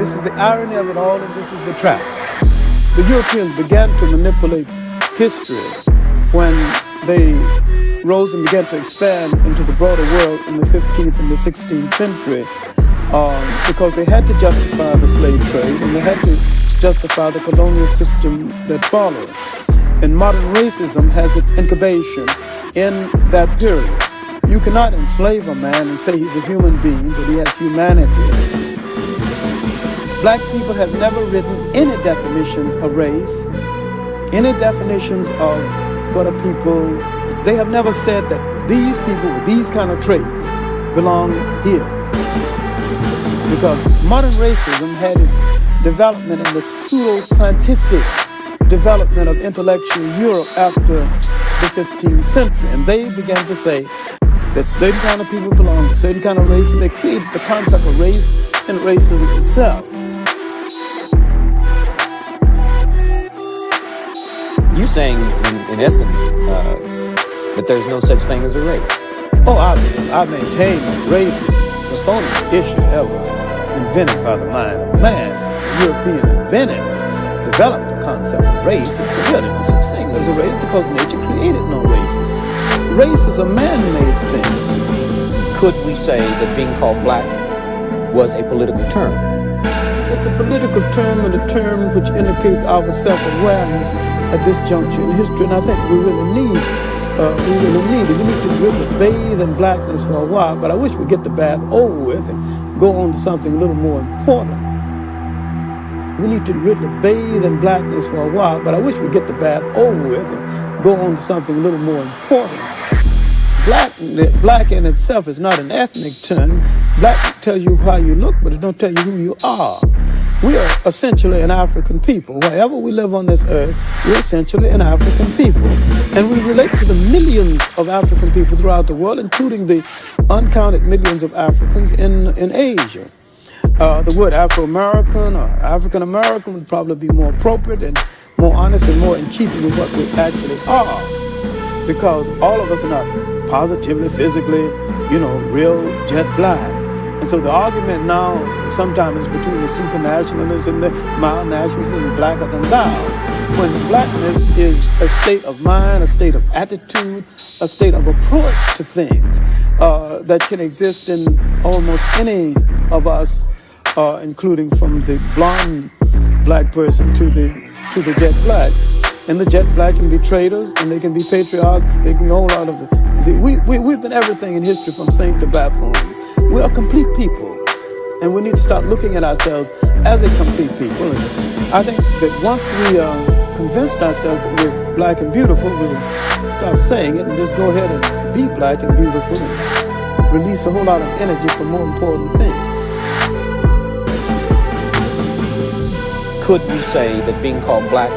this is the irony of it all, and this is the trap. The Europeans began to manipulate history when they rose and began to expand into the broader world in the 15th and the 16th century because they had to justify the slave trade and they had to justify the colonial system that followed. And modern racism has its incubation in that period. You cannot enslave a man and say he's a human being, but he has humanity. Black people have never written any definitions of race, any definitions of what are people. They have never said that these people with these kind of traits belong here. Because modern racism had its development in the pseudo-scientific development of intellectual Europe after the 15th century. And they began to say that certain kind of people belong to certain kind of race, and they created the concept of race and racism itself. You're saying, in essence, that there's no such thing as a race. Oh, I maintain that race is the phoniest issue ever invented by the mind of man. The European invented and developed the concept of race. There's really no such thing as a race because nature created no races. Race is a man-made thing. Could we say that being called black was a political term? It's a political term and a term which indicates our self-awareness at this juncture in history, and I think we really need it. We need to really bathe in blackness for a while, but I wish we'd get the bath over with and go on to something a little more important. We need to really bathe in blackness for a while, but I wish we'd get the bath over with and go on to something a little more important. Black in itself is not an ethnic term. Black tells you how you look, but it don't tell you who you are. We are essentially an African people. Wherever we live on this earth, we're essentially an African people. And we relate to the millions of African people throughout the world, including the uncounted millions of Africans in Asia. The word Afro-American or African-American would probably be more appropriate and more honest and more in keeping with what we actually are. Because all of us are not positively, physically, real jet black. And so the argument now sometimes is between the supernationalists and the mild nationalists and blacker than thou. When blackness is a state of mind, a state of attitude, a state of approach to things that can exist in almost any of us, including from the blonde black person to the jet black. And the jet black can be traitors, and they can be patriarchs, they can be a whole lot of it. See, we've been everything in history from saint to buffoon. We are complete people, and we need to start looking at ourselves as a complete people. And I think that once we convinced ourselves that we're black and beautiful, we'll stop saying it and just go ahead and be black and beautiful and release a whole lot of energy for more important things. Could we say that being called black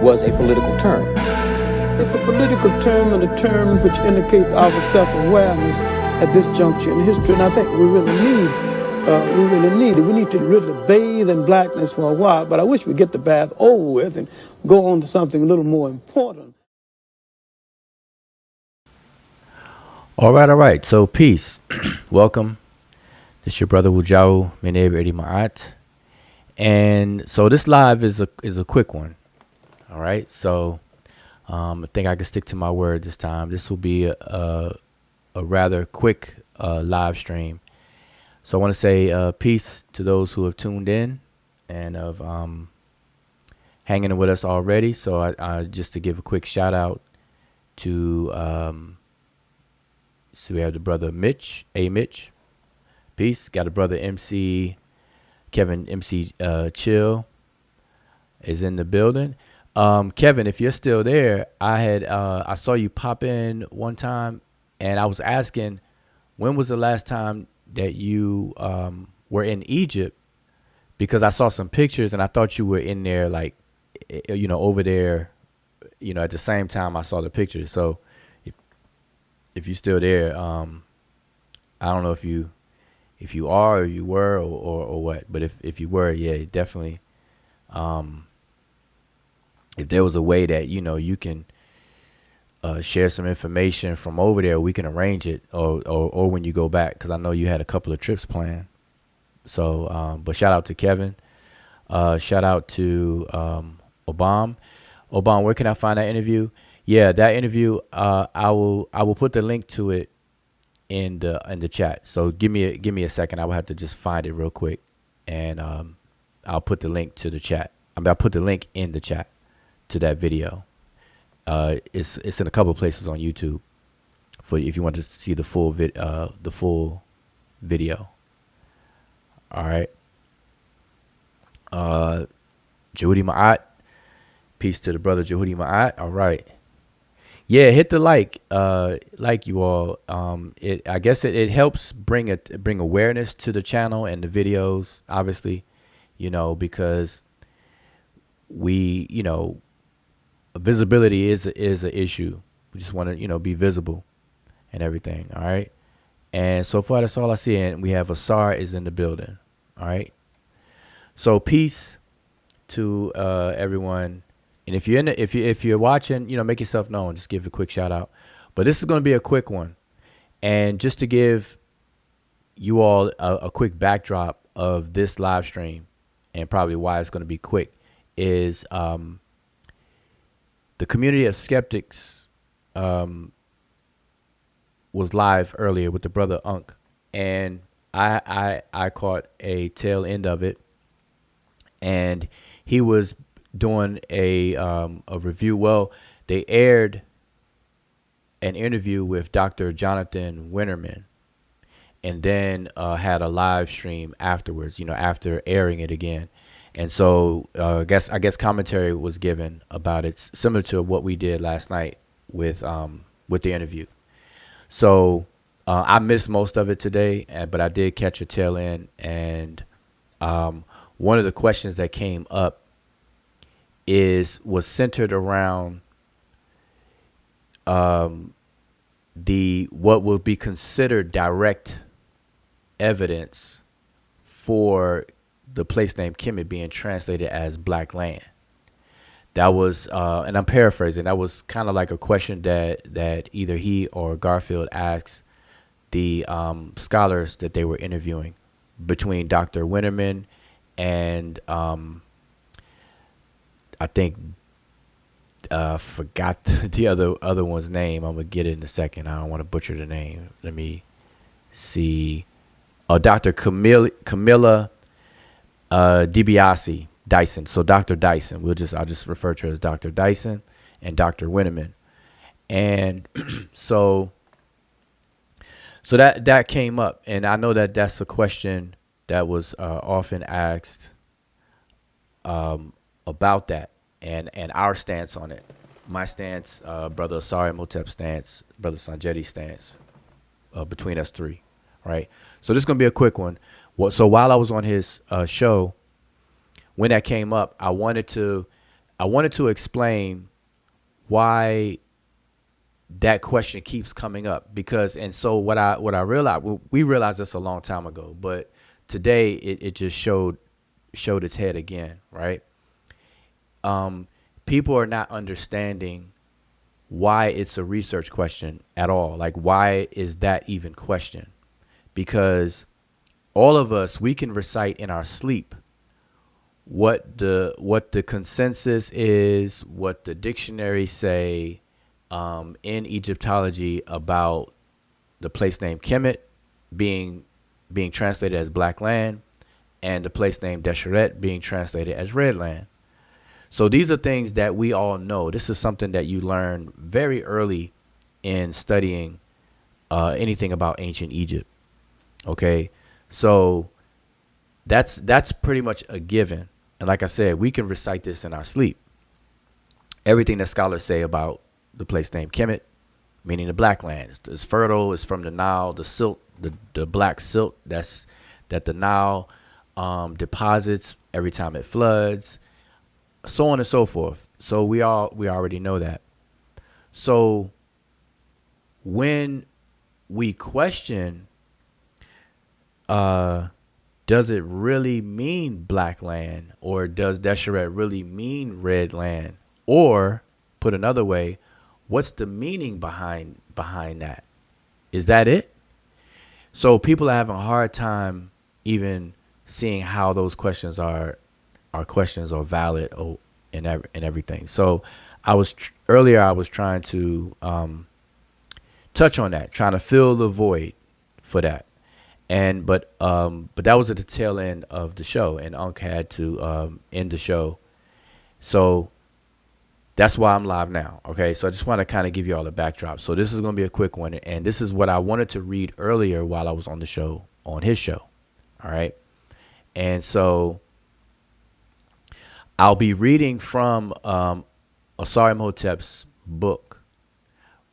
was a political term? It's a political term and a term which indicates our self-awareness at this juncture in history, and I think we really need it. We need to really bathe in blackness for a while, but I wish we'd get the bath over with and go on to something a little more important. All right. So peace. Welcome. This is your brother Wujau Medew Maat. And so this live is a quick one. All right. So I think I can stick to my word this time. This will be a rather quick live stream. So I want to say peace to those who have tuned in and of hanging with us already. So I just to give a quick shout out to so we have the brother Mitch. Peace. Got a brother MC Kevin MC Chill is in the building. Kevin, if you're still there, I saw you pop in one time, and I was asking, when was the last time that you were in Egypt? Because I saw some pictures, and I thought you were in there, like, over there, at the same time I saw the pictures. So if you're still there, I don't know if you are or you were or what, but if you were, yeah, definitely. If there was a way that, you can share some information from over there, we can arrange it or when you go back, because I know you had a couple of trips planned. So, but shout out to Kevin. Shout out to Obama. Obama, where can I find that interview? Yeah, that interview. I will put the link to it in the chat. So give me a second. I will have to just find it real quick, and I'll put the link to the chat. I'll put the link in the chat to that video. It's in a couple of places on YouTube for if you want to see the full video. All right. Jehudi Ma'at. Peace to the brother Jehudi Ma'at. All right. Yeah, hit the like you all. I guess it helps bring awareness to the channel and the videos, obviously, because we, visibility is an issue. We just want to, be visible and everything. All right. And so far, that's all I see. And we have Asar is in the building. All right. So peace to everyone. And if you're watching, make yourself known. Just give a quick shout out. But this is going to be a quick one. And just to give you all a quick backdrop of this live stream and probably why it's going to be quick is the community of skeptics was live earlier with the brother Unk. And I caught a tail end of it. And he was doing a review. Well, they aired an interview with Dr. Jonathan Winterman, and then had a live stream afterwards, after airing it again. And so I guess commentary was given about it, similar to what we did last night with the interview. So I missed most of it today, but I did catch a tail end. And one of the questions that came up was centered around what will be considered direct evidence for the place name Kemet being translated as black land. That was, and I'm paraphrasing, that was kind of like a question that either he or Garfield asked the scholars that they were interviewing, between Dr. Winterman and I think forgot the other one's name. I'm gonna get it in a second. I don't want to butcher the name. Let me see. Dr. Camilla DiBiase Dyson. So Dr. Dyson. I'll just refer to her as Dr. Dyson and Dr. Winterman. And so that came up, and I know that that's a question that was often asked about that and our stance on it. My stance, brother Asar Imhotep stance, brother Sanjeti stance, between us three, right? So this is gonna be a quick one. So while I was on his show, when that came up, I wanted to explain why that question keeps coming up, because, and so what I realized, we realized this a long time ago, but today it just showed its head again, right? People are not understanding why it's a research question at all. Like, why is that even questioned? Because all of us, we can recite in our sleep what the consensus is, what the dictionaries say in Egyptology about the place name Kemet being translated as black land, and the place name Desheret being translated as red land. So these are things that we all know. This is something that you learn very early in studying anything about ancient Egypt. Okay, so that's pretty much a given. And like I said, we can recite this in our sleep. Everything that scholars say about the place named Kemet, meaning the black land, it's fertile, it's from the Nile, the silt, the black silt that the Nile deposits every time it floods, so on and so forth. So we already know that. So when we question, does it really mean black land, or does Desheret really mean red land? Or put another way, what's the meaning behind that? Is that it? So people are having a hard time even seeing how those questions are questions or valid and everything. So earlier I was trying to touch on that, trying to fill the void for that. And but that was at the tail end of the show, and Unc had to end the show. So that's why I'm live now. Okay, so I just want to kind of give you all a backdrop. So this is going to be a quick one, and this is what I wanted to read earlier while I was on the show, on his show. All right, and so I'll be reading from Asar Imhotep's book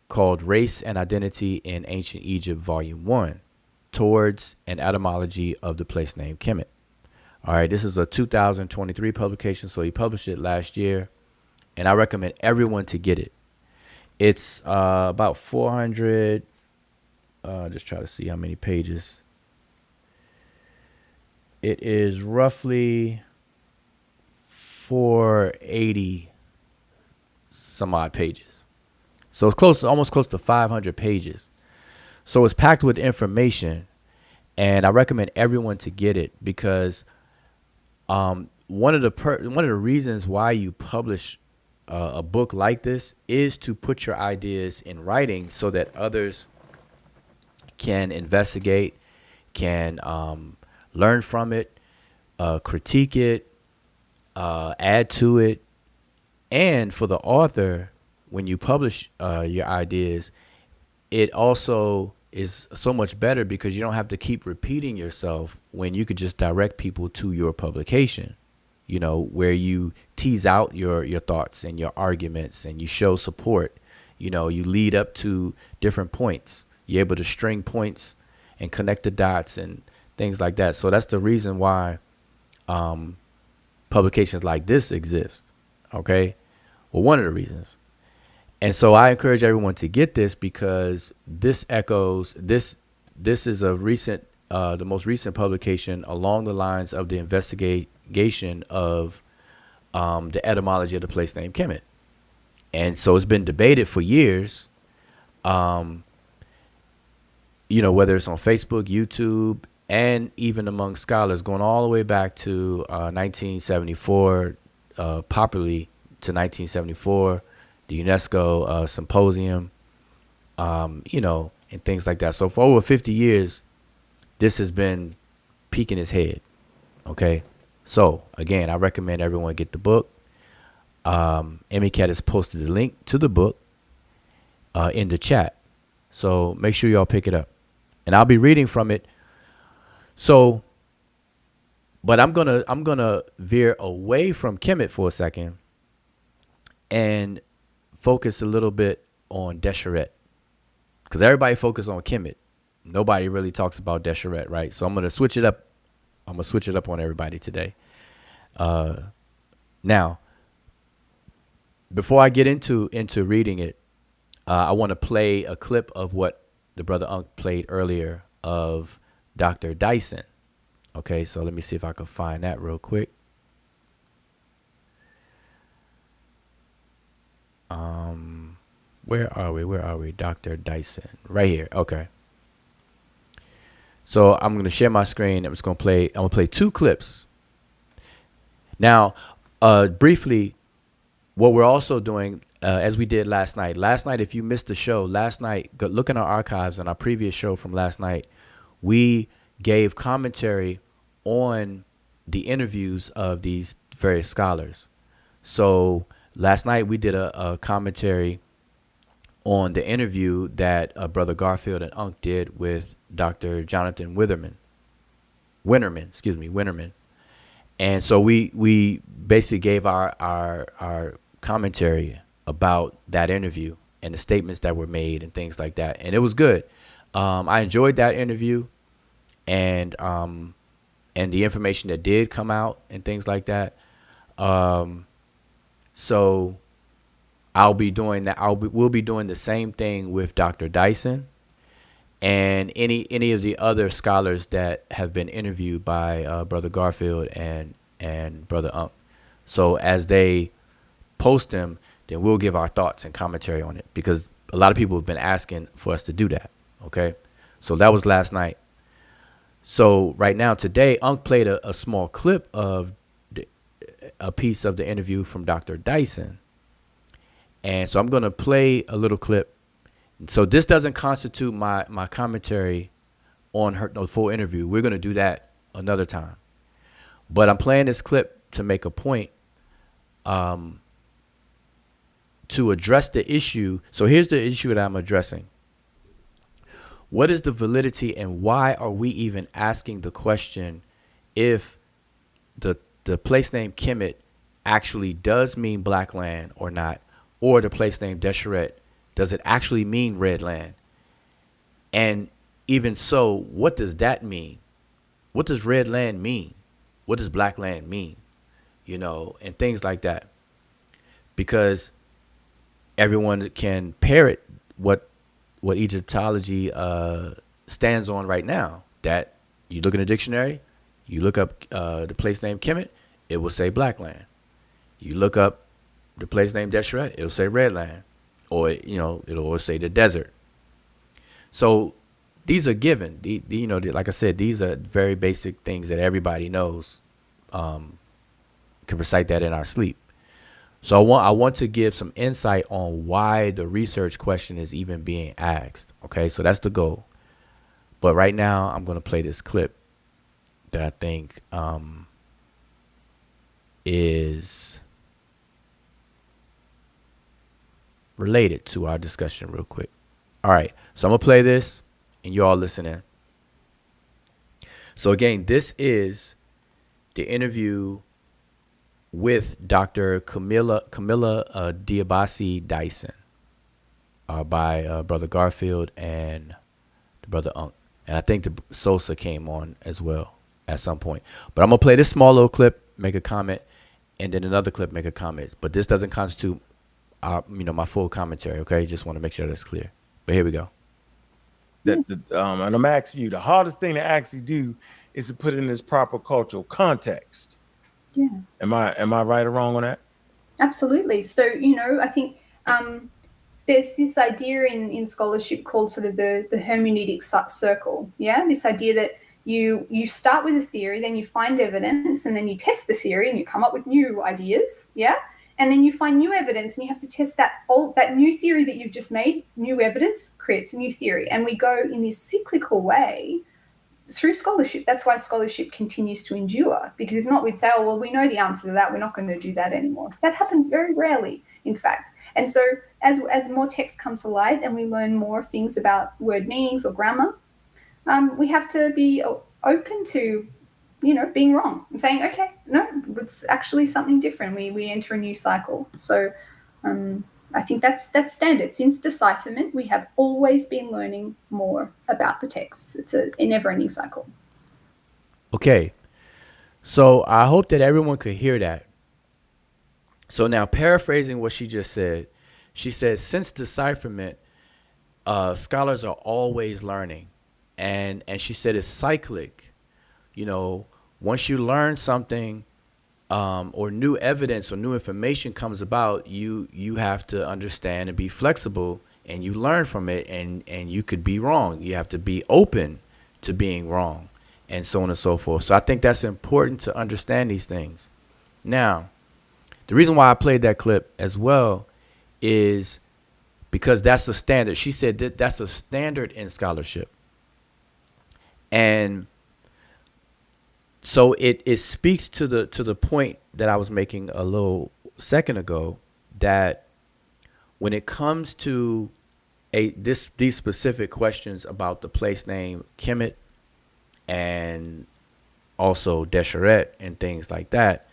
called Race and Identity in Ancient Egypt, Volume 1, Towards an Etymology of the Place Name Kemet. All right, this is a 2023 publication, so he published it last year, and I recommend everyone to get it. It's about 400, just try to see how many pages. It is roughly 480 some odd pages. So it's almost close to 500 pages. So it's packed with information, and I recommend everyone to get it because one of the reasons why you publish a book like this is to put your ideas in writing so that others can investigate, can learn from it, critique it, add to it, and for the author, when you publish your ideas, it also is so much better because you don't have to keep repeating yourself when you could just direct people to your publication, you know, where you tease out your thoughts and your arguments and you show support. You know, you lead up to different points. You're able to string points and connect the dots and things like that. So that's the reason why publications like this exist. Okay. Well, one of the reasons. And so I encourage everyone to get this because this echoes this is a recent the most recent publication along the lines of the investigation of the etymology of the place named Kemet. And so it's been debated for years, you know, whether it's on Facebook, YouTube, and even among scholars going all the way back to 1974, popularly to 1974, the UNESCO symposium, you know, and things like that. So for over 50 years, this has been peeking its head. Okay. So again, I recommend everyone get the book. Emicat has posted the link to the book in the chat. So make sure y'all pick it up. And I'll be reading from it. So, but I'm gonna veer away from Kemet for a second and focus a little bit on Desheret, because everybody focus on Kemet. Nobody really talks about Desheret, right? So I'm gonna switch it up. I'm gonna switch it up on everybody today. Now, before I get into reading it, I want to play a clip of what the brother Unc played earlier of Dr. Dyson. Okay, so let me see if I can find that real quick. Where are we? Dr. Dyson. Right here. Okay. So I'm going to share my screen. I'm going to play two clips. Now, briefly, what we're also doing, as we did last night. Last night, if you missed the show, look in our archives on our previous show from last night. We gave commentary on the interviews of these various scholars. So last night we did a commentary on the interview that Brother Garfield and Unc did with Dr. Jonathan Winterman. And so we basically gave our commentary about that interview and the statements that were made and things like that. And it was good. I enjoyed that interview and the information that did come out and things like that. So I'll be doing that. We'll be doing the same thing with Dr. Dyson and any of the other scholars that have been interviewed by Brother Garfield and Brother Unc. So as they post them, then we'll give our thoughts and commentary on it, because a lot of people have been asking for us to do that. Okay, so that was last night. So right now, today, Unc played a small clip of a piece of the interview from Dr. Dyson. And so I'm going to play a little clip. So this doesn't constitute my commentary on the full interview. We're going to do that another time. But I'm playing this clip to make a point, to address the issue. So here's the issue that I'm addressing. What is the validity and why are we even asking the question if the place name Kemet actually does mean black land or not, or the place name Desheret, does it actually mean red land? And even so, what does that mean? What does red land mean? What does black land mean? You know, and things like that. Because everyone can parrot what Egyptology stands on right now. That you look in a dictionary, you look up the place name Kemet, it will say black land. You look up the place name Desheret, it will say red land. Or, you know, it'll always say the desert. So these are given. You know, like I said, these are very basic things that everybody knows. Can recite that in our sleep. So I want to give some insight on why the research question is even being asked. Okay, so that's the goal. But right now, I'm going to play this clip that I think is related to our discussion real quick. All right, so I'm going to play this and you all listen in. So again, this is the interview with Dr. Camilla Diabasi Dyson by Brother Garfield and the Brother Unc. And I think the Sosa came on as well at some point. But I'm going to play this small little clip, make a comment, and then another clip, make a comment. But this doesn't constitute my full commentary, okay? Just want to make sure that's clear. But here we go. And I'm asking you, the hardest thing to actually do is to put it in this proper cultural context. Yeah. Am I right or wrong on that? Absolutely. So, you know, I think there's this idea in scholarship called sort of the hermeneutic circle. Yeah. This idea that you start with a theory, then you find evidence, and then you test the theory and you come up with new ideas. Yeah. And then you find new evidence and you have to test that new theory that you've just made. New evidence creates a new theory. And we go in this cyclical way through scholarship. That's why scholarship continues to endure, because if not, we'd say, oh, well, we know the answer to that. We're not going to do that anymore. That happens very rarely, in fact. And so as more texts come to light and we learn more things about word meanings or grammar, we have to be open to, you know, being wrong and saying, okay, no, it's actually something different. We enter a new cycle. So I think that's standard. Since decipherment, we have always been learning more about the texts. It's a never-ending cycle. Okay. So I hope that everyone could hear that. So now paraphrasing what she just said, she said, since decipherment, scholars are always learning. And she said it's cyclic. You know, once you learn something or new evidence or new information comes about, you have to understand and be flexible, and you learn from it, and you could be wrong. You have to be open to being wrong, and so on and so forth. So I think that's important to understand these things. Now, the reason why I played that clip as well is because that's a standard. She said that that's a standard in scholarship. And so it speaks to the point that I was making a little second ago, that when it comes to these specific questions about the place name Kemet and also Desheret and things like that,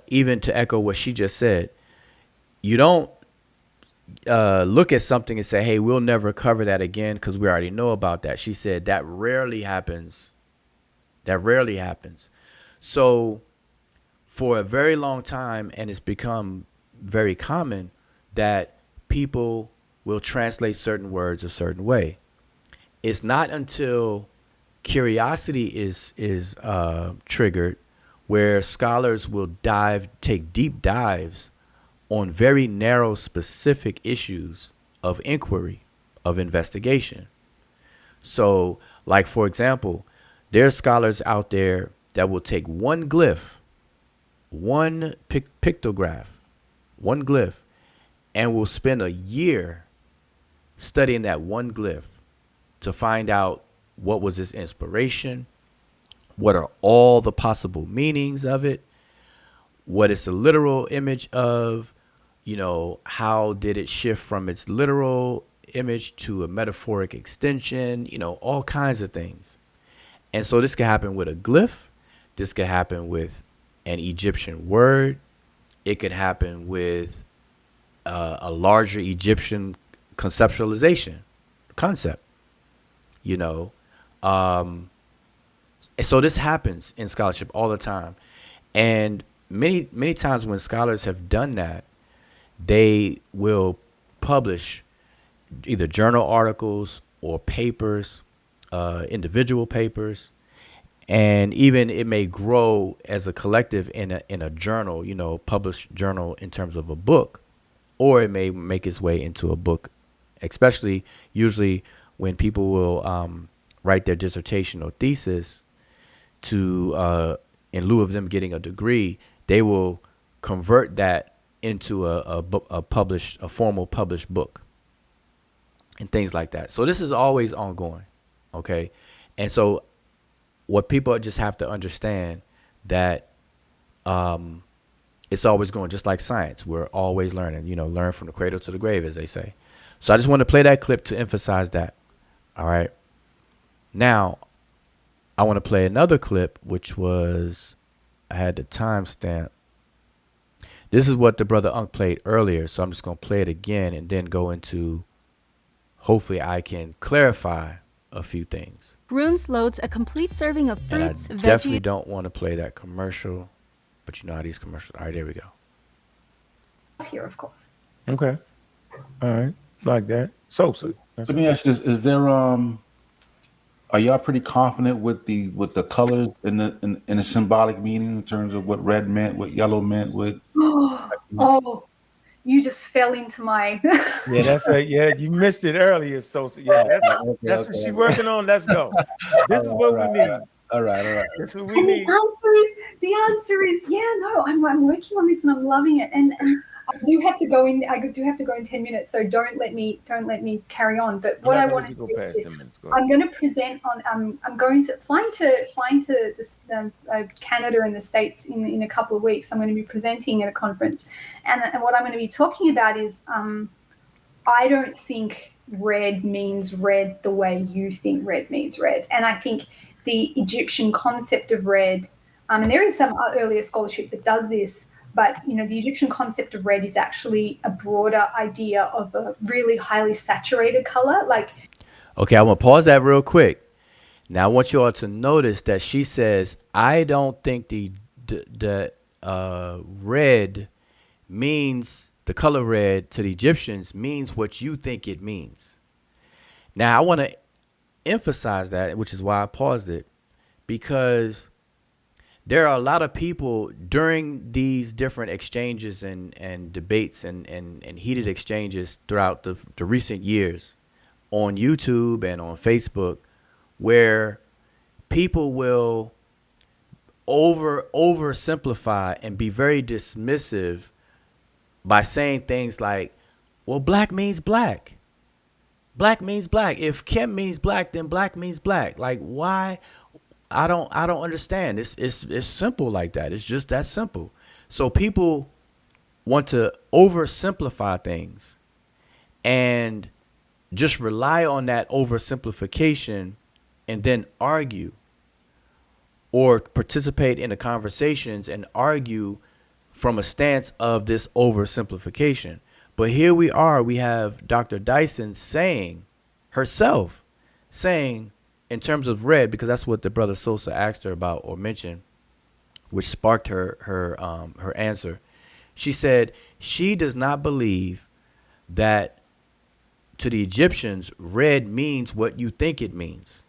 even to echo what she just said, you don't look at something and say, hey, we'll never cover that again because we already know about that. She said that rarely happens. That rarely happens. So for a very long time, and it's become very common, that people will translate certain words a certain way. It's not until curiosity is triggered where scholars will take deep dives on very narrow, specific issues of inquiry, of investigation. So, like, for example, There are scholars out there that will take one glyph, one pictograph, one glyph, and will spend a year studying that one glyph to find out what was its inspiration, what are all the possible meanings of it, what is the literal image of, how did it shift from its literal image to a metaphoric extension, all kinds of things. And so this could happen with a glyph. This could happen with an Egyptian word. It could happen with a larger Egyptian conceptualization concept, And so this happens in scholarship all the time. And many times when scholars have done that, they will publish either journal articles or papers, individual papers, and even it may grow as a collective in a journal, published journal in terms of a book, or it may make its way into a book, especially usually when people will write their dissertation or thesis to in lieu of them getting a degree, they will convert that into a formal published book and things like that. So this is always ongoing, okay? And so what people just have to understand that it's always going, just like science. We're always learning, learn from the cradle to the grave, as they say. So I just want to play that clip to emphasize that. All right. Now, I want to play another clip, which was, I had the timestamp. This is what the brother Unk played earlier. So I'm just going to play it again and then go into, hopefully I can clarify a few things. Runes loads a complete serving of fruits, and I definitely don't want to play that commercial, but you know how these commercials. All right, there we go. Here, of course. Okay. All right. Like that. So. Let me ask you this: is there are y'all pretty confident with the colors and the symbolic meaning in terms of what red meant, what yellow meant, what? Oh, you just fell into my. You missed it earlier. So that's what she's working on. Let's go. This is what we need. All right. That's what we need. The answer is I'm working on this and I'm loving it. And I do have to go in 10 minutes, so don't let me carry on. But what I want to say is I'm going to present on I'm going to flying to this, Canada and the States in a couple of weeks. I'm going to be presenting at a conference, and what I'm going to be talking about is I don't think red means red the way you think red means red, and I think the Egyptian concept of red, and there is some earlier scholarship that does this. But, the Egyptian concept of red is actually a broader idea of a really highly saturated color. Okay, I'm going to pause that real quick. Now, I want you all to notice that she says, I don't think the red means, the color red to the Egyptians means what you think it means. Now, I want to emphasize that, which is why I paused it, because there are a lot of people during these different exchanges and debates and heated exchanges throughout the recent years on YouTube and on Facebook, where people will oversimplify and be very dismissive by saying things like, well, black means black. Black means black. If Kemet means black, then black means black. Like, why? I don't understand. It's simple like that. It's just that simple. So people want to oversimplify things and just rely on that oversimplification and then argue or participate in the conversations and argue from a stance of this oversimplification. But here we are, we have Dr. Dyson saying in terms of red, because that's what the brother Sosa asked her about or mentioned, which sparked her answer. She said she does not believe that to the Egyptians, red means what you think it means.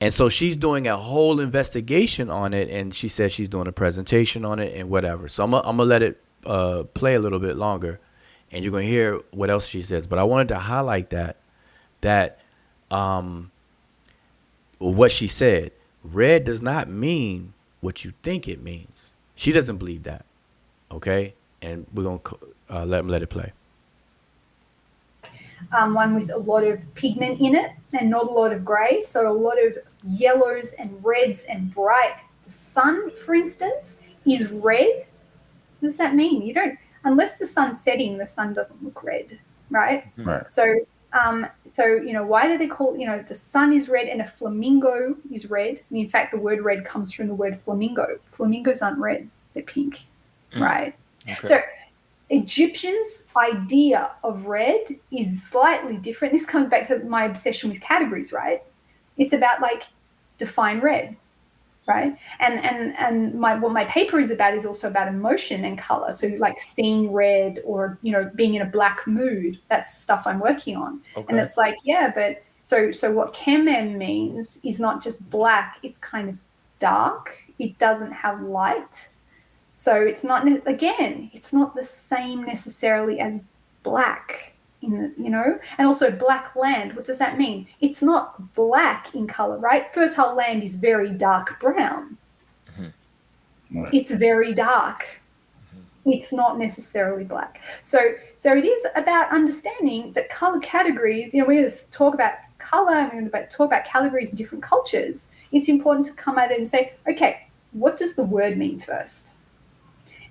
And so she's doing a whole investigation on it, and she says she's doing a presentation on it and whatever. So I'm gonna let it play a little bit longer, and you're gonna hear what else she says. But I wanted to highlight that what she said. Red does not mean what you think it means. She doesn't believe that. Okay, and we're gonna let it play. One with a lot of pigment in it and not a lot of grey. So a lot of yellows and reds and bright. The sun, for instance, is red. What does that mean? You don't, unless the sun's setting, the sun doesn't look red, right? Right. So, why do they call, the sun is red and a flamingo is red? And in fact, the word red comes from the word flamingo. Flamingos aren't red, they're pink, right? Okay. So Egyptians' idea of red is slightly different. This comes back to my obsession with categories, right? It's about define red, right? And what my paper is about is also about emotion and color. So seeing red or being in a black mood. That's stuff I'm working on. Okay. And it's but so what Kemet means is not just black. It's kind of dark. It doesn't have light. So it's not, again, it's not the same necessarily as black, and also black land. What does that mean? It's not black in color, right? Fertile land is very dark brown. Right. It's very dark. It's not necessarily black. So it is about understanding that color categories, we're going to talk about color, and we're going to talk about categories in different cultures. It's important to come at it and say, okay, what does the word mean first?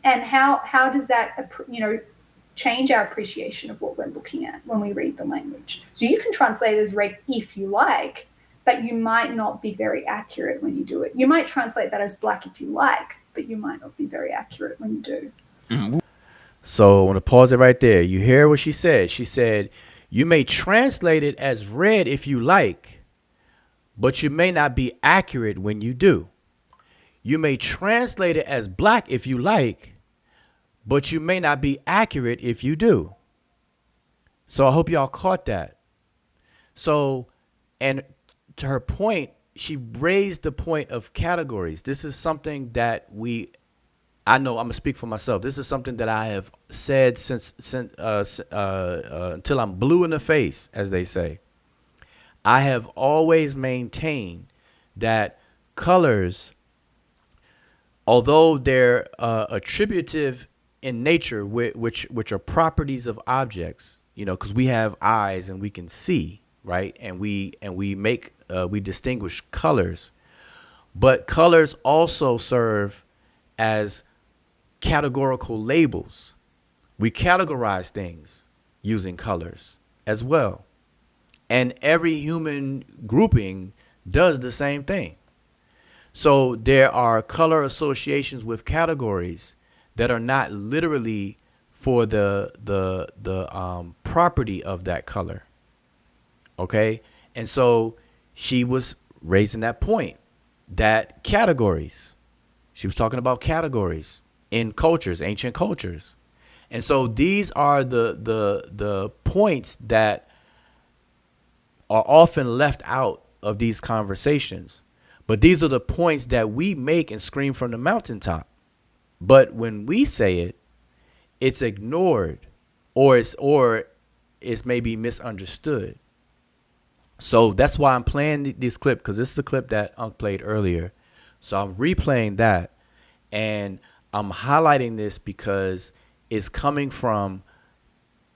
And how does that, change our appreciation of what we're looking at when we read the language? So you can translate it as red if you like, but you might not be very accurate when you do it. You might translate that as black if you like, but you might not be very accurate when you do. Mm-hmm. So I want to pause it right there. You hear what she said? She said, you may translate it as red if you like, but you may not be accurate when you do. You may translate it as black if you like, but you may not be accurate if you do. So I hope y'all caught that. So, and to her point, she raised the point of categories. This is something that I know I'm gonna speak for myself. This is something that I have said since until I'm blue in the face, as they say. I have always maintained that colors, although they're attributive in nature, which are properties of objects, because we have eyes and we can see, right? And we distinguish colors, but colors also serve as categorical labels. We categorize things using colors as well, and every human grouping does the same thing. So there are color associations with categories that are not literally for the property of that color. Okay? And so she was raising that point, that categories. She was talking about categories in cultures, ancient cultures. And so these are the points that are often left out of these conversations. But these are the points that we make and scream from the mountaintop. But when we say it, it's ignored, or it's maybe misunderstood. So that's why I'm playing this clip, because this is the clip that Unc played earlier. So I'm replaying that, and I'm highlighting this because it's coming from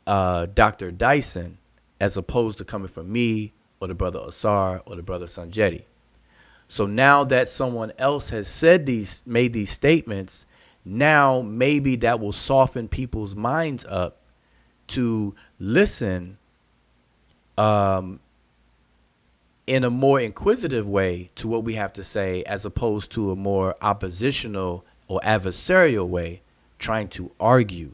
Dr. Dyson, as opposed to coming from me or the brother Asar or the brother Sanjeti. So now that someone else has made these statements, now maybe that will soften people's minds up to listen in a more inquisitive way to what we have to say, as opposed to a more oppositional or adversarial way, trying to argue.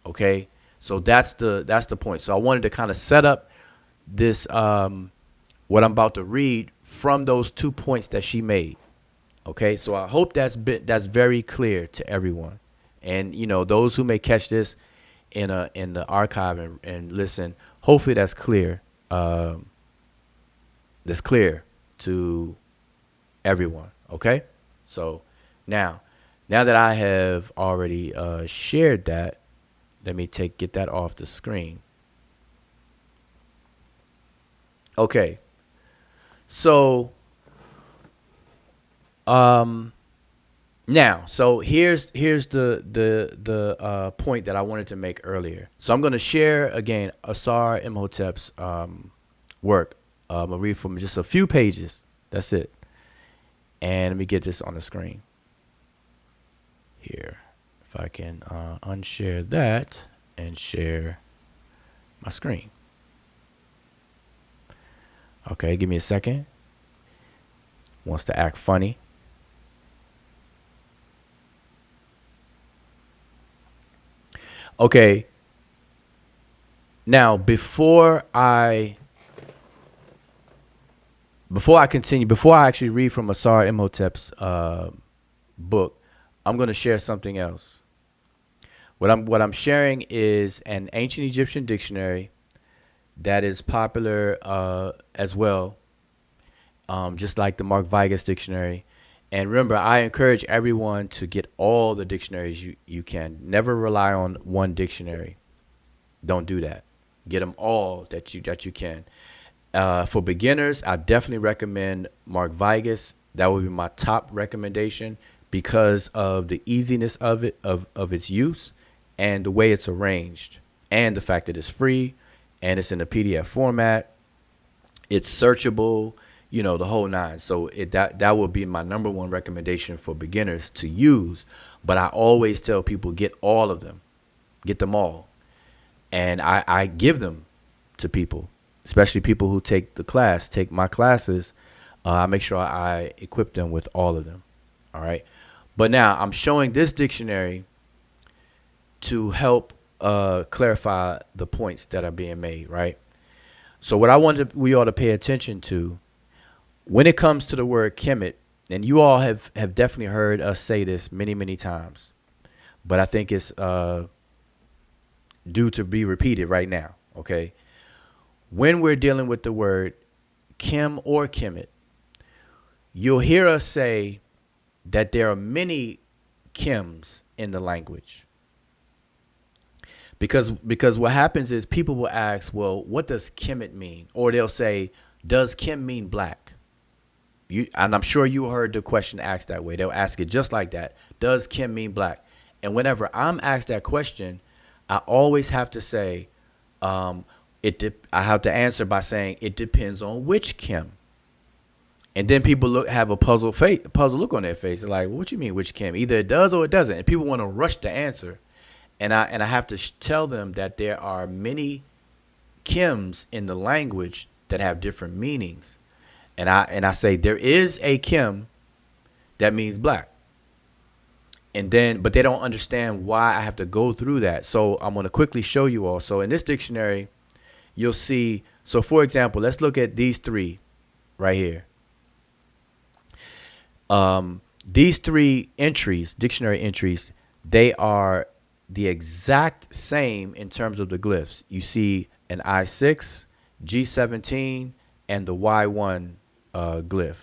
Okay, so that's the point. So I wanted to kind of set up this what I'm about to read from those 2 points that she made. Okay, so I hope that's very clear to everyone, and those who may catch this in the archive and listen, hopefully that's clear. That's clear to everyone. Okay, so now that I have already shared that, let me get that off the screen. Okay, so Now, so here's the point that I wanted to make earlier. So I'm going to share again Asar Imhotep's work. I'm gonna read from just a few pages. That's it. And let me get this on the screen here. If I can unshare that and share my screen. Okay, give me a second. Wants to act funny. Okay. Now, before I continue, before I actually read from Asar Imhotep's book, I'm going to share something else. What I'm sharing is an ancient Egyptian dictionary that is popular as well, just like the Mark Vigas dictionary. And remember, I encourage everyone to get all the dictionaries you can. Never rely on one dictionary. Don't do that. Get them all that you can. For beginners, I definitely recommend Mark Vigas. That would be my top recommendation because of the easiness of it, of its use, and the way it's arranged, and the fact that it's free, and it's in a PDF format. It's searchable, the whole nine. So that would be my number one recommendation for beginners to use. But I always tell people, get all of them, get them all, and I give them to people, especially people who take my classes. I make sure I equip them with all of them. All right. But now I'm showing this dictionary to help clarify the points that are being made. Right. So what I wanted we ought to pay attention to when it comes to the word Kemet, and you all have definitely heard us say this many, many times, but I think it's due to be repeated right now. OK. When we're dealing with the word Kim or Kemet, you'll hear us say that there are many Kims in the language. Because what happens is people will ask, well, what does Kemet mean? Or they'll say, does Kim mean black? And I'm sure you heard the question asked that way. They'll ask it just like that. Does Kim mean black? And whenever I'm asked that question, I always have to say, I have to answer by saying it depends on which Kim. And then people have a puzzled look on their face. They're like, what you mean which Kim? Either it does or it doesn't. And people want to rush the answer. And I have to tell them that there are many Kims in the language that have different meanings. And I say there is a Kim that means black. But they don't understand why I have to go through that. So I'm going to quickly show you all. So in this dictionary, you'll see. So for example, let's look at these three right here. These three entries, dictionary entries, they are the exact same in terms of the glyphs. You see an I6, G17, and the Y1 glyph.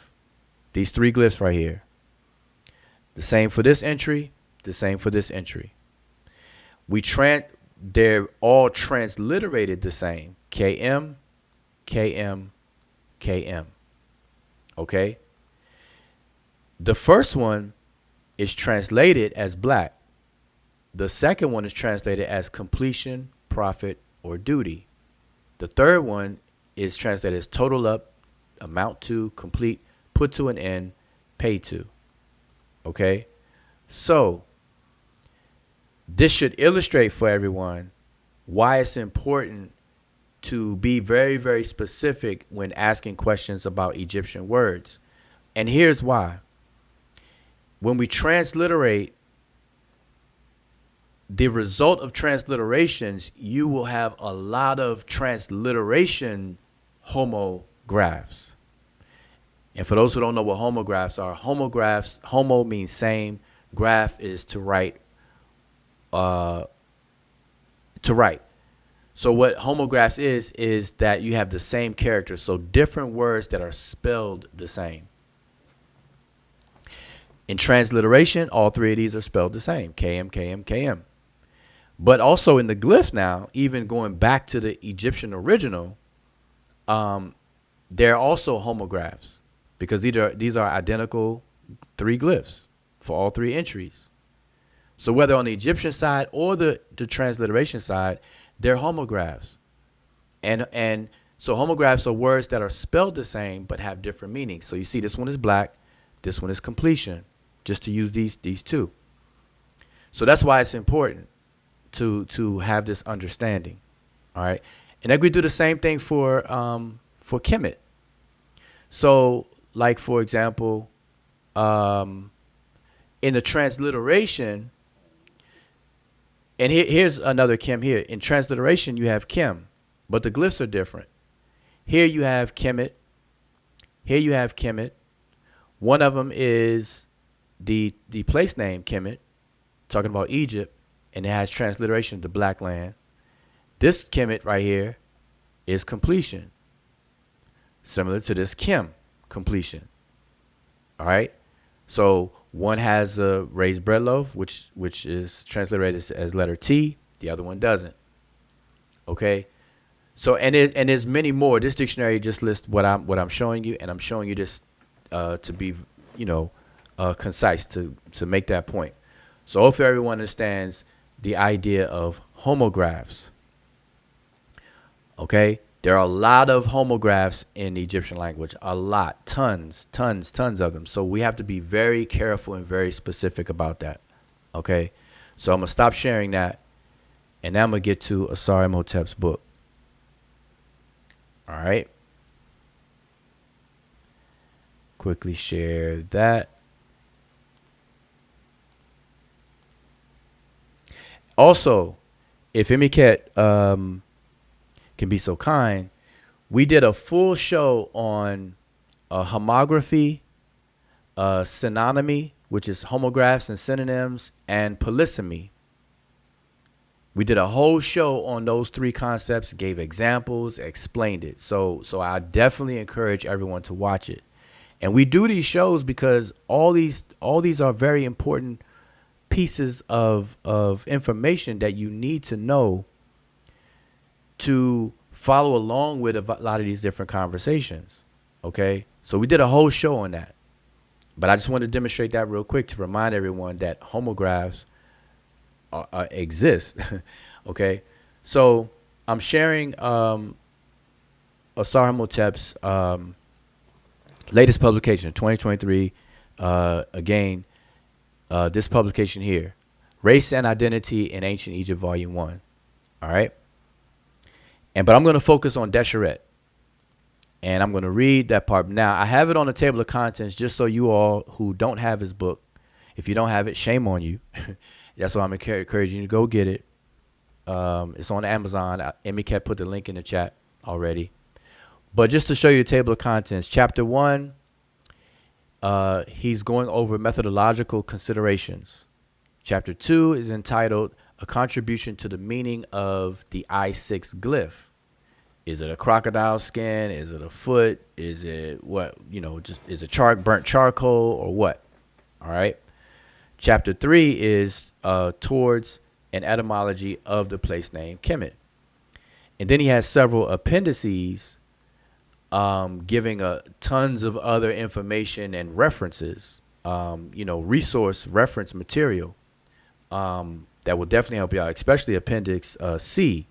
These three glyphs right here. The same for this entry, the same for this entry. They're all transliterated the same. KM, KM, KM. Okay? The first one is translated as black. The second one is translated as completion, profit, or duty. The third one is translated as total up, amount to, complete, put to an end, pay to. Okay? So this should illustrate for everyone why it's important to be very, very specific when asking questions about Egyptian words. And here's why. When we transliterate, the result of transliterations, you will have a lot of transliteration homographs. And for those who don't know what homographs are, homo means same, graph is to write. So what homographs is that you have the same character, so different words that are spelled the same. In transliteration, all three of these are spelled the same, KM, KM, KM. But also in the glyph now, even going back to the Egyptian original, there are also homographs because these are identical 3 glyphs for all 3 entries. So whether on the Egyptian side or the transliteration side, they're homographs. And so homographs are words that are spelled the same but have different meanings. So you see this one is black, this one is completion, just to use these two. So that's why it's important to have this understanding. All right. And then we do the same thing for Kemet. So like, for example, in the transliteration, and here's another Kem here. In transliteration, you have Kem, but the glyphs are different. Here you have Kemet. Here you have Kemet. One of them is the place name Kemet, talking about Egypt, and it has transliteration, the Black Land. This Kemet right here is completion, similar to this Kem, completion. All right. So one has a raised bread loaf, which is transliterated as letter T. The other one doesn't. Okay. So and there's many more. This dictionary just lists what I'm showing you, and I'm showing you this to be concise to make that point. So hopefully everyone understands the idea of homographs. Okay. There are a lot of homographs in the Egyptian language, a lot, tons of them. So we have to be very careful and very specific about that. Okay. So I'm going to stop sharing that, and now I'm going to get to Asar Imhotep's book. All right. Quickly share that. Also, if Imhotep can be so kind, we did a full show on homography, synonymy, which is homographs and synonyms, and polysemy. We did a whole show on those 3 concepts, gave examples, explained it. So I definitely encourage everyone to watch it. And we do these shows because all these are very important pieces of information that you need to know to follow along with a lot of these different conversations. Okay. So we did a whole show on that, but I just wanted to demonstrate that real quick to remind everyone that homographs exist. Okay. So I'm sharing Asar Imhotep's latest publication, 2023. Again, this publication here, Race and Identity in Ancient Egypt, Volume 1. All right. But I'm going to focus on Desheret, and I'm going to read that part. Now, I have it on the table of contents just so you all who don't have his book, if you don't have it, shame on you. That's why I'm encouraging you to go get it. It's on Amazon. Imhotep put the link in the chat already. But just to show you the table of contents, Chapter 1, he's going over methodological considerations. Chapter 2 is entitled A Contribution to the Meaning of the I-6 Glyph. Is it a crocodile skin? Is it a foot? Is it what? Just is it burnt charcoal or what? All right. Chapter 3 is towards an etymology of the place name Kemet. And then he has several appendices giving tons of other information and references, resource reference material that will definitely help you out, especially Appendix C,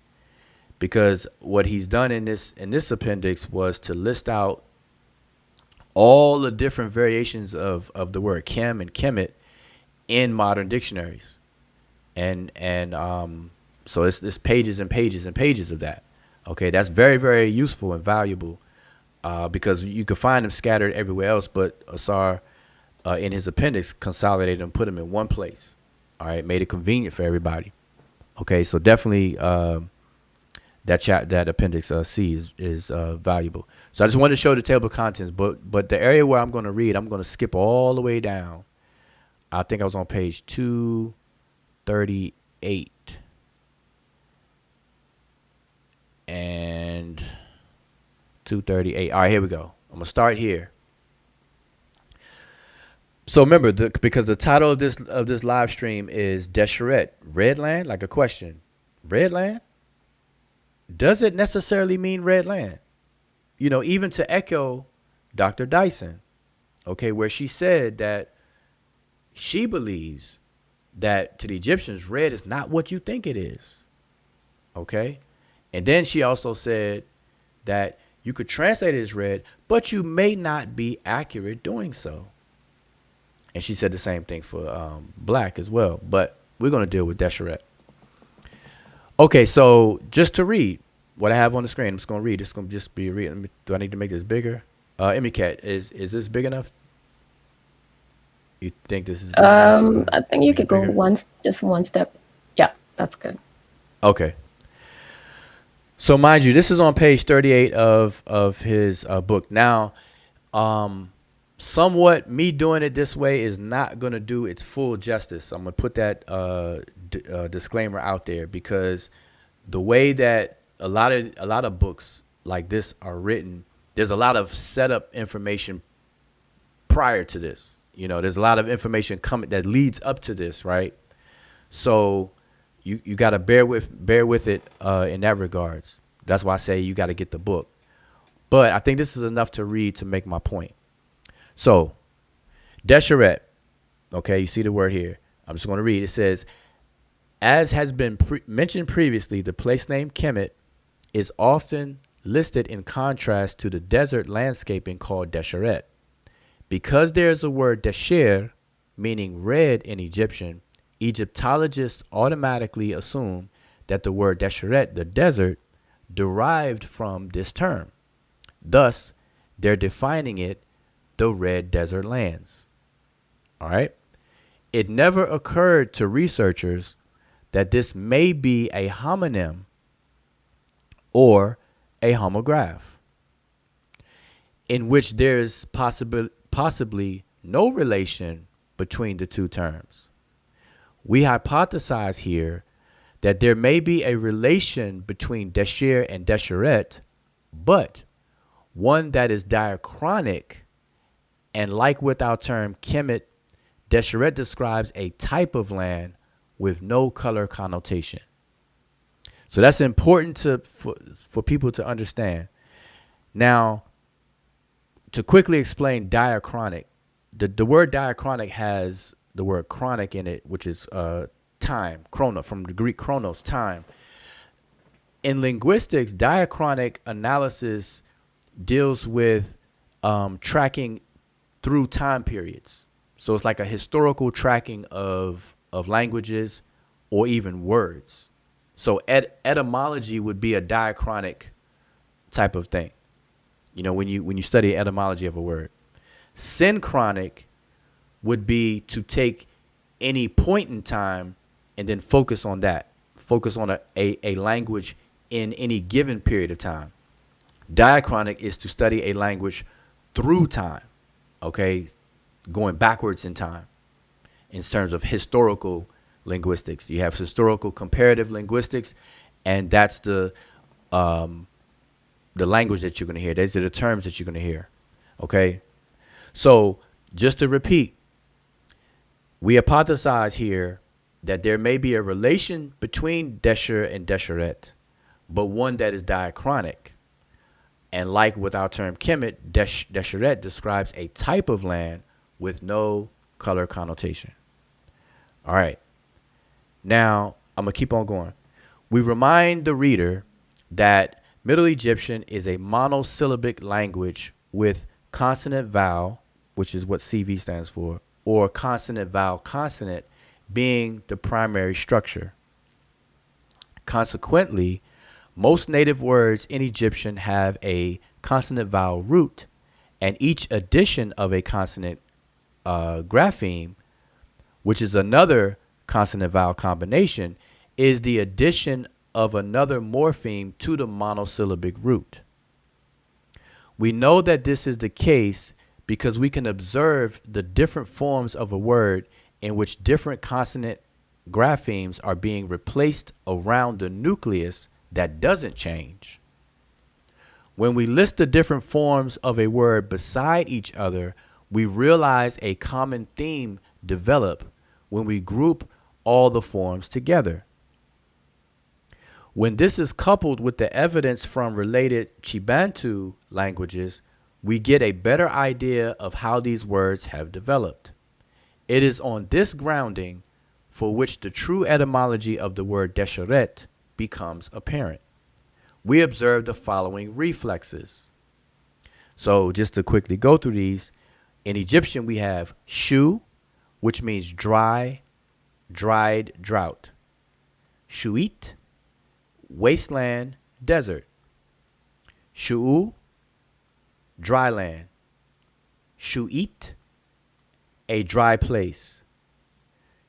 because what he's done in this appendix was to list out all the different variations of the word Kem and Kemet in modern dictionaries. And so it's pages and pages and pages of that. Okay, that's very, very useful and valuable because you can find them scattered everywhere else, but Asar in his appendix consolidated and put them in one place. All right, made it convenient for everybody. Okay, so definitely that appendix C is valuable. So I just wanted to show the table of contents, but the area where I'm going to read, I'm going to skip all the way down. I think I was on page 238 and 238. All right, here we go. I'm going to start here. So remember, because the title of this live stream is Desheret, red land, like a question. Red land? Does it necessarily mean red land? Even to echo Dr. Dyson, okay, where she said that she believes that to the Egyptians, red is not what you think it is. Okay. And then she also said that you could translate it as red, but you may not be accurate doing so. And she said the same thing for black as well. But we're going to deal with Desheret. Okay, so just to read what I have on the screen, I'm just going to read. It's going to just be reading. Do I need to make this bigger? Imhotep, is this big enough? You think this is big enough? I think you Make could it go bigger? just one step. Yeah, that's good. Okay. So mind you, this is on page 38 of his book. Now, somewhat me doing it this way is not going to do its full justice. I'm going to put that disclaimer out there, because the way that a lot of books like this are written, there's a lot of setup information prior to this. You know, there's a lot of information coming that leads up to this, right? So you got to bear with it in that regards. That's why I say you got to get the book. But I think this is enough to read to make my point. So, Desheret, okay, you see the word here. I'm just going to read. It says, as has been mentioned previously, the place name Kemet is often listed in contrast to the desert landscaping called Desheret. Because there's a word Desher, meaning red in Egyptian, Egyptologists automatically assume that the word Desheret, the desert, derived from this term. Thus, they're defining it the red desert lands. All right. It never occurred to researchers that this may be a homonym or a homograph, in which there's possibly no relation between the two terms. We hypothesize here that there may be a relation between Desher and Desheret, but one that is diachronic, and like with our term Kemet, Desheret describes a type of land with no color connotation. So that's important for people to understand. Now, to quickly explain diachronic, the word diachronic has the word chronic in it, which is time, chrono, from the Greek chronos, time. In linguistics, diachronic analysis deals with tracking through time periods. So it's like a historical tracking of languages or even words. So etymology would be a diachronic type of thing. You know, when you study etymology of a word. Synchronic would be to take any point in time and then focus on that. Focus on a language in any given period of time. Diachronic is to study a language through time, okay, going backwards in time in terms of historical linguistics. You have historical comparative linguistics, and that's the language that you're going to hear. These are the terms that you're going to hear, okay? So just to repeat, we hypothesize here that there may be a relation between Desher and Desheret, but one that is diachronic. And like with our term Kemet, Desheret describes a type of land with no color connotation. All right. Now, I'm going to keep on going. We remind the reader that Middle Egyptian is a monosyllabic language with consonant vowel, which is what CV stands for, or consonant vowel consonant being the primary structure. Consequently, most native words in Egyptian have a consonant vowel root, and each addition of a consonant grapheme, which is another consonant vowel combination, is the addition of another morpheme to the monosyllabic root. We know that this is the case because we can observe the different forms of a word in which different consonant graphemes are being replaced around the nucleus that doesn't change. When we list the different forms of a word beside each other, we realize a common theme develop when we group all the forms together. When this is coupled with the evidence from related Chibantu languages, we get a better idea of how these words have developed. It is on this grounding for which the true etymology of the word Desheret becomes apparent. We observe the following reflexes. So just to quickly go through these, in Egyptian we have shu, which means dry, dried, drought. Shu'it, wasteland, desert. Shu'u, dry land. Shu'it, a dry place.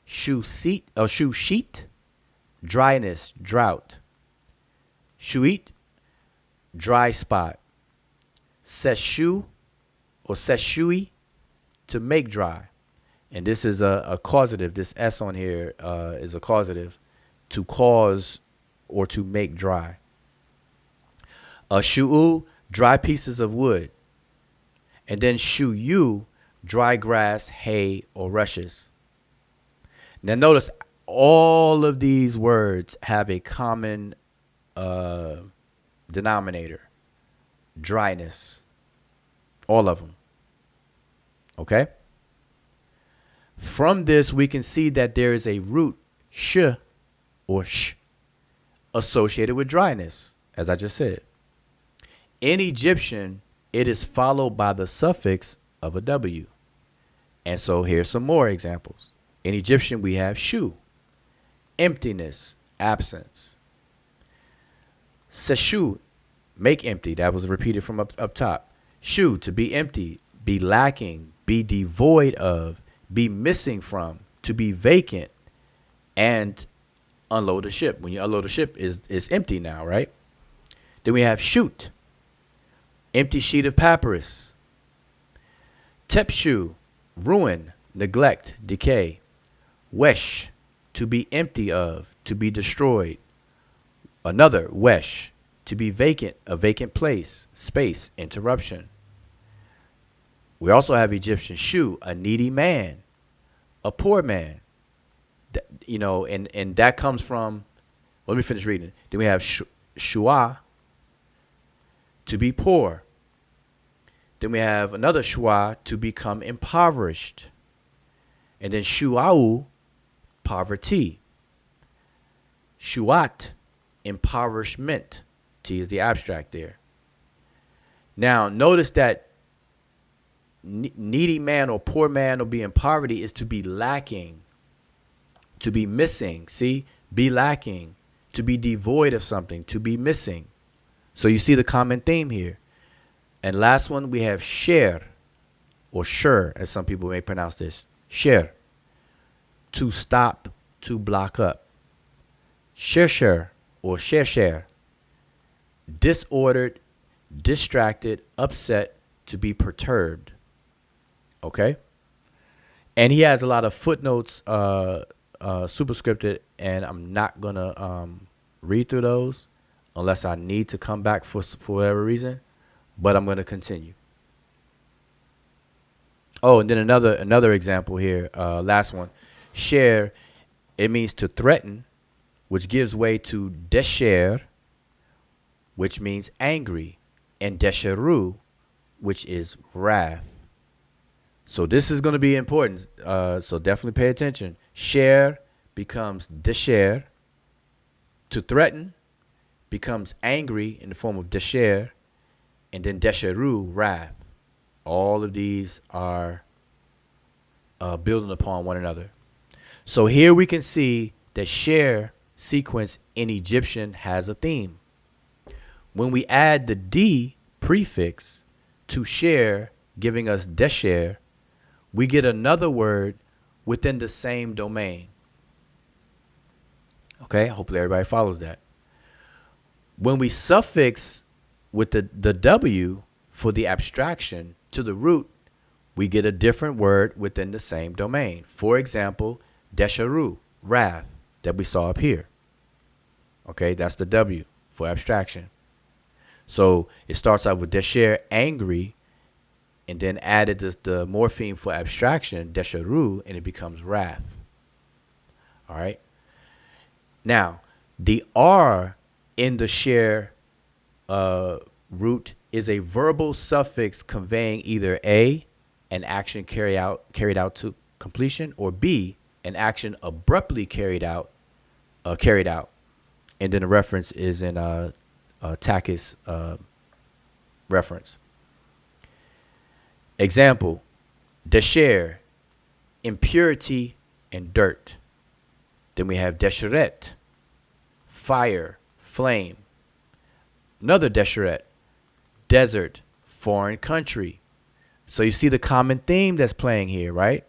Shu'shit, dryness, drought. Shu'it, dry spot. Seshu or seshui, to make dry. And this is a causative. This S on here is a causative, to cause or to make dry. Shu'u, dry pieces of wood. And then shu'yu, dry grass, hay, or rushes. Now notice all of these words have a common denominator: dryness. All of them. Okay? From this, we can see that there is a root, sh or sh, associated with dryness, as I just said. In Egyptian, it is followed by the suffix of a W. And so here's some more examples. In Egyptian, we have shu, emptiness, absence. Seshu, make empty. That was repeated from up top. Shu, to be empty, be lacking, be devoid of, be missing from, to be vacant, and unload a ship. When you unload a ship, is empty now, right? Then we have shoot, empty sheet of papyrus. Tepshu, ruin, neglect, decay. Wesh, to be empty of, to be destroyed. Another, wesh, to be vacant, a vacant place, space, interruption. We also have Egyptian shu, a needy man, a poor man. And that comes from, let me finish reading. Then we have shua, to be poor. Then we have another shua, to become impoverished. And then shuau, poverty. Shuat, impoverishment. T is the abstract there. Now, notice that needy man or poor man or be in poverty is to be lacking, to be missing. See, be lacking, to be devoid of something, to be missing. So you see the common theme here. And last one, we have sher, or sher, as some people may pronounce this. Sher, to stop, to block up. Shersher, or shersher, disordered, distracted, upset, to be perturbed. Okay? And he has a lot of footnotes superscripted, and I'm not going to read through those unless I need to come back for whatever reason, but I'm going to continue. Oh, and then another example here, last one. Share, it means to threaten, which gives way to desher, which means angry, and desheru, which is wrath. So this is going to be important. So definitely pay attention. Share becomes desher. To threaten becomes angry in the form of desher. And then desheru, wrath. All of these are building upon one another. So here we can see that share sequence in Egyptian has a theme. When we add the D prefix to share, giving us desher, we get another word within the same domain. Okay, hopefully everybody follows that. When we suffix with the W for the abstraction to the root, we get a different word within the same domain. For example, desheru, wrath, that we saw up here. Okay, that's the W for abstraction. So it starts out with desher, angry, and then added the morpheme for abstraction, desheru, and it becomes wrath. All right. Now, the R in the share root is a verbal suffix conveying either A, an action carried out to completion, or B, an action abruptly carried out. And then the reference is in Takis reference. Example, Desheret, impurity and dirt. Then we have Desheret, fire, flame. Another Desheret, desert, foreign country. So you see the common theme that's playing here, right?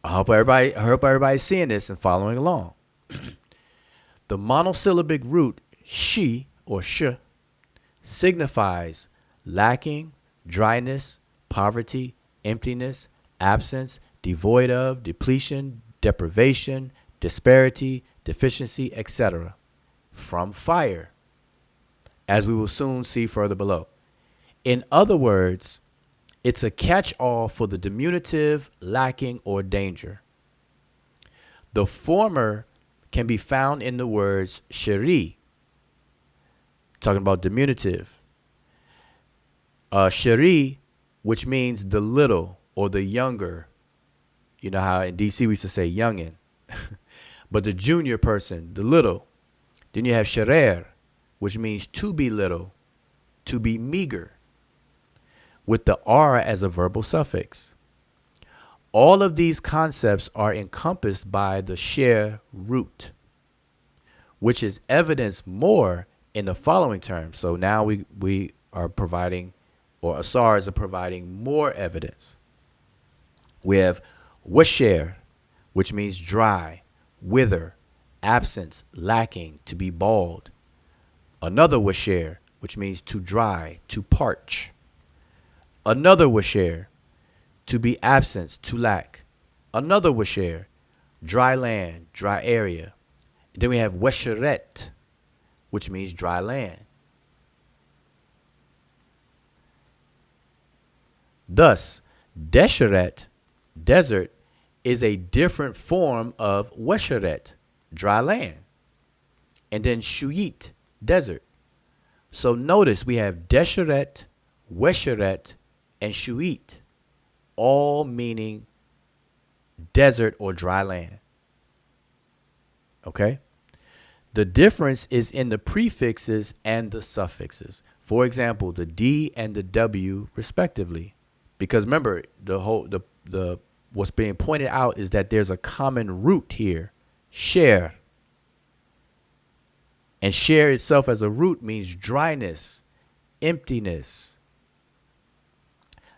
I hope everybody's seeing this and following along. The monosyllabic root she or sh signifies lacking, dryness, poverty, emptiness, absence, devoid of, depletion, deprivation, disparity, deficiency, etc. from fire, as we will soon see further below. In other words, it's a catch-all for the diminutive, lacking, or danger. The former can be found in the words sheri, talking about diminutive. Sheri, which means the little or the younger. You know how in DC we used to say youngin. But the junior person, the little. Then you have sherer, which means to be little, to be meager, with the R as a verbal suffix. All of these concepts are encompassed by the sher root, which is evidenced more in the following terms. So now we are providing, or Asar is providing more evidence. We have washer, which means dry, wither, absence, lacking, to be bald. Another washer, which means to dry, to parch. Another washer, to be absence, to lack. Another washer, dry land, dry area. Then we have wesheret, which means dry land. Thus, Desheret, desert, is a different form of wesheret, dry land. And then shuyit, desert. So notice we have Desheret, wesheret, and shuyit, all meaning desert or dry land. Okay? The difference is in the prefixes and the suffixes. For example, the D and the W respectively. Because remember, the what's being pointed out is that there's a common root here, sher. And sher itself as a root means dryness, emptiness,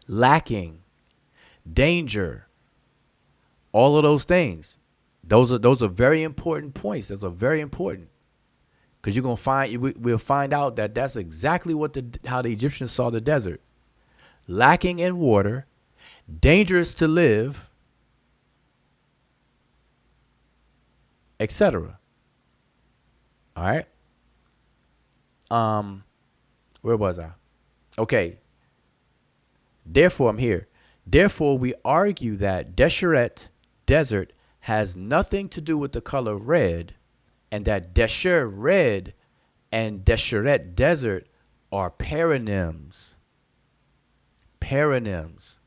lacking, danger, all of those things. Those are very important points. Those are very important, because you're gonna we'll find out that that's exactly how the Egyptians saw the desert: lacking in water, dangerous to live, etc. All right. Where was I? Okay. Therefore, I'm here. Therefore, we argue that Desheret, desert, has nothing to do with the color red, and that Desher, red, and Desheret, desert, are paronyms. Paronyms.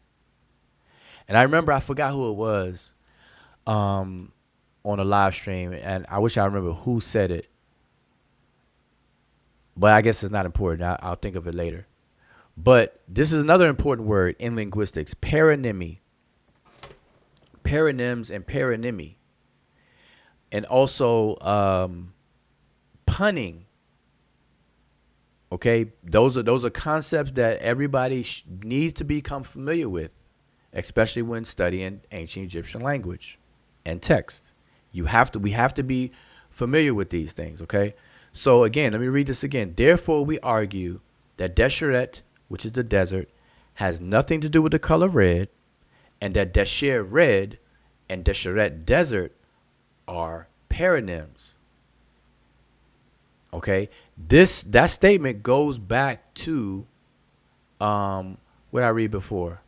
And I remember, I forgot who it was on a live stream, and I wish I remember who said it. But I guess it's not important. I'll think of it later. But this is another important word in linguistics, paronymy. Paronyms and paronymy. And also punning. Okay, those are concepts that everybody needs to become familiar with, especially when studying ancient Egyptian language and text. We have to be familiar with these things, okay? So again, let me read this again. Therefore, we argue that Desheret, which is the desert, has nothing to do with the color red, and that Desher, red, and Desheret, desert, are paronyms. Okay, that statement goes back to what did I read before?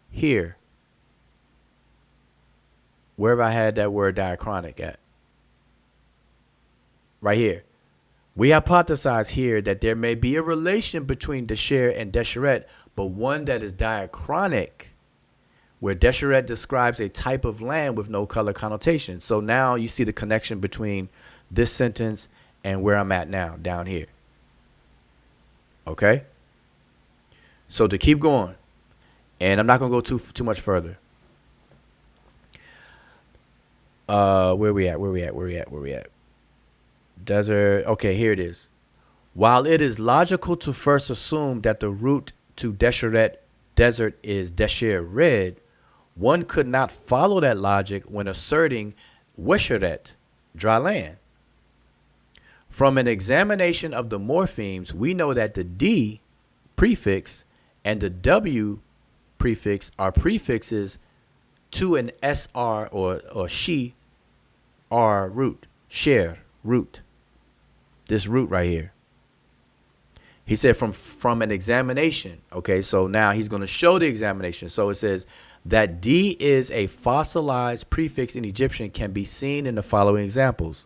Here, wherever I had that word diachronic at. Right here. We hypothesize here that there may be a relation between Desheret and Desheret, but one that is diachronic, where Desheret describes a type of land with no color connotation. So now you see the connection between this sentence and where I'm at now, down here. Okay? So to keep going, and I'm not going to go too much further. Where we at? Desert. Okay, here it is. While it is logical to first assume that the root to Desheret, desert, is Desheret, one could not follow that logic when asserting Wesheret, dry land. From an examination of the morphemes, we know that the D prefix and the W prefix are prefixes to an SR or she R root, share root. This root right here. He said from an examination. Okay, so now he's going to show the examination. So it says that D is a fossilized prefix in Egyptian can be seen in the following examples.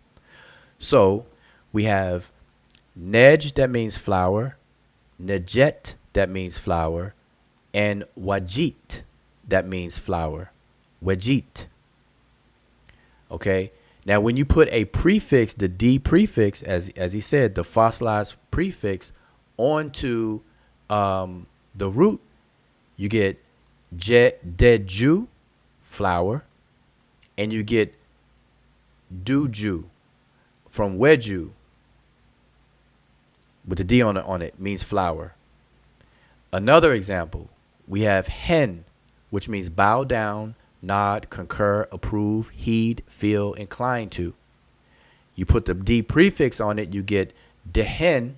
So we have Nej, that means flower, Nejet, that means flower, and Wajit, that means flower. Wajit. Okay. Now, when you put a prefix, the D prefix, as he said, the fossilized prefix onto the root, you get Deju, flower, and you get Duju from Weju, with the D on it, means flower. Another example, we have Hen, which means bow down, nod, concur, approve, heed, feel, inclined to. You put the D prefix on it, you get Dehen,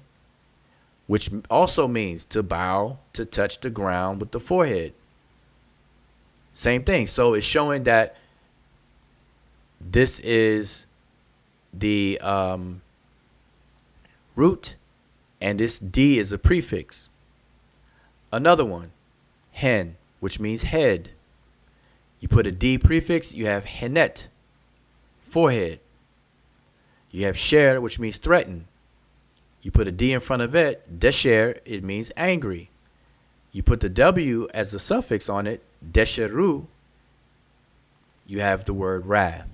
which also means to bow, to touch the ground with the forehead. Same thing. So it's showing that this is the root, and this D is a prefix. Another one, Hen, which means head. You put a D prefix, you have Henet, forehead. You have Sher, which means threaten. You put a D in front of it, Desher, it means angry. You put the W as a suffix on it, Desheru, you have the word wrath.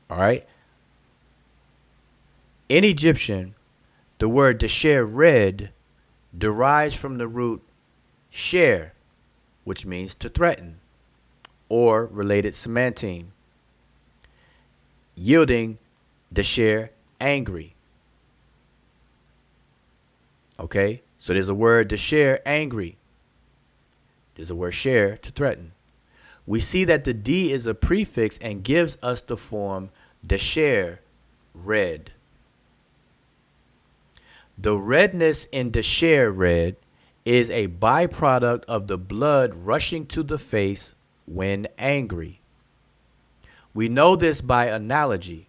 All right. In Egyptian, the word Desheret derives from the root sher, which means to threaten, or related semantine, yielding Desher, angry. Okay, so there's a word Desher, angry. There's a word share, to threaten. We see that the D is a prefix and gives us the form Desher, red. The redness in Desheret is a byproduct of the blood rushing to the face when angry. We know this by analogy,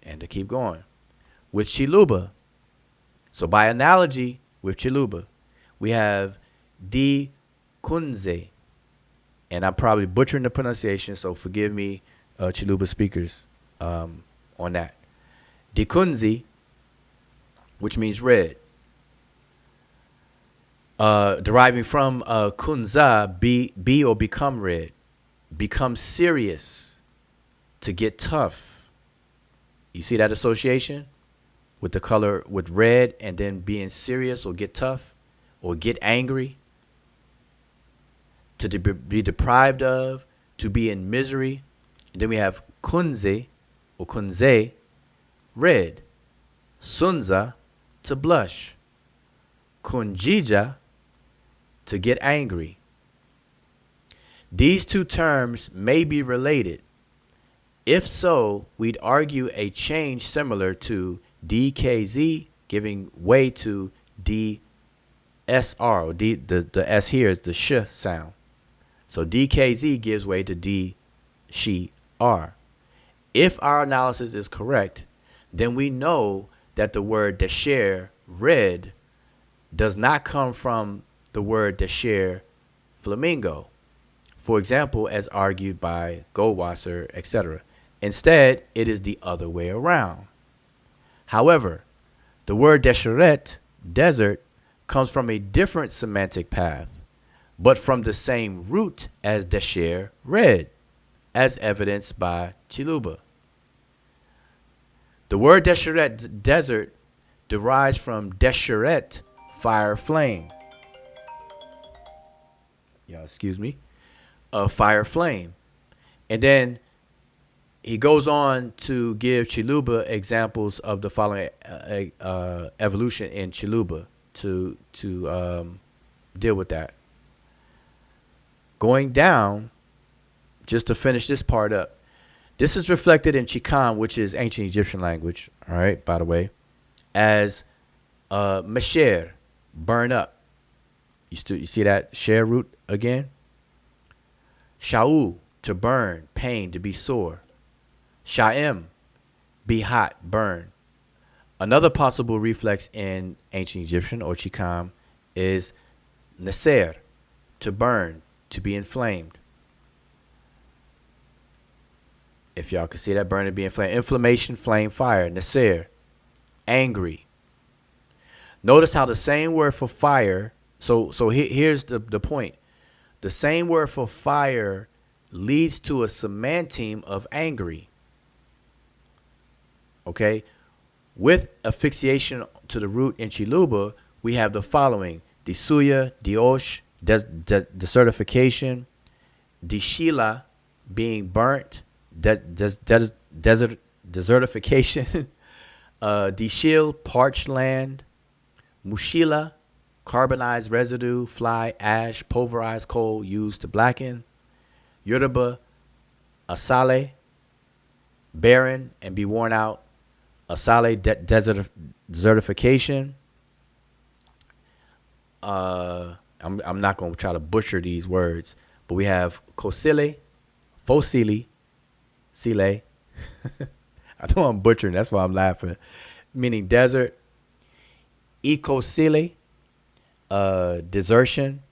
and to keep going, with Chiluba. So by analogy with Chiluba, we have Di Kunze, and I'm probably butchering the pronunciation, so forgive me, Chiluba speakers, on that. Di Kunzi, which means red. Deriving from kunza, be or become red. Become serious, to get tough. You see that association with the color, with red, and then being serious or get tough or get angry. To be deprived of, to be in misery. And then we have kunze or kunze, red. Sunza, to blush. Kunjija, to get angry. These two terms may be related. If so, we'd argue a change similar to DKZ giving way to DSR. Or the S here is the sh sound. So DKZ gives way to D, she, R. If our analysis is correct, then we know that the word desher, red, does not come from the word desher, flamingo. For example, as argued by Goldwasser, etc. Instead, it is the other way around. However, the word Desheret, desert, comes from a different semantic path, but from the same root as Desher, red, as evidenced by Chiluba. The word Desheret, desert, derives from Desheret, fire, flame. Y'all, excuse me. A fire, flame. And then he goes on to give Chiluba examples of the following evolution in Chiluba to deal with that. Going down, just to finish this part up, this is reflected in Chicam, which is ancient Egyptian language, all right, by the way, as mesher, burn up. You see that share root again? Sha'u, to burn, pain, to be sore. Sha'im, be hot, burn. Another possible reflex in ancient Egyptian or Chicam is neser, to burn, to be inflamed. If y'all can see that, burn and be inflamed. Inflammation, flame, fire. Neser, angry. Notice how the same word for fire, here's the point. The same word for fire leads to a semanteme of angry. Okay? With affixation to the root in Chiluba, we have the following: Disuya, Diosh, desertification, Dishila, being burnt, desertification, Dishil, parched land, Mushila, carbonized residue, fly, ash, pulverized coal used to blacken, Yoruba, Asale, barren and be worn out, Asale, desertification. I'm not going to try to butcher these words, but we have Kosile, Fosili, Sile. I know I'm butchering, that's why I'm laughing. Meaning desert. Ekosile, desertion.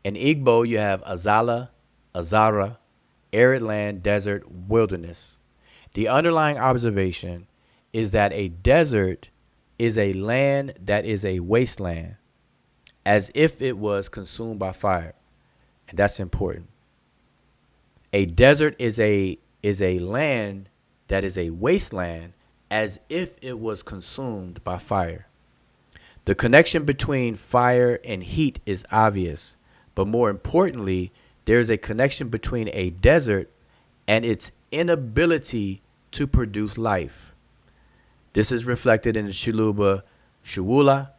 In Igbo, you have Azala, Azara, arid land, desert, wilderness. The underlying observation is that a desert is a land that is a wasteland, as if it was consumed by fire. And that's important. A desert is a land that is a wasteland, as if it was consumed by fire. The connection between fire and heat is obvious, but more importantly, there is a connection between a desert and its inability to produce life. This is reflected in the Chiluba Shuwula,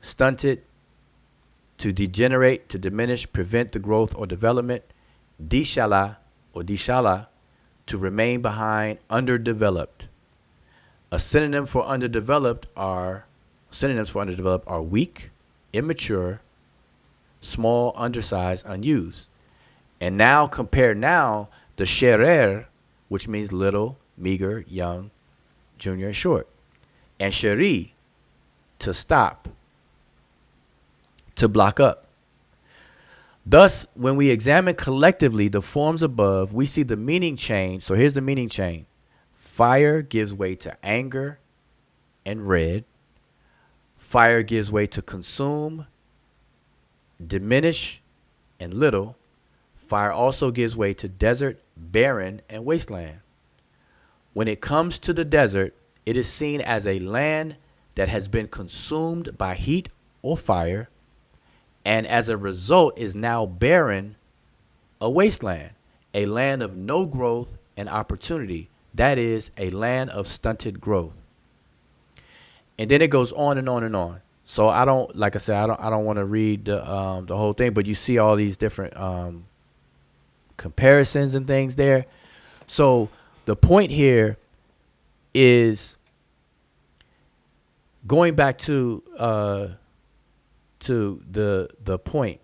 stunted, to degenerate, to diminish, prevent the growth or development, Dishala or Dishala, to remain behind, underdeveloped. Synonyms for underdeveloped are weak, immature, small, undersized, unused. And now compare the sherer, which means little, meager, young, junior, and short. And sheri, to stop, to block up. Thus, when we examine collectively the forms above, we see the meaning change. So here's the meaning chain. Fire gives way to anger and red. Fire gives way to consume, diminish, and little. Fire also gives way to desert, barren, and wasteland. When it comes to the desert, it is seen as a land that has been consumed by heat or fire, and as a result is now barren, a wasteland, a land of no growth and opportunity. That is a land of stunted growth. And then it goes on and on and on. So I don't want to read the whole thing, but you see all these different comparisons and things there. So the point here is going back to the point.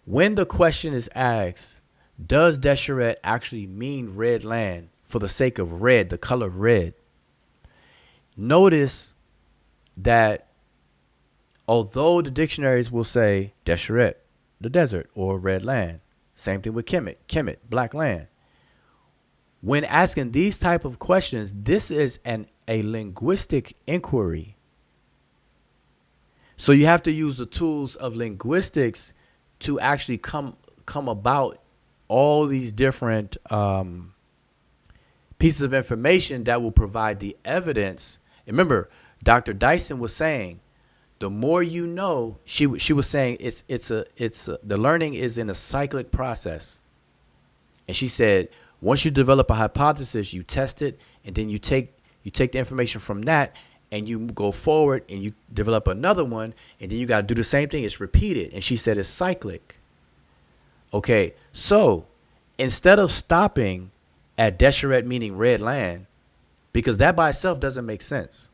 When the question is asked, does Desheret actually mean red land for the sake of red, the color red? Notice that although the dictionaries will say Desheret, the desert or red land, same thing with Kemet, black land. when asking these type of questions, this is a linguistic inquiry. So you have to use the tools of linguistics to actually come about all these different pieces of information that will provide the evidence. And remember, Dr. Dyson was saying, the more you know, she was saying the learning is in a cyclic process. And she said, once you develop a hypothesis, you test it, and then you take the information from that, and you go forward and you develop another one, and then you got to do the same thing. It's repeated. And she said it's cyclic. Okay, so instead of stopping at Desheret meaning red land, because that by itself doesn't make sense.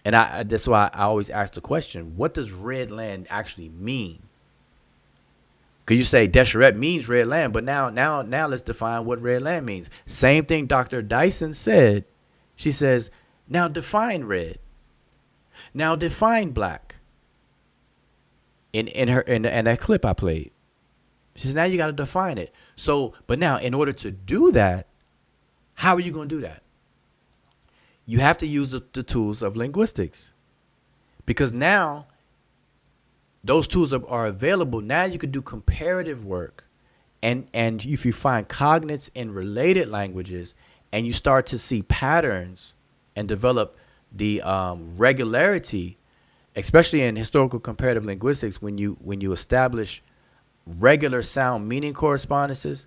And that's why I always ask the question, what does red land actually mean? Because you say Desheret means red land, but now let's define what red land means. Same thing Dr. Dyson said. She says, now define red. Now define black. In that clip I played. She says, now you got to define it. So, but now in order to do that, how are you going to do that? You have to use the tools of linguistics, because now those tools are available. Now you can do comparative work. And if you find cognates in related languages and you start to see patterns and develop the regularity, especially in historical comparative linguistics, when you establish regular sound meaning correspondences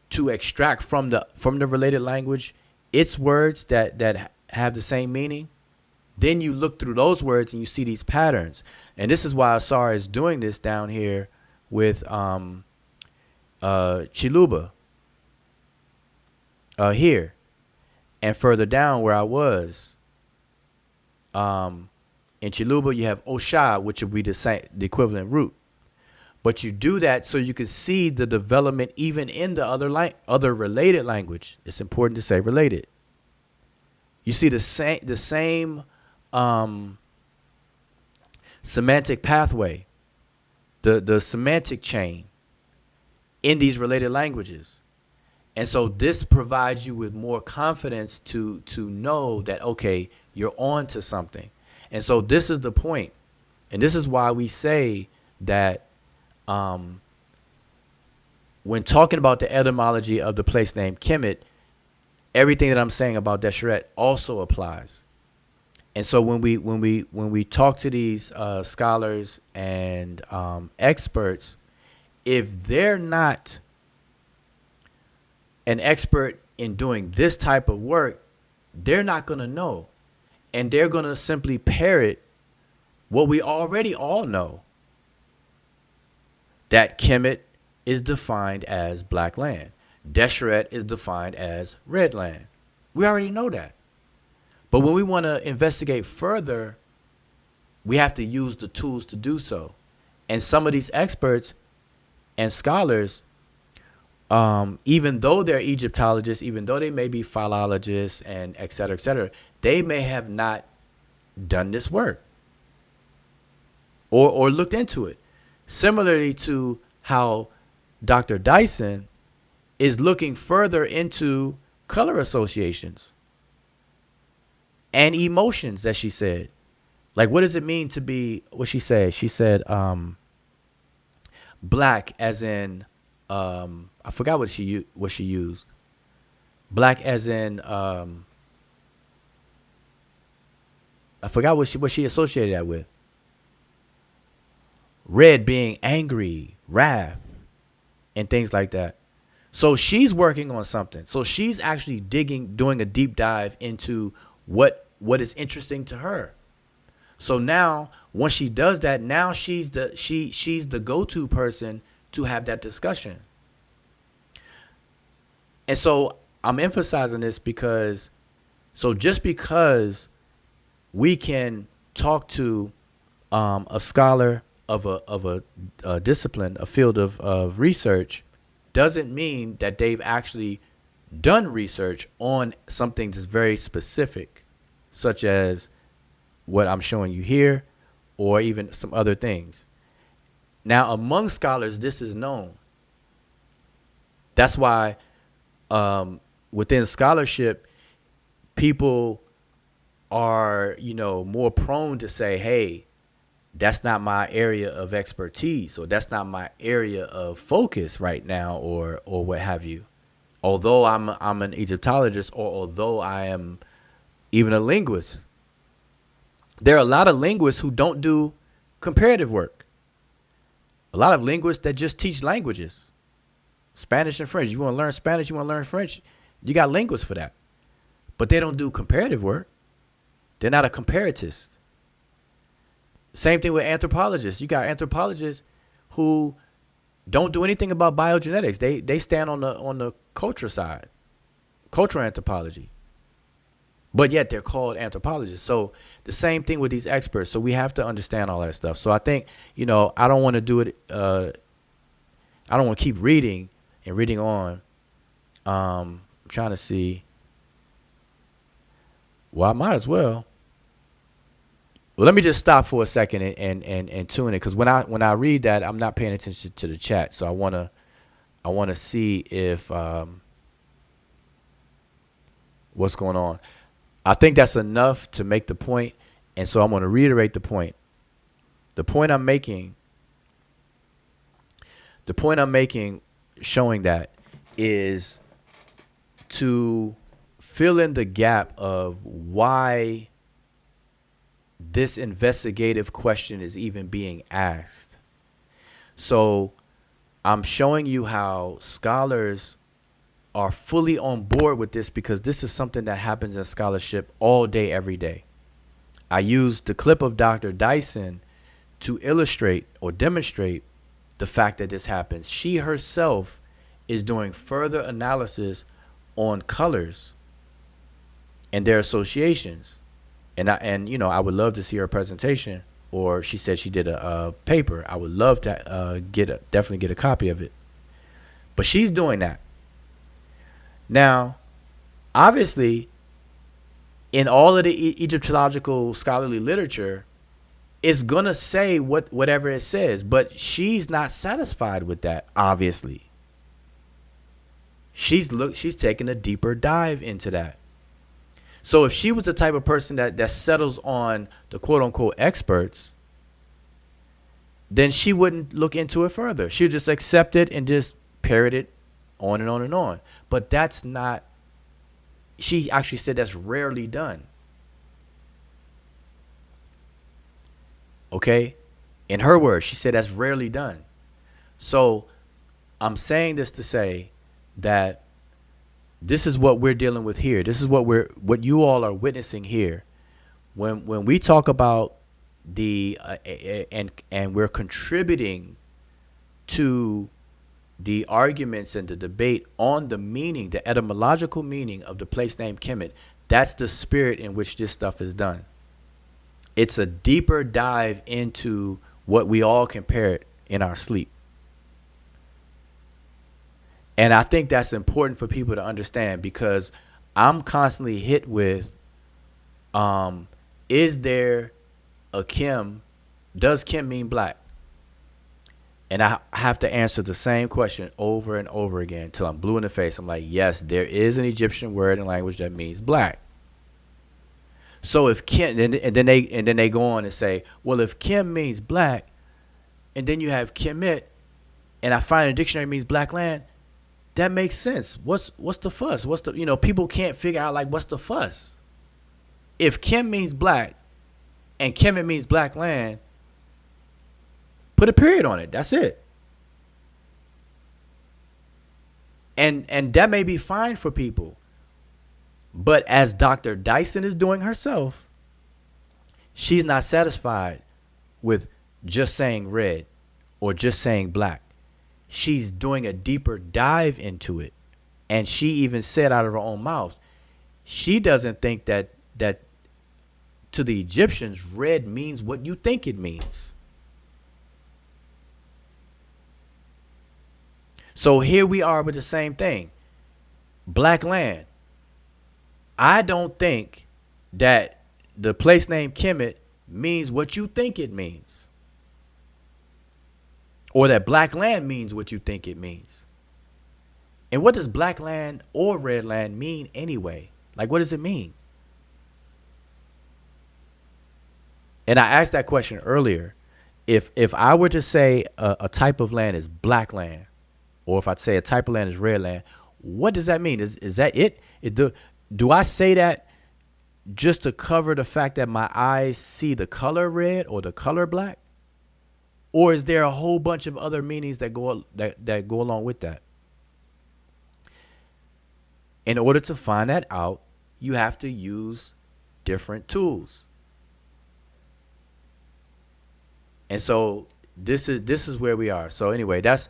to extract from the related language its words that have the same meaning, then you look through those words and you see these patterns. And this is why Asar is doing this down here with Chiluba here, and further down where I was in Chiluba you have Osha, which would be the equivalent root. But you do that so you can see the development even in the other related language. It's important to say related. You see the same semantic pathway, the semantic chain in these related languages. And so this provides you with more confidence to know that, okay, you're on to something. And so this is the point. And this is why we say that when talking about the etymology of the place name Kemet, everything that I'm saying about Desheret also applies. And so when we talk to these scholars and experts, if they're not an expert in doing this type of work, they're not going to know. And they're going to simply parrot what we already all know, that Kemet is defined as black land. Desheret is defined as red land. We already know that. But when we want to investigate further, we have to use the tools to do so. And some of these experts and scholars, even though they're Egyptologists, even though they may be philologists and et cetera, they may have not done this work or looked into it. Similarly to how Dr. Dyson is looking further into color associations and emotions, that she said. Like, what does it mean to be, what she said? She said, black as in, I forgot what she used. Black as in, I forgot what she associated that with. Red being angry, wrath, and things like that. So she's working on something. So she's actually doing a deep dive into what is interesting to her. So now, once she does that, now she's the go-to person to have that discussion. And so I'm emphasizing this because, just because we can talk to a scholar of a discipline, a field of research, doesn't mean that they've actually done research on something that's very specific, such as what I'm showing you here, or even some other things. Now, among scholars, this is known. That's why within scholarship, people are, more prone to say, hey, that's not my area of expertise, or that's not my area of focus right now, or what have you. Although I'm an Egyptologist, or although I am even a linguist, there are a lot of linguists who don't do comparative work. A lot of linguists that just teach languages, Spanish and French. You want to learn Spanish, you want to learn French, you got linguists for that. But they don't do comparative work. They're not a comparatist. Same thing with anthropologists. You got anthropologists who don't do anything about biogenetics. They stand on the culture side, cultural anthropology. But yet they're called anthropologists. So the same thing with these experts. So we have to understand all that stuff. So I think, I don't want to do it. I don't want to keep reading and reading on. I'm trying to see. Well, I might as well. Well, let me just stop for a second and tune in, because when I read that, I'm not paying attention to the chat. So I wanna see if what's going on. I think that's enough to make the point, and so I'm going to reiterate the point. The point I'm making, showing that, is to fill in the gap of why this investigative question is even being asked. So I'm showing you how scholars are fully on board with this, because this is something that happens in scholarship all day, every day. I used the clip of Dr. Dyson to illustrate or demonstrate the fact that this happens. She herself is doing further analysis on colors and their associations. And I would love to see her presentation, or she said she did a paper. I would love to definitely get a copy of it. But she's doing that. Now, obviously, in all of the Egyptological scholarly literature, it's going to say whatever it says, but she's not satisfied with that, obviously. She's taking a deeper dive into that. So if she was the type of person that settles on the quote-unquote experts, then she wouldn't look into it further. She'll just accept it and just parrot it on and on and on. But that's not, she actually said that's rarely done. Okay? In her words, she said that's rarely done. So I'm saying this to say that this is what we're dealing with here. This is what you all are witnessing here. When we talk about and we're contributing to the arguments and the debate on the meaning, the etymological meaning of the place name Kemet, that's the spirit in which this stuff is done. It's a deeper dive into what we all can parrot in our sleep. And I think that's important for people to understand, because I'm constantly hit with, is there a Kim? Does Kim mean black? And I have to answer the same question over and over again until I'm blue in the face. I'm like, yes, there is an Egyptian word and language that means black. So if Kim, and then they go on and say, well, if Kim means black, and then you have Kemet, and I find a dictionary means black land, that makes sense. What's the fuss? People can't figure out, like, what's the fuss? If Kim means black and Kemet means black land, put a period on it. That's it. And that may be fine for people. But as Dr. Dyson is doing herself, she's not satisfied with just saying red or just saying black. She's doing a deeper dive into it. And she even said out of her own mouth, she doesn't think that to the Egyptians, red means what you think it means. So here we are with the same thing. Black land. I don't think that the place named Kemet means what you think it means. Or that black land means what you think it means. And what does black land or red land mean anyway? Like, what does it mean? And I asked that question earlier. If I were to say a type of land is black land, or if I'd say a type of land is red land, what does that mean? Is that it? Do I say that just to cover the fact that my eyes see the color red or the color black? Or is there a whole bunch of other meanings that go along with that? In order to find that out, you have to use different tools. And so this is where we are. So anyway, that's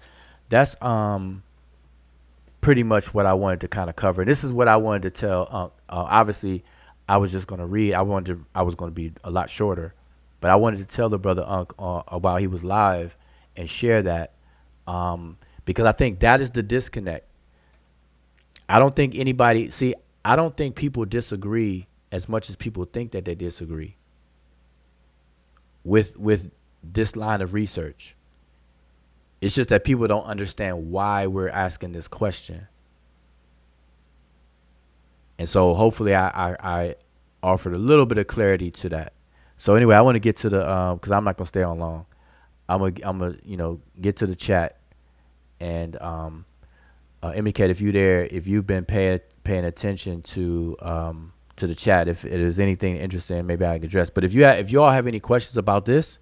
pretty much what I wanted to kind of cover. This is what I wanted to tell. Obviously, I was just going to read. I was going to be a lot shorter, but I wanted to tell the brother Unc while he was live and share that because I think that is the disconnect. I don't think people disagree as much as people think that they disagree with this line of research. It's just that people don't understand why we're asking this question. And so hopefully I offered a little bit of clarity to that. So anyway, I want to get to the because I'm not gonna stay on long. I'm gonna get to the chat and indicate if you've been paying attention to the chat, if it is anything interesting, maybe I can address. But if you all have any questions about this,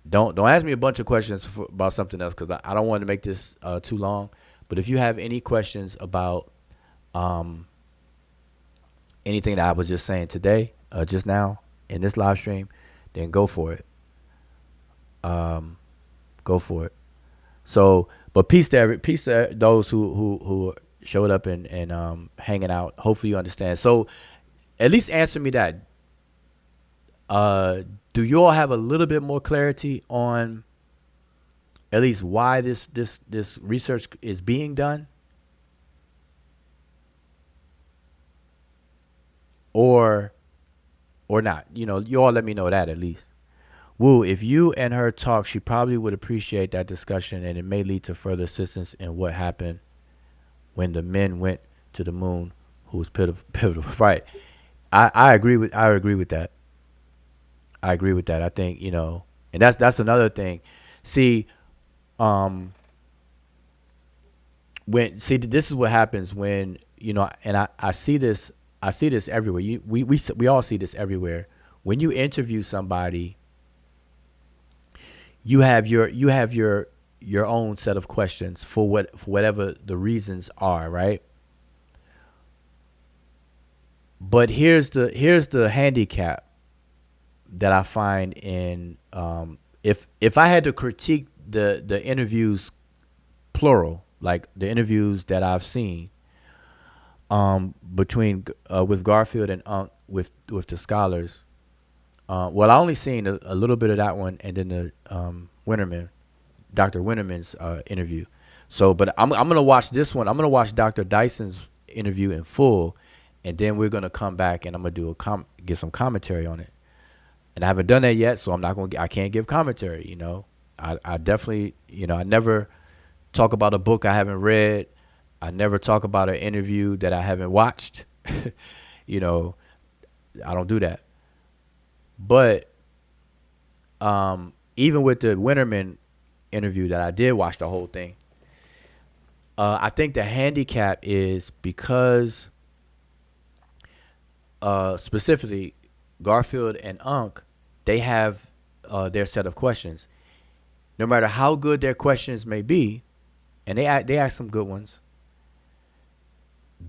don't ask me a bunch of questions about something else because I don't want to make this too long. But if you have any questions about anything that I was just saying today, just now in this live stream, then go for it. Go for it. So, but peace to those who showed up and hanging out. Hopefully you understand. So, at least answer me that. Do you all have a little bit more clarity on at least why this research is being done? Or not? You all let me know that at least. Woo, if you and her talk, she probably would appreciate that discussion, and it may lead to further assistance in what happened when the men went to the moon, who was pivotal. Right. I agree with that. I agree with that. I think, and that's another thing. See, this is what happens when, and I see this everywhere. We all see this everywhere. When you interview somebody, you have your own set of questions for whatever the reasons are, right? But here's the handicap that I find in if I had to critique the interviews plural, like the interviews that I've seen between with Garfield and Unc with the scholars. Well, I only seen a little bit of that one, and then the Dr. Winterman's interview. So, but I'm gonna watch this one. I'm gonna watch Dr. Dyson's interview in full, and then we're gonna come back and I'm gonna get some commentary on it. And I haven't done that yet, so I can't give commentary. I definitely, I never talk about a book I haven't read. I never talk about an interview that I haven't watched. I don't do that. But even with the Winterman interview that I did watch the whole thing, I think the handicap is because specifically Garfield and Unc, they have their set of questions. No matter how good their questions may be, and they ask some good ones,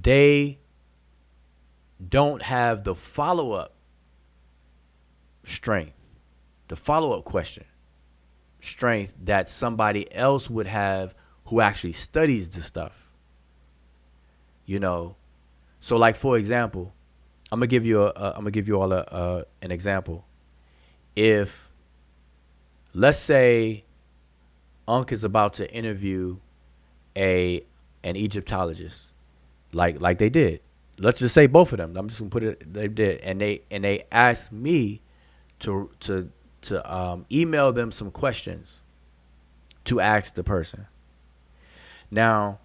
they don't have the follow-up strength, the follow-up question strength that somebody else would have who actually studies the stuff. So like, for example, I'm gonna give you all an example. If, let's say, Unc is about to interview an Egyptologist, like they did. Let's just say both of them. I'm just gonna put it. They did, and they asked me to email them some questions to ask the person. Now,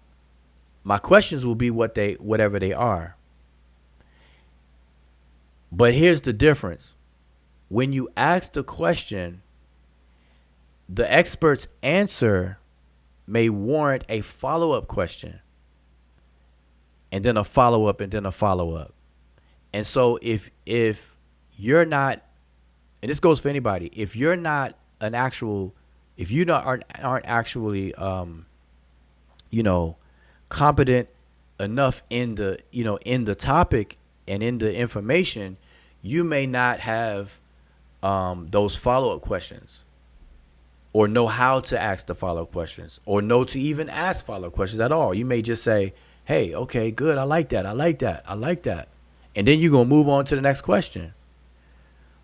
my questions will be whatever they are. But here's the difference. When you ask the question, the expert's answer may warrant a follow-up question, and then a follow-up, and then a follow-up. And so if you're not, and this goes for anybody, if you're not an actual, if you not aren't actually competent enough in the topic and in the information, you may not have those follow-up questions, or know how to ask the follow-up questions, or know to even ask follow-up questions at all. You may just say, hey, okay, good, I like that. And then you're going to move on to the next question.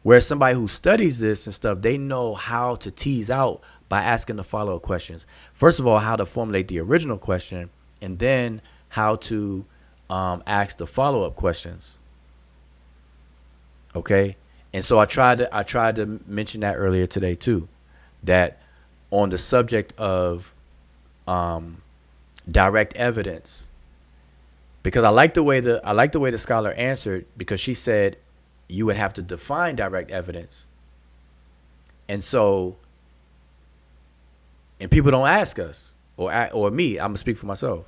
Whereas somebody who studies this and stuff, they know how to tease out by asking the follow-up questions. First of all, how to formulate the original question, and then how to ask the follow-up questions. Okay? And so I tried to mention that earlier today too, that on the subject of direct evidence, because I like the way the scholar answered, because she said you would have to define direct evidence. And so, and people don't ask us, or me, I'm gonna speak for myself.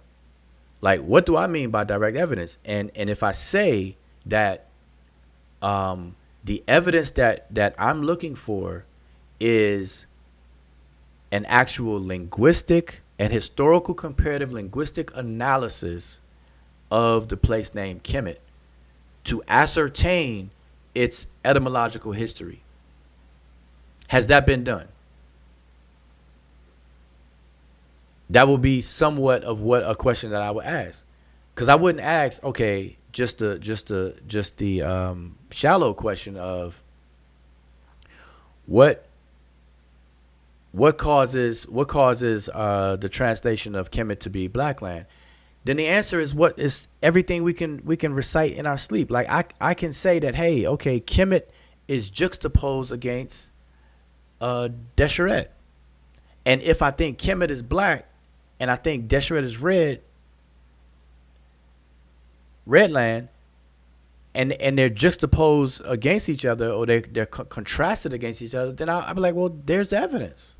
Like, what do I mean by direct evidence? And if I say that the evidence that I'm looking for is an actual linguistic and historical comparative linguistic analysis of the place name Kemet to ascertain its etymological history. Has that been done? That will be somewhat of what a question that I would ask, because I wouldn't ask, okay, just the shallow question of what causes the translation of Kemet to be black land. Then the answer is what is everything we can recite in our sleep. Like I can say that, hey, okay, Kemet is juxtaposed against Desheret, and if I think Kemet is black and I think Desheret is red land, and they're juxtaposed against each other, or they're contrasted against each other, then I'll be like, well, there's the evidence.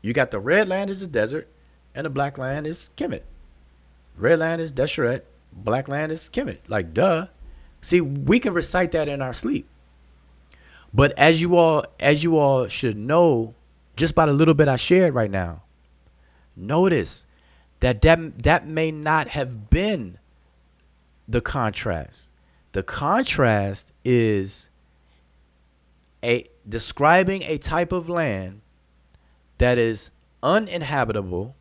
You got the red land is the desert, and the black land is Kemet. Red land is Desheret, black land is Kemet. Like, duh. See, we can recite that in our sleep. But as you all should know, just by the little bit I shared right now, notice that may not have been the contrast. The contrast is describing a type of land that is uninhabitable,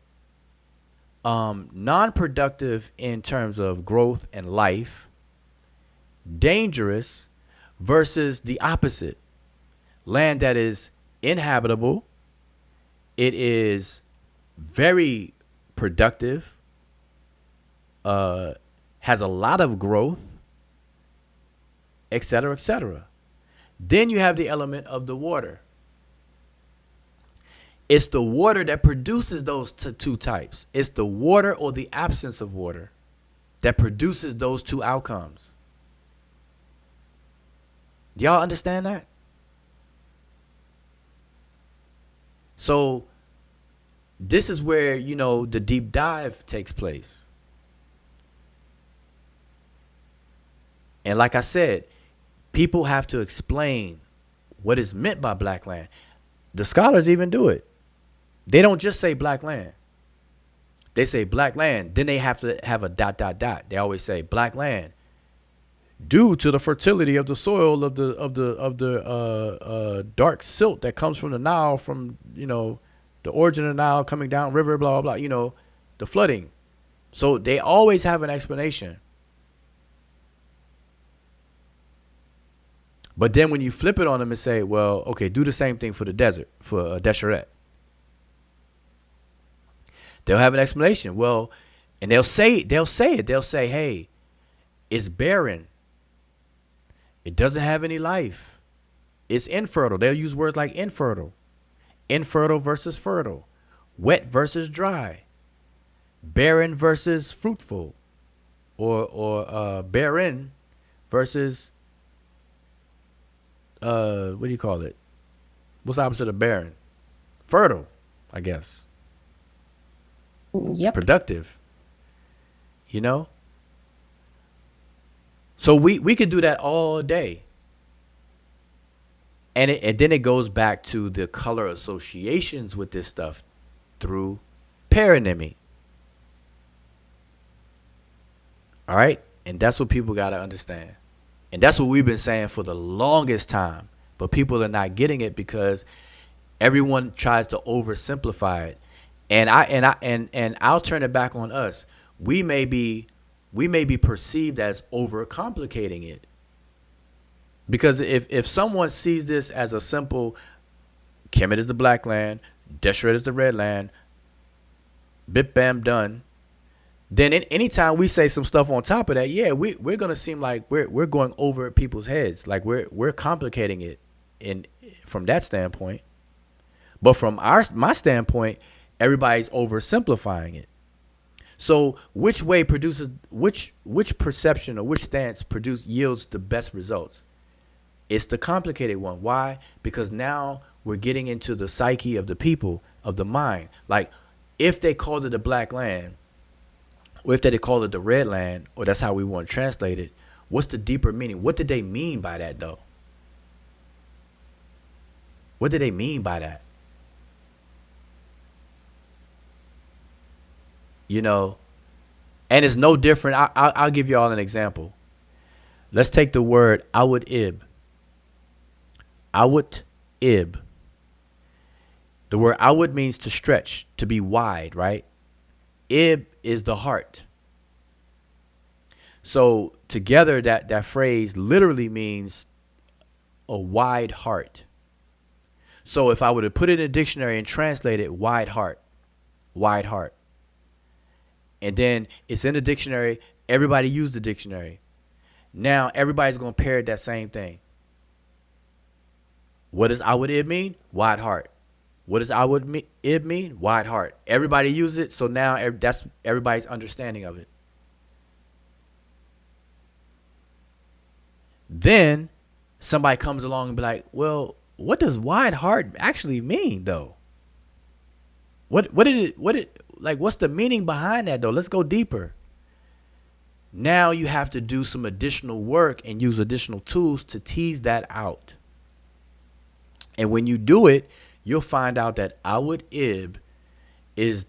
non-productive in terms of growth and life, dangerous, versus the opposite, land that is inhabitable, it is very productive, has a lot of growth, etc., etc. Then you have the element of the water. It's the water that produces those two types. It's the water or the absence of water that produces those two outcomes. Do y'all understand that? So this is where, the deep dive takes place. And like I said, people have to explain what is meant by black land. The scholars even do it. They don't just say black land. They say black land. Then they have to have a ... They always say black land, due to the fertility of the soil of the dark silt that comes from the Nile, from the origin of the Nile coming down river, blah blah blah. The flooding. So they always have an explanation. But then when you flip it on them and say, well, okay, do the same thing for the desert, for Desheret, they'll have an explanation. Well, and they'll say it. They'll say, hey, it's barren. It doesn't have any life. It's infertile. They'll use words like infertile versus fertile, wet versus dry. barren versus fruitful, or barren versus what do you call it? What's the opposite of barren? Fertile, I guess. Yep. Productive. You know? So we could do that all day. And then it goes back to the color associations with this stuff through paronymy. All right? And that's what people got to understand. And that's what we've been saying for the longest time. But people are not getting it because everyone tries to oversimplify it. And I'll turn it back on us. We may be perceived as overcomplicating it. Because if someone sees this as a simple, Kemet is the black land, Desheret is the red land, bip bam done, then anytime we say some stuff on top of that, yeah, we're gonna seem like we're going over people's heads, like we're complicating it from that standpoint. But from my standpoint, everybody's oversimplifying it. So which way produces which perception or which stance yields the best results? It's the complicated one. Why? Because now we're getting into the psyche of the people, of the mind. Like, if they called it the black land, or if they called it the red land, or that's how we want to translate it, what's the deeper meaning? What did they mean by that, though? What did they mean by that? You know, and it's no different. I'll give you all an example. Let's take the word awud-ib. Awud-ib. The word awud means to stretch, to be wide, right? Ib is the heart. So together that phrase literally means a wide heart. So if I were to put it in a dictionary and translate it, wide heart. And then it's in the dictionary, everybody used the dictionary. Now everybody's going to parrot that same thing. What does awud-ib mean? Wide heart. What does awud-ib mean? Wide heart. Everybody uses it, so now that's everybody's understanding of it. Then somebody comes along and be like, well, what does wide heart actually mean, though? What's the meaning behind that, though? Let's go deeper. Now you have to do some additional work and use additional tools to tease that out. And when you do it, you'll find out that awud-ib is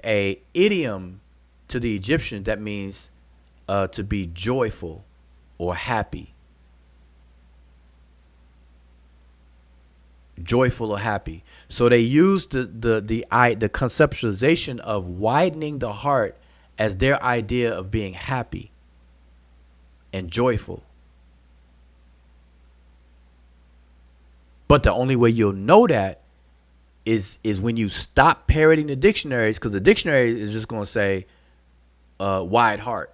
a idiom to the Egyptians that means to be joyful or happy. Joyful or happy. So they used the conceptualization of widening the heart as their idea of being happy and joyful. But the only way you'll know that is when you stop parroting the dictionaries, because the dictionary is just going to say wide heart.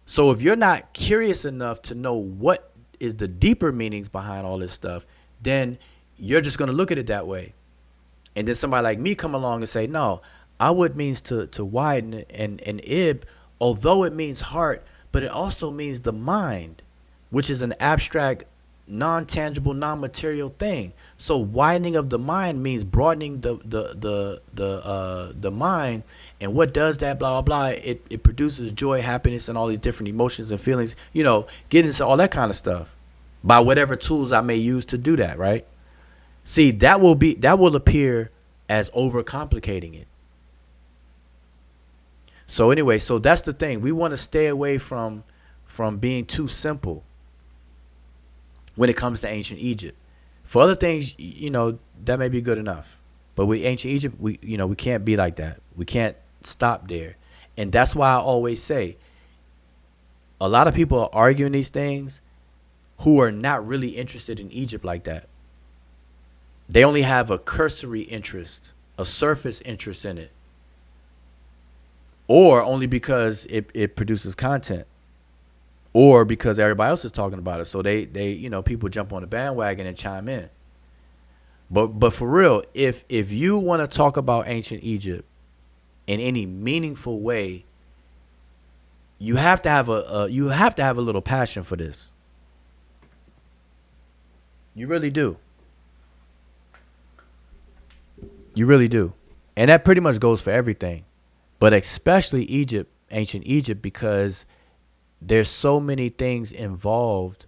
So if you're not curious enough to know what is the deeper meanings behind all this stuff, then you're just going to look at it that way. And then somebody like me come along and say, no, awud means to widen, and ib, although it means heart, but it also means the mind, which is an abstract, non-tangible, non-material thing. So widening of the mind means broadening the mind. And what does that? Blah blah blah. It produces joy, happiness, and all these different emotions and feelings. You know, get into all that kind of stuff by whatever tools I may use to do that. Right? See, that will appear as overcomplicating it. So anyway, so that's the thing. We want to stay away from being too simple when it comes to ancient Egypt. For other things, you know, that may be good enough. But with ancient Egypt, we can't be like that. We can't stop there. And that's why I always say, a lot of people are arguing these things who are not really interested in Egypt like that. They only have a cursory interest, a surface interest in it. Or only because it produces content. Or because everybody else is talking about it. So they people jump on the bandwagon and chime in. But for real, if you want to talk about ancient Egypt in any meaningful way, you have to have a little passion for this. You really do. You really do. And that pretty much goes for everything. But especially Egypt, ancient Egypt, because there's so many things involved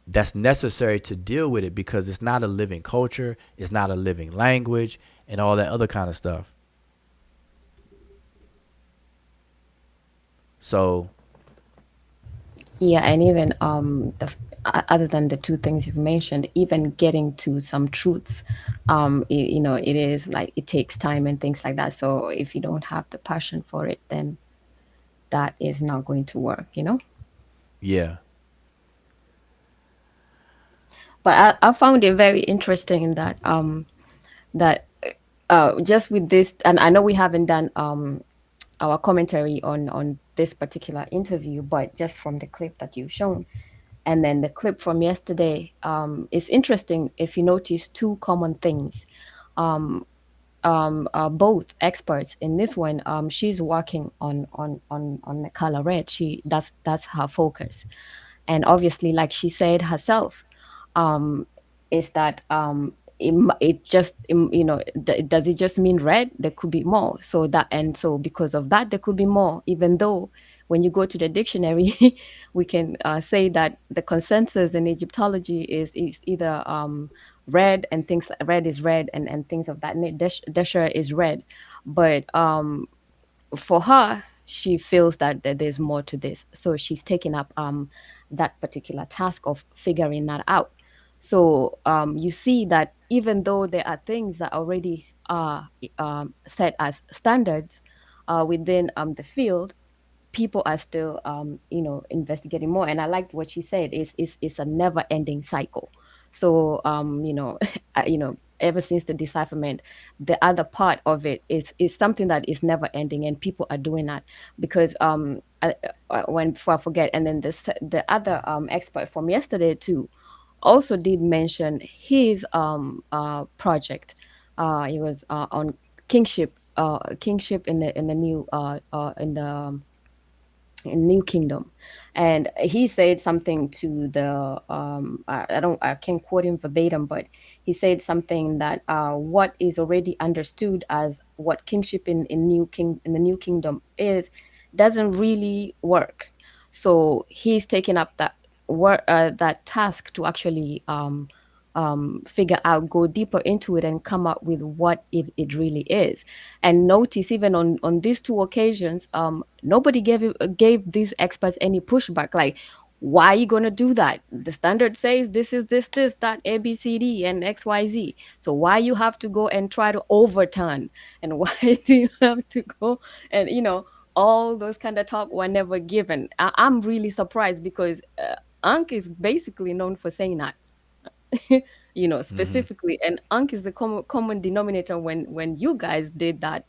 that's necessary to deal with it, because it's not a living culture, it's not a living language, and all that other kind of stuff. So Yeah, and even other than the two things you've mentioned, even getting to some truths, it is like it takes time and things like that. So if you don't have the passion for it, then that is not going to work. yeah. But I found it very interesting that that just with this, and I know we haven't done our commentary on this particular interview, but just from the clip that you've shown, and then the clip from yesterday, it's interesting if you notice two common things. Both experts in this one, she's working on the color red. That's her focus, and obviously, like she said herself, is that it just does it just mean red? There could be more. So because of that, there could be more. Even though when you go to the dictionary, we can say that the consensus in Egyptology is either red and things. Red is red, and things of that. Desheret is red, but for her, she feels that there's more to this, so she's taking up that particular task of figuring that out. So you see that even though there are things that already are set as standards within the field, people are still investigating more. And I liked what she said, it's a never ending cycle. So ever since the decipherment, the other part of it is something that is never ending, and people are doing that because when before I forget, and then the other expert from yesterday too also did mention his project. He was on kingship in the new in the New Kingdom, and he said something to the I can't quote him verbatim, but he said something that what is already understood as what kingship in the New Kingdom is doesn't really work. So he's taking up that work that task to actually figure out, go deeper into it, and come up with what it really is. And notice, even on these two occasions, nobody gave these experts any pushback. Like, why are you gonna do that? The standard says this is this that ABCD and XYZ. So why you have to go and try to overturn? And why do you have to go and all those kind of talk were never given? I'm really surprised because Ankh is basically known for saying that. Specifically, and Ankh is the common denominator when you guys did that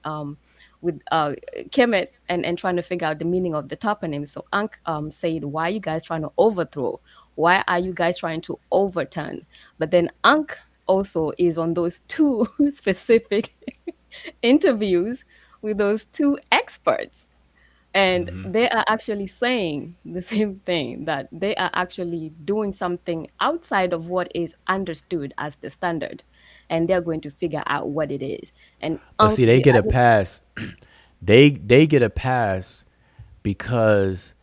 with Kemet and trying to figure out the meaning of the toponym. So Ankh said, why are you guys trying to overthrow? Why are you guys trying to overturn? But then Ankh also is on those two specific interviews with those two experts, and they are actually saying the same thing, that they are actually doing something outside of what is understood as the standard, and they're going to figure out what it is. And But see, they get a pass. They get a pass because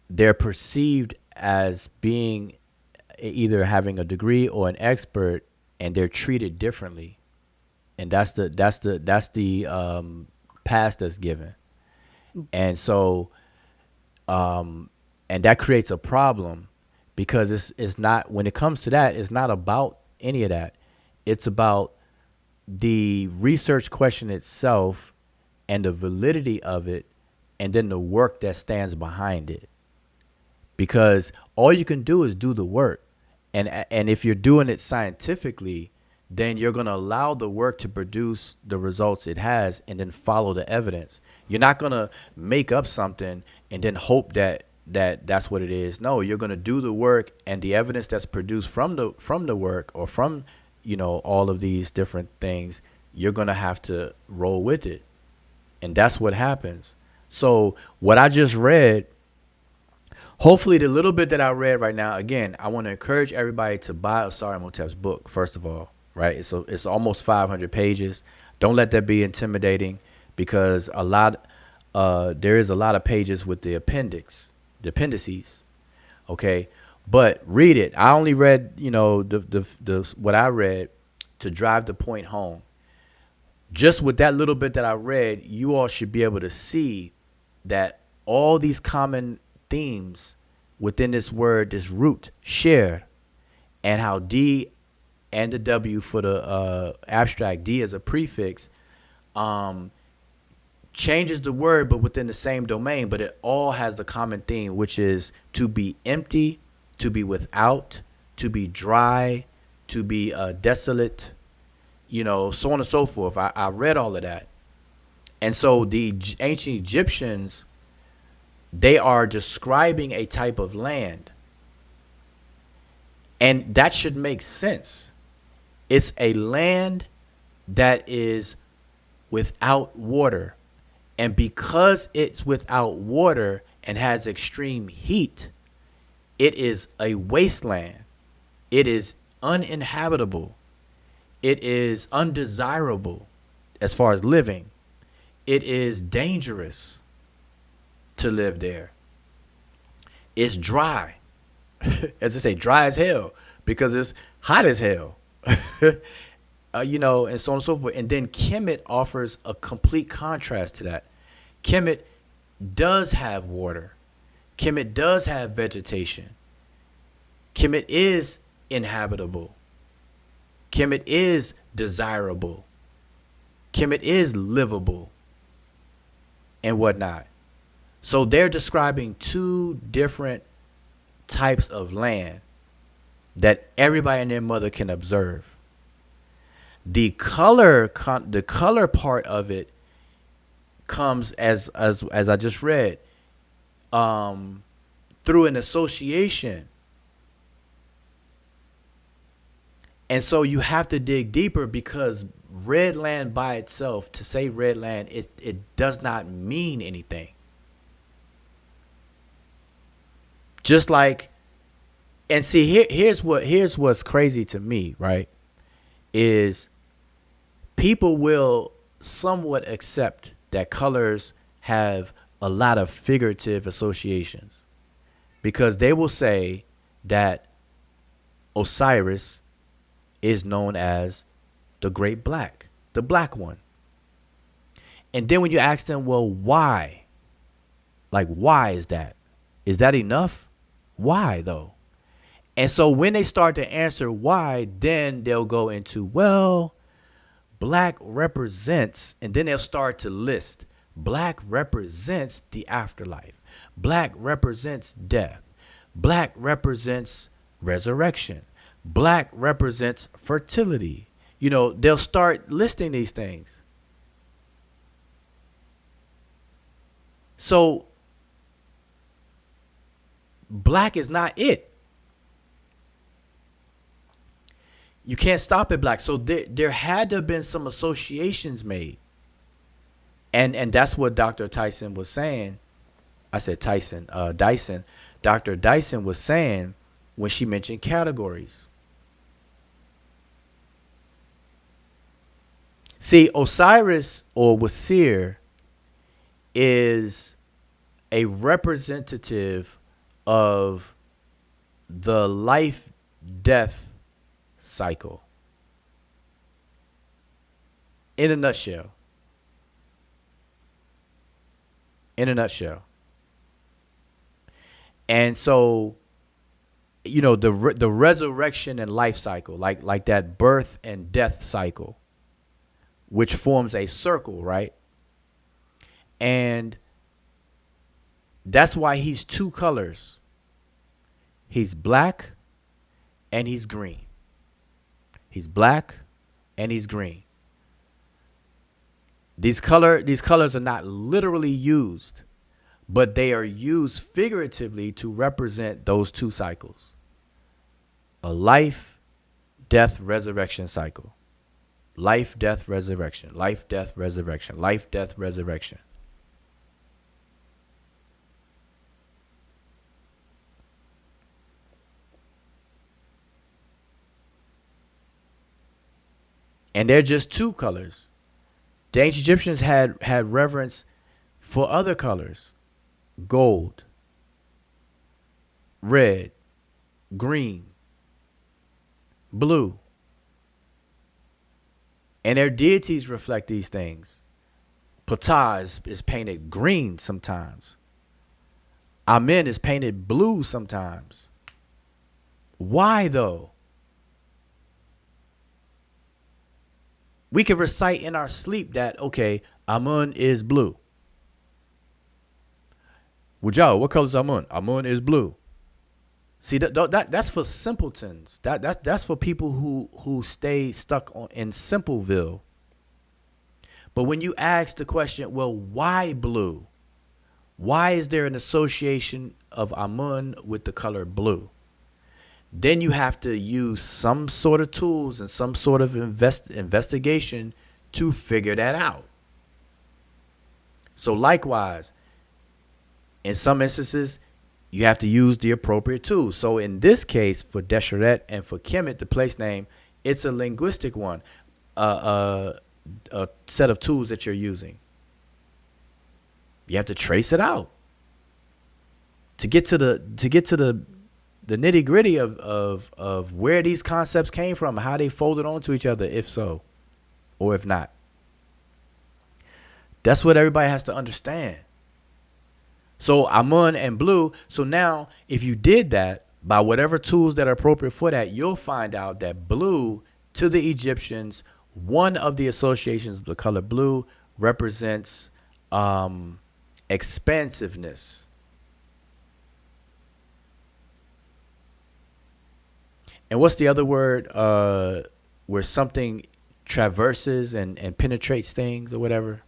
they're perceived as being either having a degree or an expert, and they're treated differently, and that's the pass that's given. And so and that creates a problem, because it's not, when it comes to that, it's not about any of that. It's about the research question itself and the validity of it, and then the work that stands behind it. Because all you can do is do the work. And if you're doing it scientifically, then you're going to allow the work to produce the results it has, and then follow the evidence. You're not going to make up something and then hope that that's what it is. No, you're going to do the work, and the evidence that's produced from the work, or from, all of these different things, you're going to have to roll with it. And that's what happens. So what I just read, hopefully the little bit that I read right now, again, I want to encourage everybody to buy Asar Imhotep's book, first of all, right? It's almost 500 pages. Don't let that be intimidating, because there is a lot of pages with the appendices, okay? But read it. I only read, the what I read to drive the point home. Just with that little bit that I read, you all should be able to see that all these common themes within this word, this root, share, and how D and the W for the abstract, D as a prefix, changes the word, but within the same domain, but it all has the common theme, which is to be empty, to be without, to be dry, to be desolate, so on and so forth. I read all of that. And so the ancient Egyptians, they are describing a type of land. And that should make sense. It's a land that is without water. And because it's without water and has extreme heat, it is a wasteland. It is uninhabitable. It is undesirable as far as living. It is dangerous to live there. It's dry. As I say, dry as hell, because it's hot as hell. And so on and so forth. And then Kemet offers a complete contrast to that. Kemet does have water. Kemet does have vegetation. Kemet is inhabitable. Kemet is desirable. Kemet is livable and whatnot. So they're describing two different types of land that everybody and their mother can observe. The color part of it comes as I just read, through an association. And so you have to dig deeper, because red land by itself, to say red land, it does not mean anything. Just like, and see, here's what's crazy to me, right? Is people will somewhat accept that colors have a lot of figurative associations, because they will say that Osiris is known as the Great Black, the Black One. And then when you ask them, well, why? Like, why is that? Is that enough? Why, though? And so when they start to answer why, then they'll go into, well, black represents, and then they'll start to list. Black represents the afterlife. Black represents death. Black represents resurrection. Black represents fertility. They'll start listing these things. So black is not it. You can't stop at black. So there had to have been some associations made. And that's what Dr. Tyson was saying. I said Tyson, Dyson. Dr. Dyson was saying when she mentioned categories. See, Osiris or Wasir is a representative of the life-death cycle. In a nutshell. In a nutshell. And so, the resurrection and life cycle, like that birth and death cycle, which forms a circle, right? And that's why he's two colors. He's black and he's green. He's black and he's green. These colors are not literally used, but they are used figuratively to represent those two cycles: a life, death, resurrection cycle. Life, death, resurrection. Life, death, resurrection. Life, death, resurrection. And they're just two colors. The ancient Egyptians had reverence for other colors: gold, red, green, blue. And their deities reflect these things. Ptah is painted green sometimes. Amen is painted blue sometimes. Why though? We can recite in our sleep that, okay, Amun is blue. Wujao, what color is Amun? Amun is blue. See, that's for simpletons. That's for people who stay stuck in Simpleville. But when you ask the question, well, why blue? Why is there an association of Amun with the color blue? Then you have to use some sort of tools and some sort of investigation to figure that out. So likewise, in some instances, you have to use the appropriate tools. So in this case, for Desheret and for Kemet, the place name, it's a linguistic one, a set of tools that you're using. You have to trace it out to get to the nitty gritty of where these concepts came from, how they folded onto each other, if so, or if not. That's what everybody has to understand. So Amun and blue. So now if you did that by whatever tools that are appropriate for that, you'll find out that blue to the Egyptians, one of the associations of the color blue represents expansiveness. And what's the other word where something traverses and penetrates things or whatever?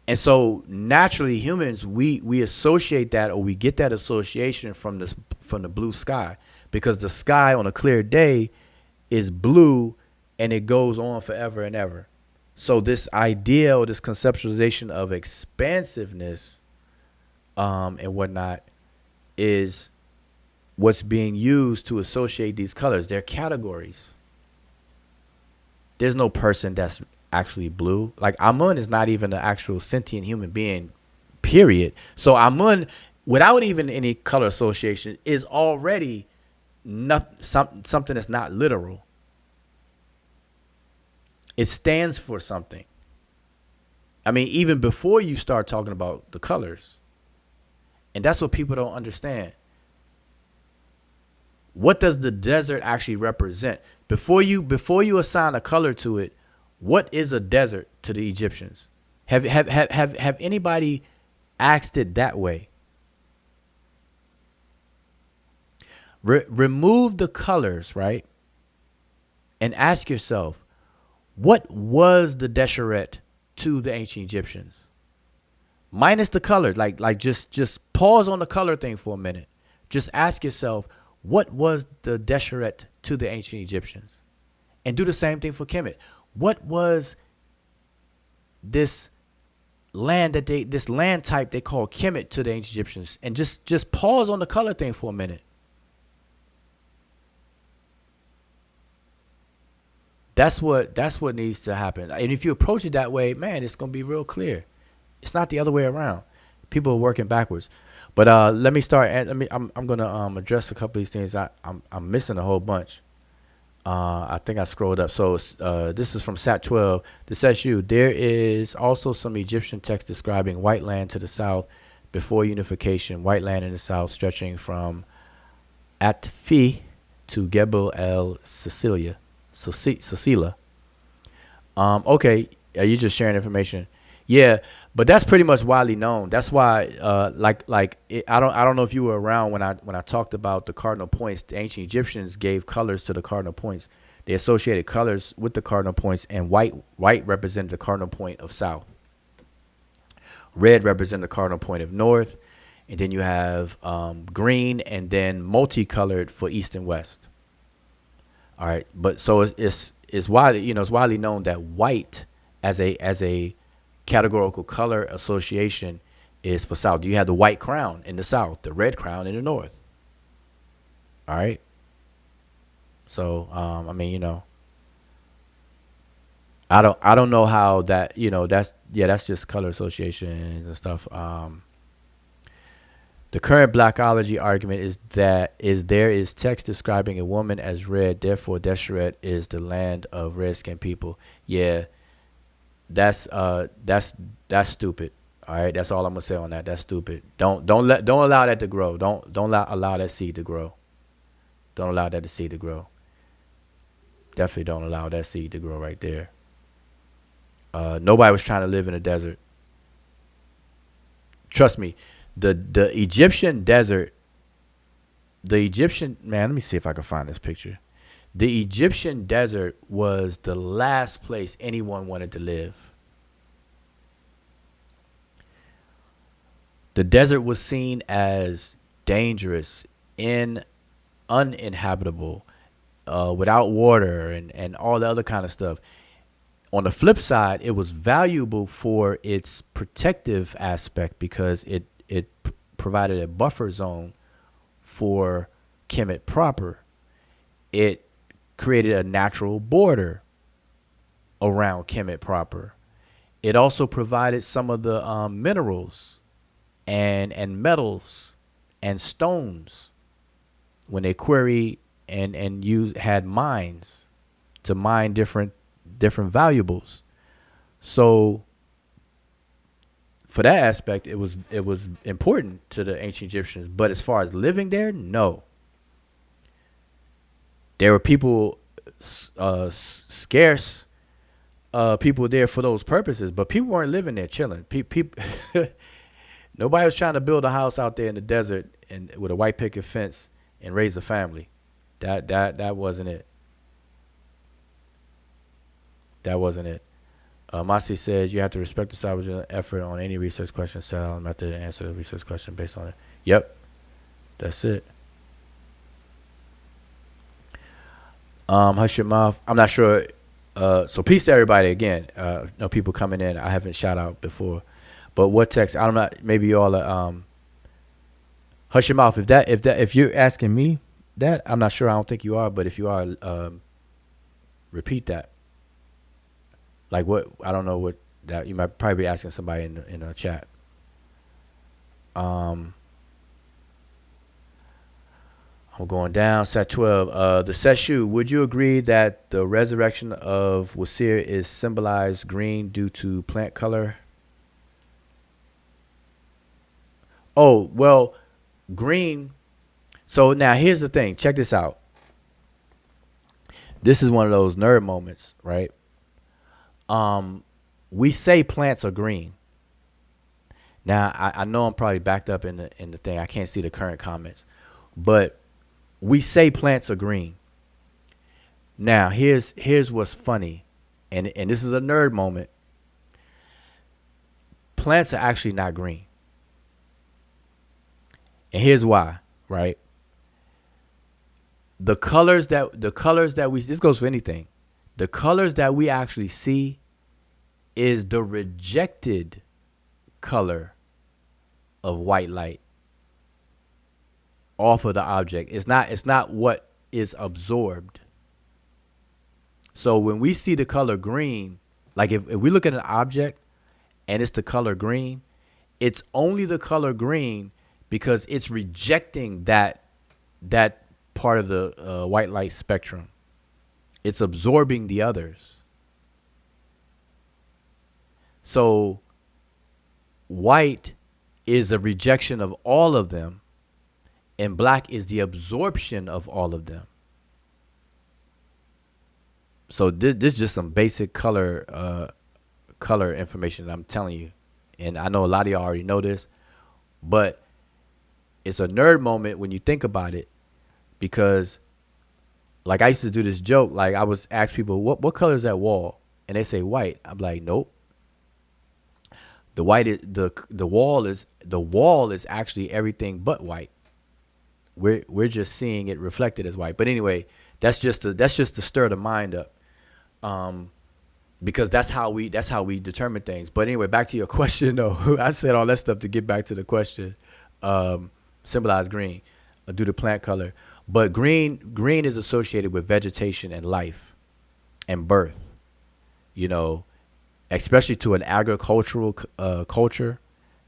And so naturally humans, we associate that, or we get that association from the blue sky, because the sky on a clear day is blue and it goes on forever and ever. So this idea or this conceptualization of expansiveness and whatnot is what's being used to associate these colors. They're categories. There's no person that's actually blue. Like Amun is not even an actual sentient human being, period. So Amun, without even any color association, is already something that's not literal. It stands for something. I mean, even before you start talking about the colors. And that's what people don't understand. What does the desert actually represent? Before you assign a color to it, what is a desert to the Egyptians? Have anybody asked it that way? Remove the colors, right? And ask yourself, what was the Desheret to the ancient Egyptians? Minus the color, like just pause on the color thing for a minute. Just ask yourself, what was the Desheret to the ancient Egyptians? And do the same thing for Kemet. What was this land this land type they call Kemet to the ancient Egyptians? And just pause on the color thing for a minute. That's what needs to happen. And if you approach it that way, man, it's gonna be real clear. It's not the other way around. People are working backwards. But let me start. I'm gonna address a couple of these things. I'm missing a whole bunch. I think I scrolled up. So this is from Sat 12. This says there is also some Egyptian text describing white land to the south before unification. White land in the south stretching from Atfi to Gebel el Sicilia. Okay, are you just sharing information? Yeah, but that's pretty much widely known. That's why, I don't know if you were around when I talked about the cardinal points. The ancient Egyptians gave colors to the cardinal points. They associated colors with the cardinal points, and white represented the cardinal point of south. Red represented the cardinal point of north, and then you have green, and then multicolored for east and west. All right, but so it's widely it's widely known that white as a categorical color association is for south. You have the white crown in the south, the red crown in the north. All right. So I mean, I don't know how that, that's just color associations and stuff. The current blackology argument is that there is text describing a woman as red, therefore Desheret is the land of red-skinned people. Yeah, that's stupid. All right, that's all I'm gonna say on that. That's stupid. Don't allow that to grow. Don't allow that seed to grow. Don't allow that seed to grow. Definitely don't allow that seed to grow right there. Nobody was trying to live in a desert. Trust me. The Egyptian desert, man, let me see if I can find this picture. The Egyptian desert was the last place anyone wanted to live. The desert was seen as dangerous, uninhabitable, without water and all the other kind of stuff. On the flip side, it was valuable for its protective aspect because it provided a buffer zone for Kemet proper. It created a natural border around Kemet proper. It also provided some of the minerals and metals and stones when they query and had mines to mine different valuables. So for that aspect, it was important to the ancient Egyptians. But as far as living there, no. There were people, scarce people there for those purposes, but people weren't living there chilling. People, nobody was trying to build a house out there in the desert and with a white picket fence and raise a family. That wasn't it. That wasn't it. Masi says you have to respect the salvation effort on any research question. Sal method to answer the research question based on it. Yep, that's it. Hush your mouth. I'm not sure. So peace to everybody again. No people coming in. I haven't shout out before, but what text? I don't know. Maybe you all. Hush your mouth. If you're asking me that, I'm not sure. I don't think you are. But if you are, repeat that. Like what? I don't know what that you might probably be asking somebody in the chat. I'm going down. Set 12. The Seshu. Would you agree that the resurrection of Wasir is symbolized green due to plant color? Oh well, green. So now here's the thing. Check this out. This is one of those nerd moments, right? We say plants are green. Now I know I'm probably backed up in the thing. I can't see the current comments, but we say plants are green. Now here's what's funny, and this is a nerd moment. Plants are actually not green, and here's why. Right? The colors that we, this goes for anything. The colors that we actually see is the rejected color of white light off of the object. It's not what is absorbed. So when we see the color green, like if we look at an object and it's the color green, it's only the color green because it's rejecting that part of the white light spectrum. It's absorbing the others. So white is a rejection of all of them, and black is the absorption of all of them. So this is just some basic color information that I'm telling you. And I know a lot of y'all already know this, but it's a nerd moment when you think about it, because Like I used to do this joke. Like I was ask people, what color is that wall? And they say white. I'm like, nope. The white is the wall is actually everything but white. We're just seeing it reflected as white. But anyway, that's just to stir the mind up. Because that's how we determine things. But anyway, back to your question though. I said all that stuff to get back to the question. Symbolize green due to plant color. But green is associated with vegetation and life and birth. You know, especially to an agricultural culture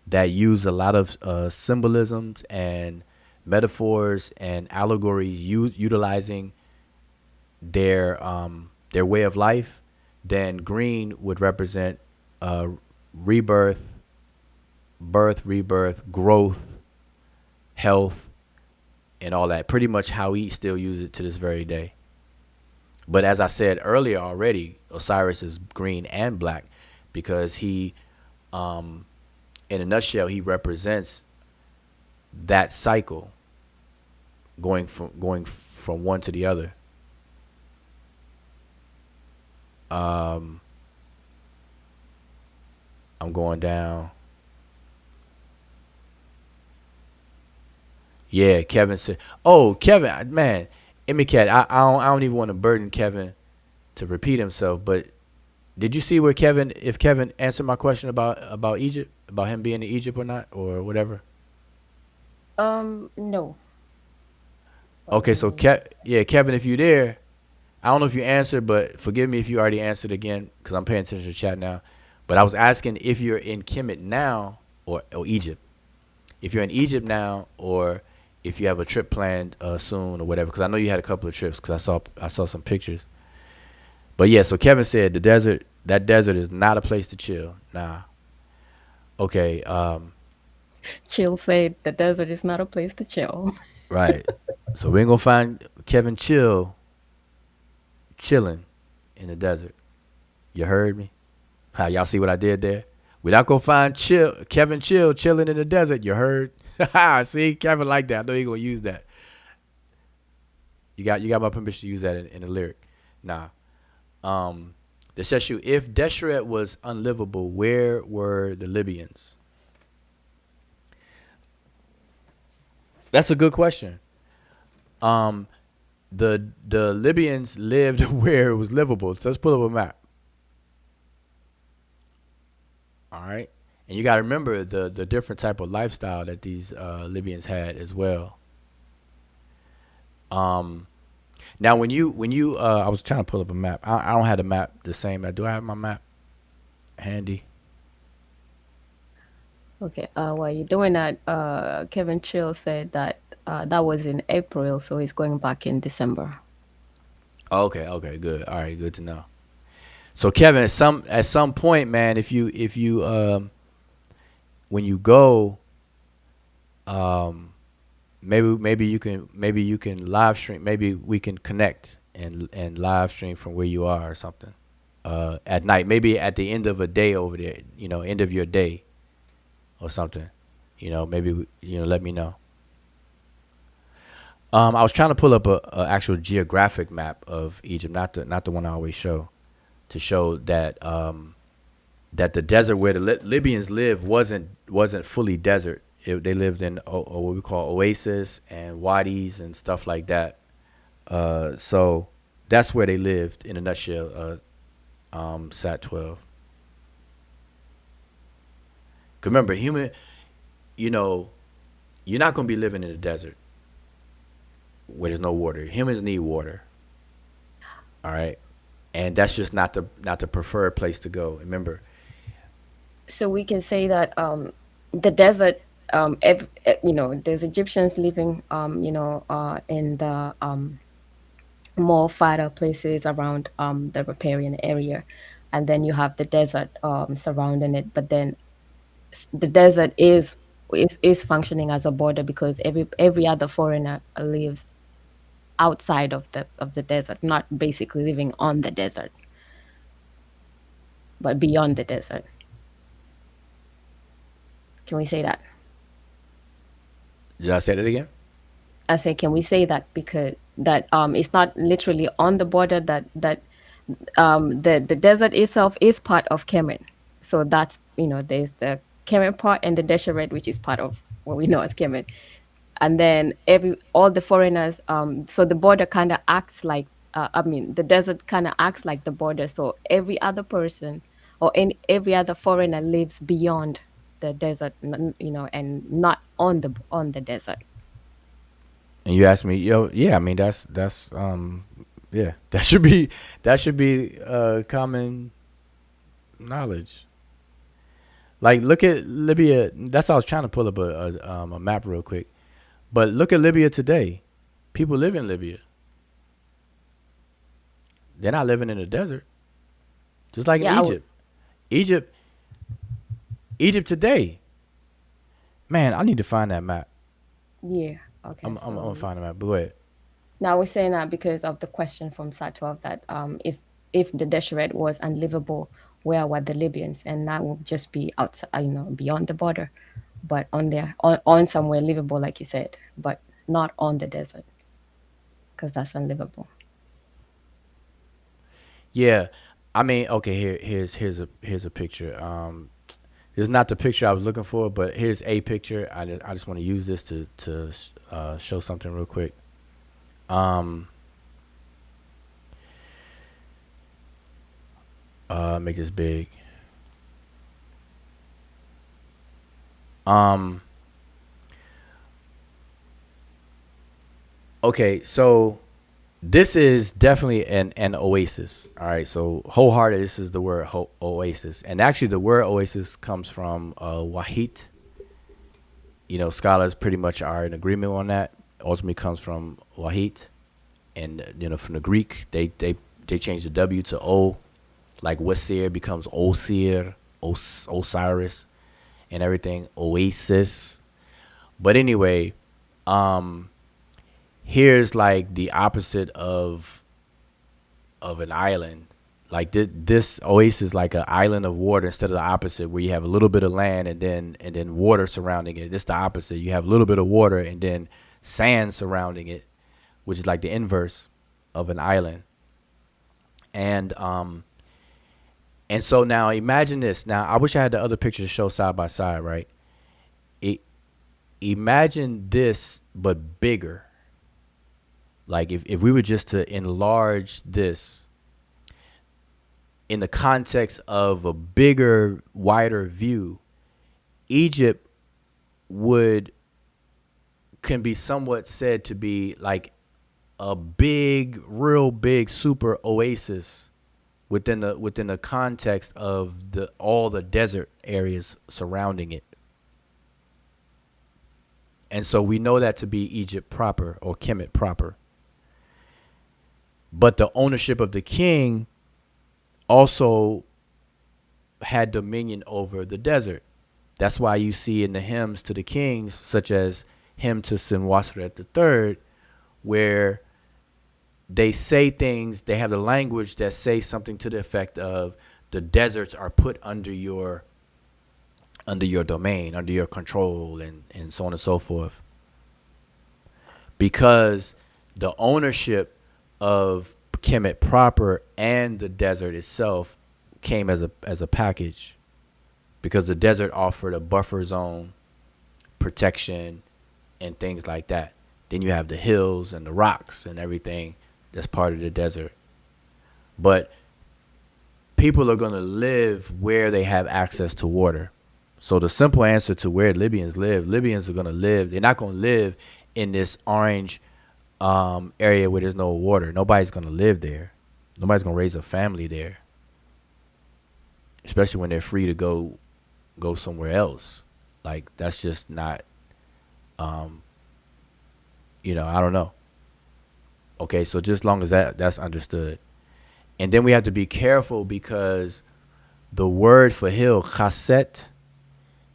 that use a lot of symbolisms and metaphors and allegories, utilizing their way of life. Then green would represent rebirth, birth, rebirth, growth, health, and all that. Pretty much how we still use it to this very day. But as I said earlier already, Osiris is green and black because he, in a nutshell, he represents that cycle going from one to the other. I'm going down. Yeah, Kevin said. Oh, Kevin, man, Imhotep. I don't even want to burden Kevin to repeat himself. But did you see where if Kevin answered my question about Egypt, about him being in Egypt or not, or whatever? No. Okay, so Kevin, if you're there, I don't know if you answered, but forgive me if you already answered again because I'm paying attention to the chat now. But I was asking if you're in Kemet now or Egypt. If you're in Egypt now, or if you have a trip planned soon or whatever, because I know you had a couple of trips because I saw some pictures. But yeah, so Kevin said that desert is not a place to chill. Nah. Okay. Chill said the desert is not a place to chill. Right. So we ain't gonna find Kevin chilling in the desert. You heard me? How y'all see what I did there? We're not gonna find Kevin chilling in the desert. You heard? See, Kevin like that. I know you're gonna use that. You got my permission to use that in the lyric. Nah. The Sesh, if Desheret was unlivable, where were the Libyans? That's a good question. The Libyans lived where it was livable. So let's pull up a map. All right. And you got to remember the different type of lifestyle that these Libyans had as well. Now, when you I was trying to pull up a map. I don't have the map the same. Do I have my map handy? Okay. While you're doing that, Kevin Chill said that that was in April, so he's going back in December. Okay, good. All right, good to know. So Kevin, at some point, man, if you when you go, maybe you can live stream. Maybe we can connect and live stream from where you are or something. At night, maybe at the end of a day over there, end of your day or something. Maybe let me know. I was trying to pull up a actual geographic map of Egypt, not the one I always show, to show that that the desert where the Libyans lived wasn't fully desert. They lived in what we call oasis and wadis and stuff like that. So that's where they lived in a nutshell. Sat 12. Remember, you're not gonna be living in the desert where there's no water. Humans need water. All right. And that's just not the preferred place to go. Remember. So we can say that the desert, there's Egyptians living, in the more farther places around the riparian area, and then you have the desert surrounding it. But then the desert is functioning as a border because every other foreigner lives outside of the desert, not basically living on the desert, but beyond the desert. Can we say that? Did I say that again? I say, can we say that because that it's not literally on the border, that the desert itself is part of Kemet. So that's, there's the Kemet part and the Desheret, which is part of what we know as Kemet. And then all the foreigners, so the border kind of acts like, the desert kind of acts like the border. So every other person or every other foreigner lives beyond the desert, and not on the desert. And you asked me, yeah, I mean that's yeah, that should be common knowledge. Like, look at Libya. That's why I was trying to pull up a map real quick. But look at Libya today. People live in Libya. They're not living in the desert. Just like Yeah, in Egypt. Egypt today. Man, I need to find that map. yeah. Okay. I'm gonna find the map. But go ahead. Now we're saying that because of the question from Satov that if the Desheret was unlivable, where were the Libyans? And that would just be outside, beyond the border, but on somewhere livable, like you said, but not on the desert, because that's unlivable. Yeah, I mean, okay. Here's a picture. This is not the picture I was looking for, but here's a picture. I just want to use this to show something real quick. Make this big. Okay, so this is definitely an oasis. All right, so wholehearted. This is the word oasis, and actually the word oasis comes from wahit. Scholars pretty much are in agreement on that. Ultimately comes from wahit, and from the Greek they changed the W to O, like Wasir becomes Osir, Osiris, and everything. Oasis. But anyway, here's like the opposite of an island. Like this oasis, like an island of water, instead of the opposite, where you have a little bit of land and then water surrounding it. It's the opposite. You have a little bit of water and then sand surrounding it, which is like the inverse of an island. And so now imagine this. Now I wish I had the other picture to show side by side, right? Imagine this, but bigger. Like if we were just to enlarge this in the context of a bigger, wider view, Egypt can be somewhat said to be like a big, real big super oasis within the context of all the desert areas surrounding it. And so we know that to be Egypt proper, or Kemet proper. But the ownership of the king also had dominion over the desert. That's why you see in the hymns to the kings, such as hymn to Senwosret III, where they say things, they have the language that say something to the effect of the deserts are put under your domain, under your control, and so on and so forth. Because the ownership of Kemet proper and the desert itself came as a package, because the desert offered a buffer zone, protection, and things like that. Then you have the hills and the rocks and everything that's part of the desert. But people are going to live where they have access to water. So the simple answer to where Libyans are going to live. They're not going to live in this orange area where there's no water. Nobody's going to live there. Nobody's going to raise a family there, especially when they're free to go somewhere else. Like, that's just not, I don't know. Okay, so just long as that's understood. And then we have to be careful, because the word for hill, chasset,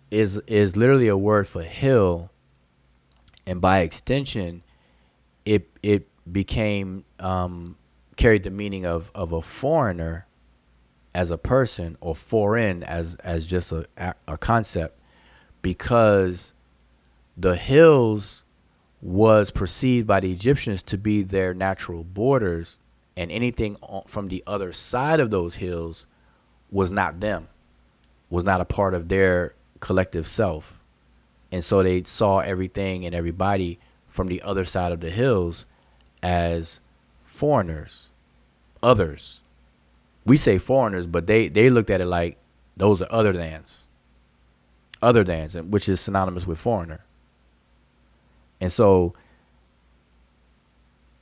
is literally a word for hill, and by extension, it became carried the meaning of a foreigner as a person, or foreign as just a concept, because the hills was perceived by the Egyptians to be their natural borders, and anything from the other side of those hills was not them, was not a part of their collective self. And so they saw everything and everybody from the other side of the hills as foreigners, others. We say foreigners, but they looked at it like those are other thans, which is synonymous with foreigner. And so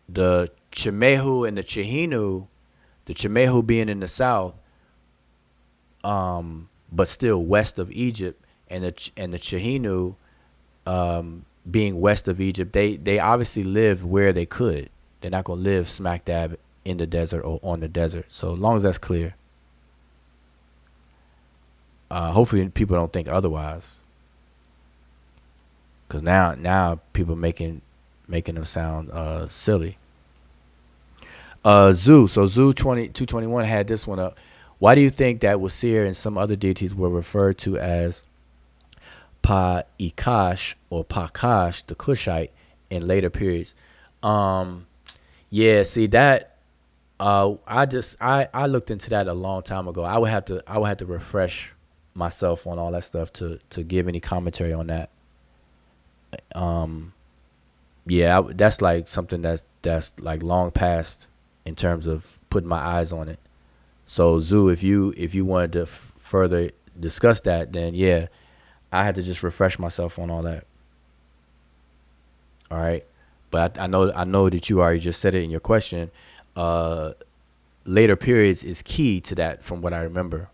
the Chemehu and the Chehinu, the Chemehu being in the south, but still west of Egypt, and the Chehinu being west of Egypt, they obviously lived where they could. They're not going to live smack dab in the desert or on the desert. So as long as that's clear, hopefully people don't think otherwise. Because now people making them sound silly. Zoo 221 had this one up. Why do you think that Wasir and some other deities were referred to as Pa-Ikash or Pa-Kash, the Kushite, in later periods? Yeah, see that I looked into that a long time ago. I would have to refresh myself on all that stuff to give any commentary on that. Yeah, that's like something that's like long past in terms of putting my eyes on it. So Zoo, if you wanted to further discuss that, then yeah, I had to just refresh myself on all that. All right, but I know that you already just said it in your question. Later periods is key to that, from what I remember.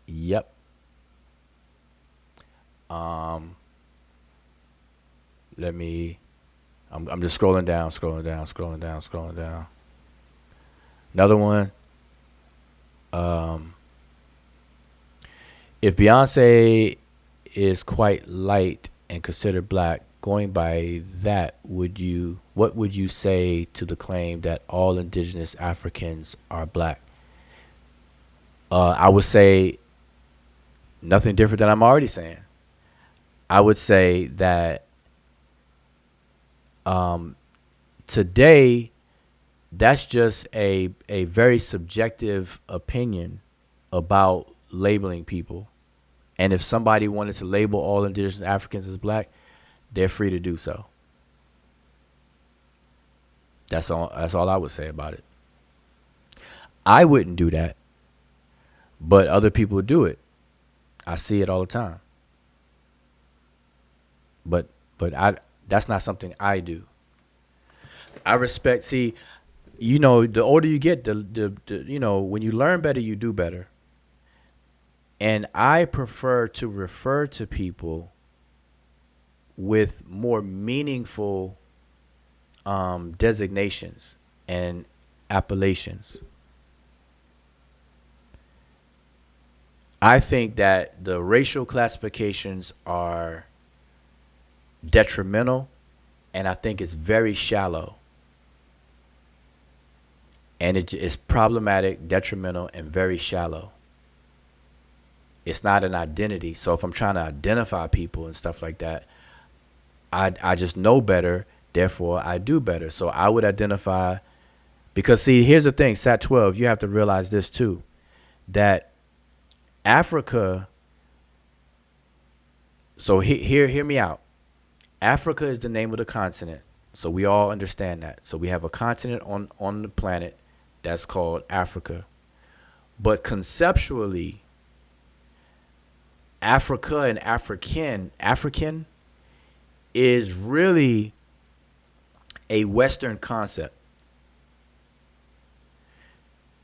Yep. I'm just scrolling down. Another one. If Beyonce is quite light and considered black, going by that, what would you say to the claim that all indigenous Africans are black? I would say nothing different than I'm already saying. I would say that today, that's just a very subjective opinion about labeling people. And if somebody wanted to label all indigenous Africans as black, they're free to do so. That's all I would say about it. I wouldn't do that, but other people do it. I see it all the time. But that's not something I do. I respect. See, the older you get, the when you learn better, you do better. And I prefer to refer to people with more meaningful designations and appellations. I think that the racial classifications are detrimental, and I think it's very shallow. And it's problematic, detrimental, and very shallow. It's not an identity. So if I'm trying to identify people and stuff like that, I just know better, therefore I do better. So I would identify, because see, here's the thing, Sat 12, you have to realize this too, that Africa, so hear me out. Africa is the name of the continent. So we all understand that. So we have a continent on the planet that's called Africa. But conceptually, Africa and African is really a Western concept.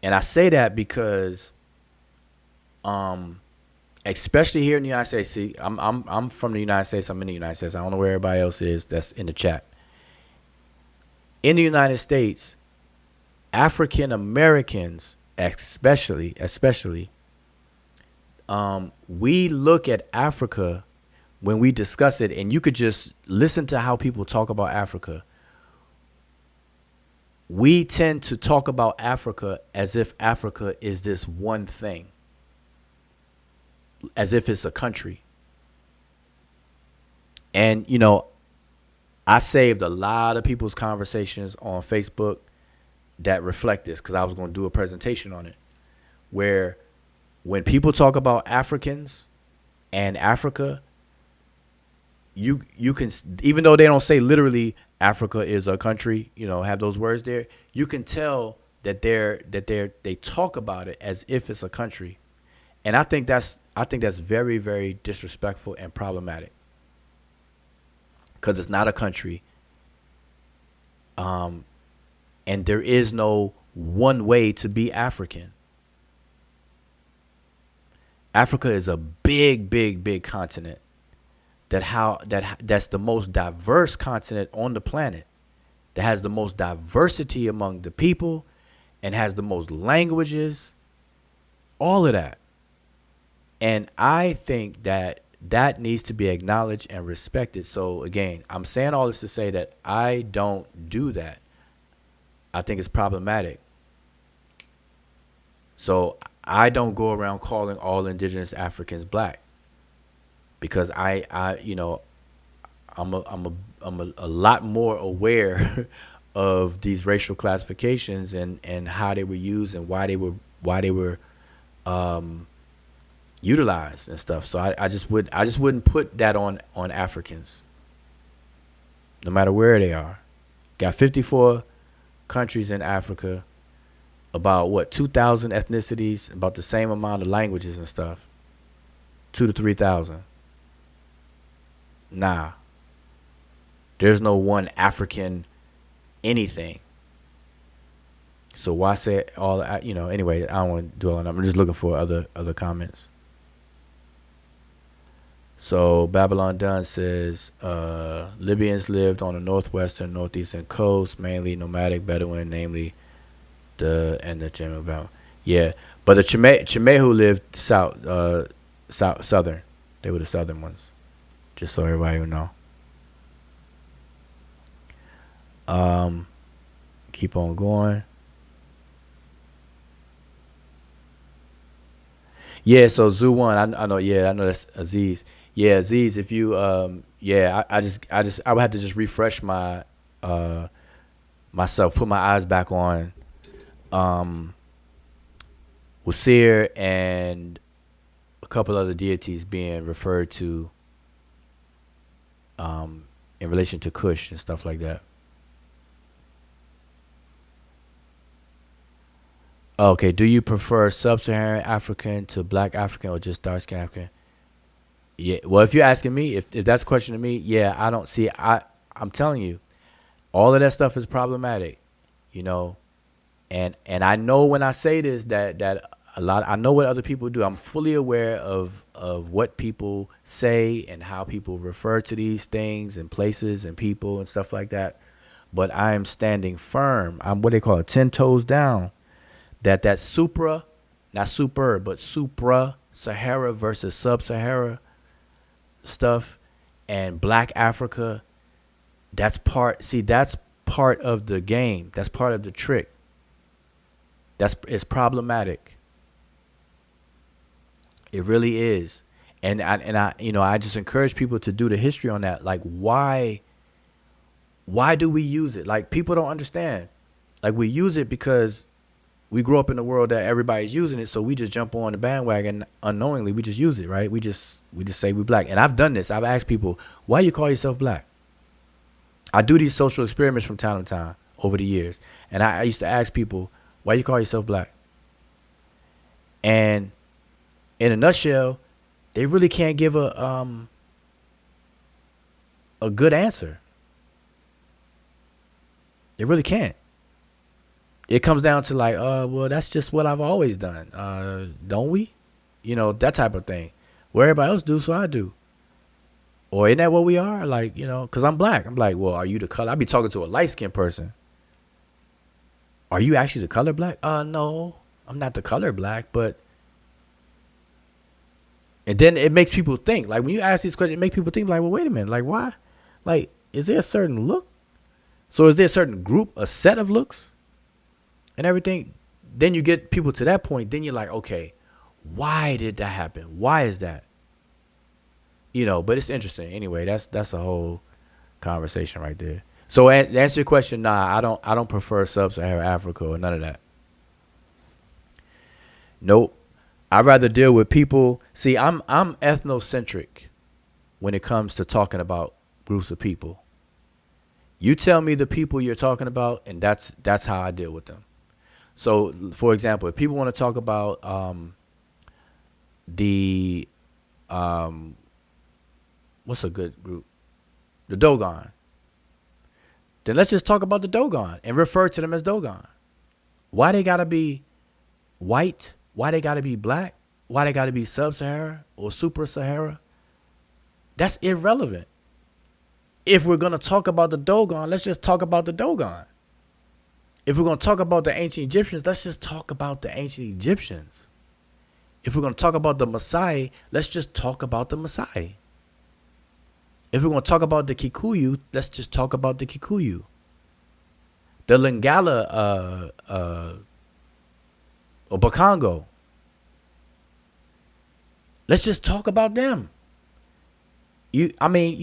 And I say that because especially here in the United States, see, I'm from the United States, I'm in the United States. I don't know where everybody else is that's in the chat. In the United States, African Americans especially we look at Africa when we discuss it, and you could just listen to how people talk about Africa. We tend to talk about Africa as if Africa is this one thing, as if it's a country. And I saved a lot of people's conversations on Facebook that reflect this, because I was going to do a presentation on it, where when people talk about Africans and Africa, you can, even though they don't say literally Africa is a country, have those words there, you can tell that they talk about it as if it's a country. And I think that's very, very disrespectful and problematic, because it's not a country. And there is no one way to be African. Africa is a big, big, big continent that's the most diverse continent on the planet, that has the most diversity among the people and has the most languages, all of that. And I think that needs to be acknowledged and respected. So again, I'm saying all this to say that I don't do that. I think it's problematic. So I don't go around calling all indigenous Africans black, because I'm a lot more aware of these racial classifications and how they were used and why they were utilized and stuff. So I just wouldn't put that on Africans, no matter where they are. Got 54 countries in Africa, about 2,000 ethnicities, about the same amount of languages and stuff, 2,000 to 3,000. Nah, there's no one African anything. So why say all that? Anyway, I don't want to dwell on that. I'm just looking for other comments. So Babylon Dunn says Libyans lived on the northwestern, northeastern coast, mainly nomadic Bedouin, namely the Chemeh. Yeah, but the Chemehu lived southern. They were the southern ones. Just so everybody will know. Keep on going. Yeah, so Zoo One, I know. Yeah, I know that's Aziz. Yeah, Aziz, if you I would have to just refresh my myself, put my eyes back on Wasir and a couple other deities being referred to in relation to Kush and stuff like that. Okay, do you prefer sub-Saharan African to black African or just dark-skinned African? Yeah, well, if you're asking me, if that's a question to me, yeah, I don't see. I'm telling you, all of that stuff is problematic, and I know when I say this that I know what other people do. I'm fully aware of what people say and how people refer to these things and places and people and stuff like that. But I am standing firm. I'm what they call it, 10 toes down. That supra, not super, but supra Sahara versus sub-Sahara stuff and black Africa, that's part of the game. That's part of the trick. It's problematic. It really is. And I just encourage people to do the history on that. Like, why do we use it? Like, people don't understand. Like, we use it because we grew up in a world that everybody's using it, so we just jump on the bandwagon unknowingly. We just use it, right? We just say we're black. And I've done this. I've asked people, why you call yourself black? I do these social experiments from time to time over the years. And I used to ask people, why you call yourself black? And in a nutshell, they really can't give a good answer. They really can't. It comes down to like, well, that's just what I've always done. Don't we? That type of thing. What everybody else do, so I do. Or isn't that what we are? Like, because I'm black. I'm like, well, are you the color? I'd be talking to a light-skinned person. Are you actually the color black? No, I'm not the color black, but. And then it makes people think. Like, when you ask these questions, it makes people think, like, well, wait a minute. Like, why? Like, is there a certain look? So is there a certain group, a set of looks? And everything, then you get people to that point, then you're like, okay, why did that happen? Why is that? But it's interesting. Anyway, that's a whole conversation right there. So to answer your question, nah, I don't prefer sub-Saharan Africa or none of that. Nope. I'd rather deal with people. See, I'm ethnocentric when it comes to talking about groups of people. You tell me the people you're talking about, and that's how I deal with them. So, for example, if people want to talk about the what's a good group, the Dogon, then let's just talk about the Dogon and refer to them as Dogon. Why they gotta be white? Why they gotta be black? Why they gotta be sub-Sahara or super Sahara? That's irrelevant. If we're gonna talk about the Dogon, let's just talk about the Dogon. If we're gonna talk about the ancient Egyptians, let's just talk about the ancient Egyptians. If we're gonna talk about the Maasai, let's just talk about the Maasai. If we're gonna talk about the Kikuyu, let's just talk about the Kikuyu. The Lingala or Bakongo. Let's just talk about them. You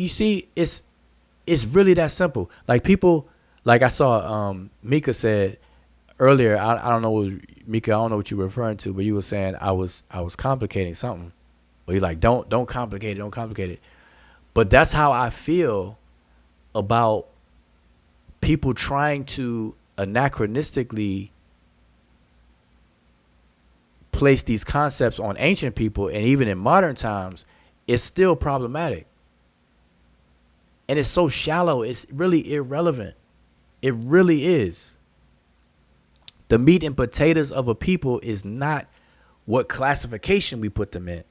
see, it's really that simple. Like people, like I saw Mika said earlier, I don't know, Mika, I don't know what you were referring to, but you were saying I was complicating something. But you're like, don't complicate it. But that's how I feel about people trying to anachronistically place these concepts on ancient people, and even in modern times, it's still problematic. And it's so shallow, it's really irrelevant. It really is. The meat and potatoes of a people is not what classification we put them in.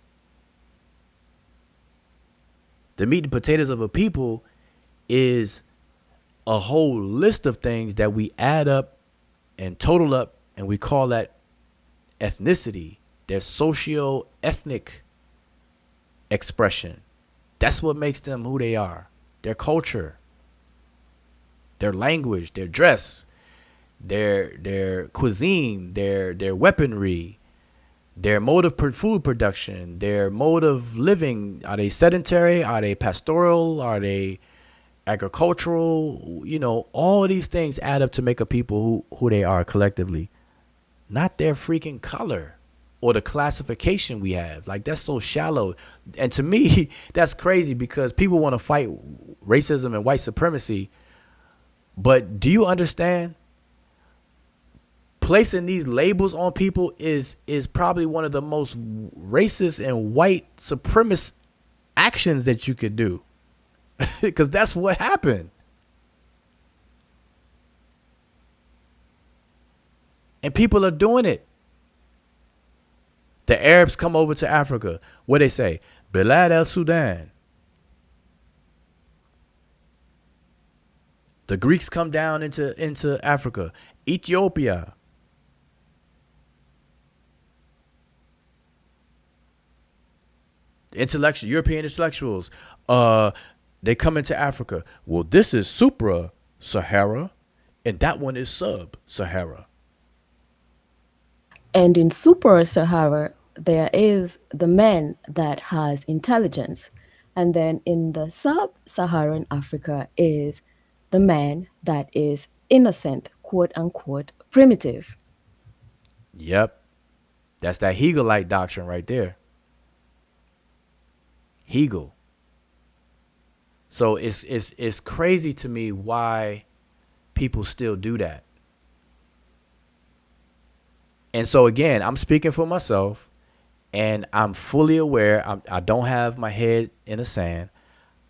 The meat and potatoes of a people is a whole list of things that we add up and total up, and we call that ethnicity, their socio-ethnic expression. That's what makes them who they are. Their culture, their language, their dress, their cuisine, their weaponry, their mode of food production, their mode of living. Are they sedentary? Are they pastoral? Are they agricultural? All of these things add up to make a people who they are collectively. Not their freaking color or the classification we have. Like, that's so shallow. And to me, that's crazy, because people want to fight racism and white supremacy. But do you understand? Placing these labels on people is probably one of the most racist and white supremacist actions that you could do. Because that's what happened. And people are doing it. The Arabs come over to Africa. What they say? Bilad el Sudan. The Greeks come down into Africa. Ethiopia. European intellectuals. They come into Africa. Well, this is supra-Sahara, and that one is sub-Sahara. And in Super Sahara, there is the man that has intelligence. And then in the sub-Saharan Africa is the man that is innocent, quote unquote, primitive. Yep. That's that Hegelite doctrine right there. Hegel. So it's crazy to me why people still do that. And so again, I'm speaking for myself, and I'm fully aware. I don't have my head in the sand.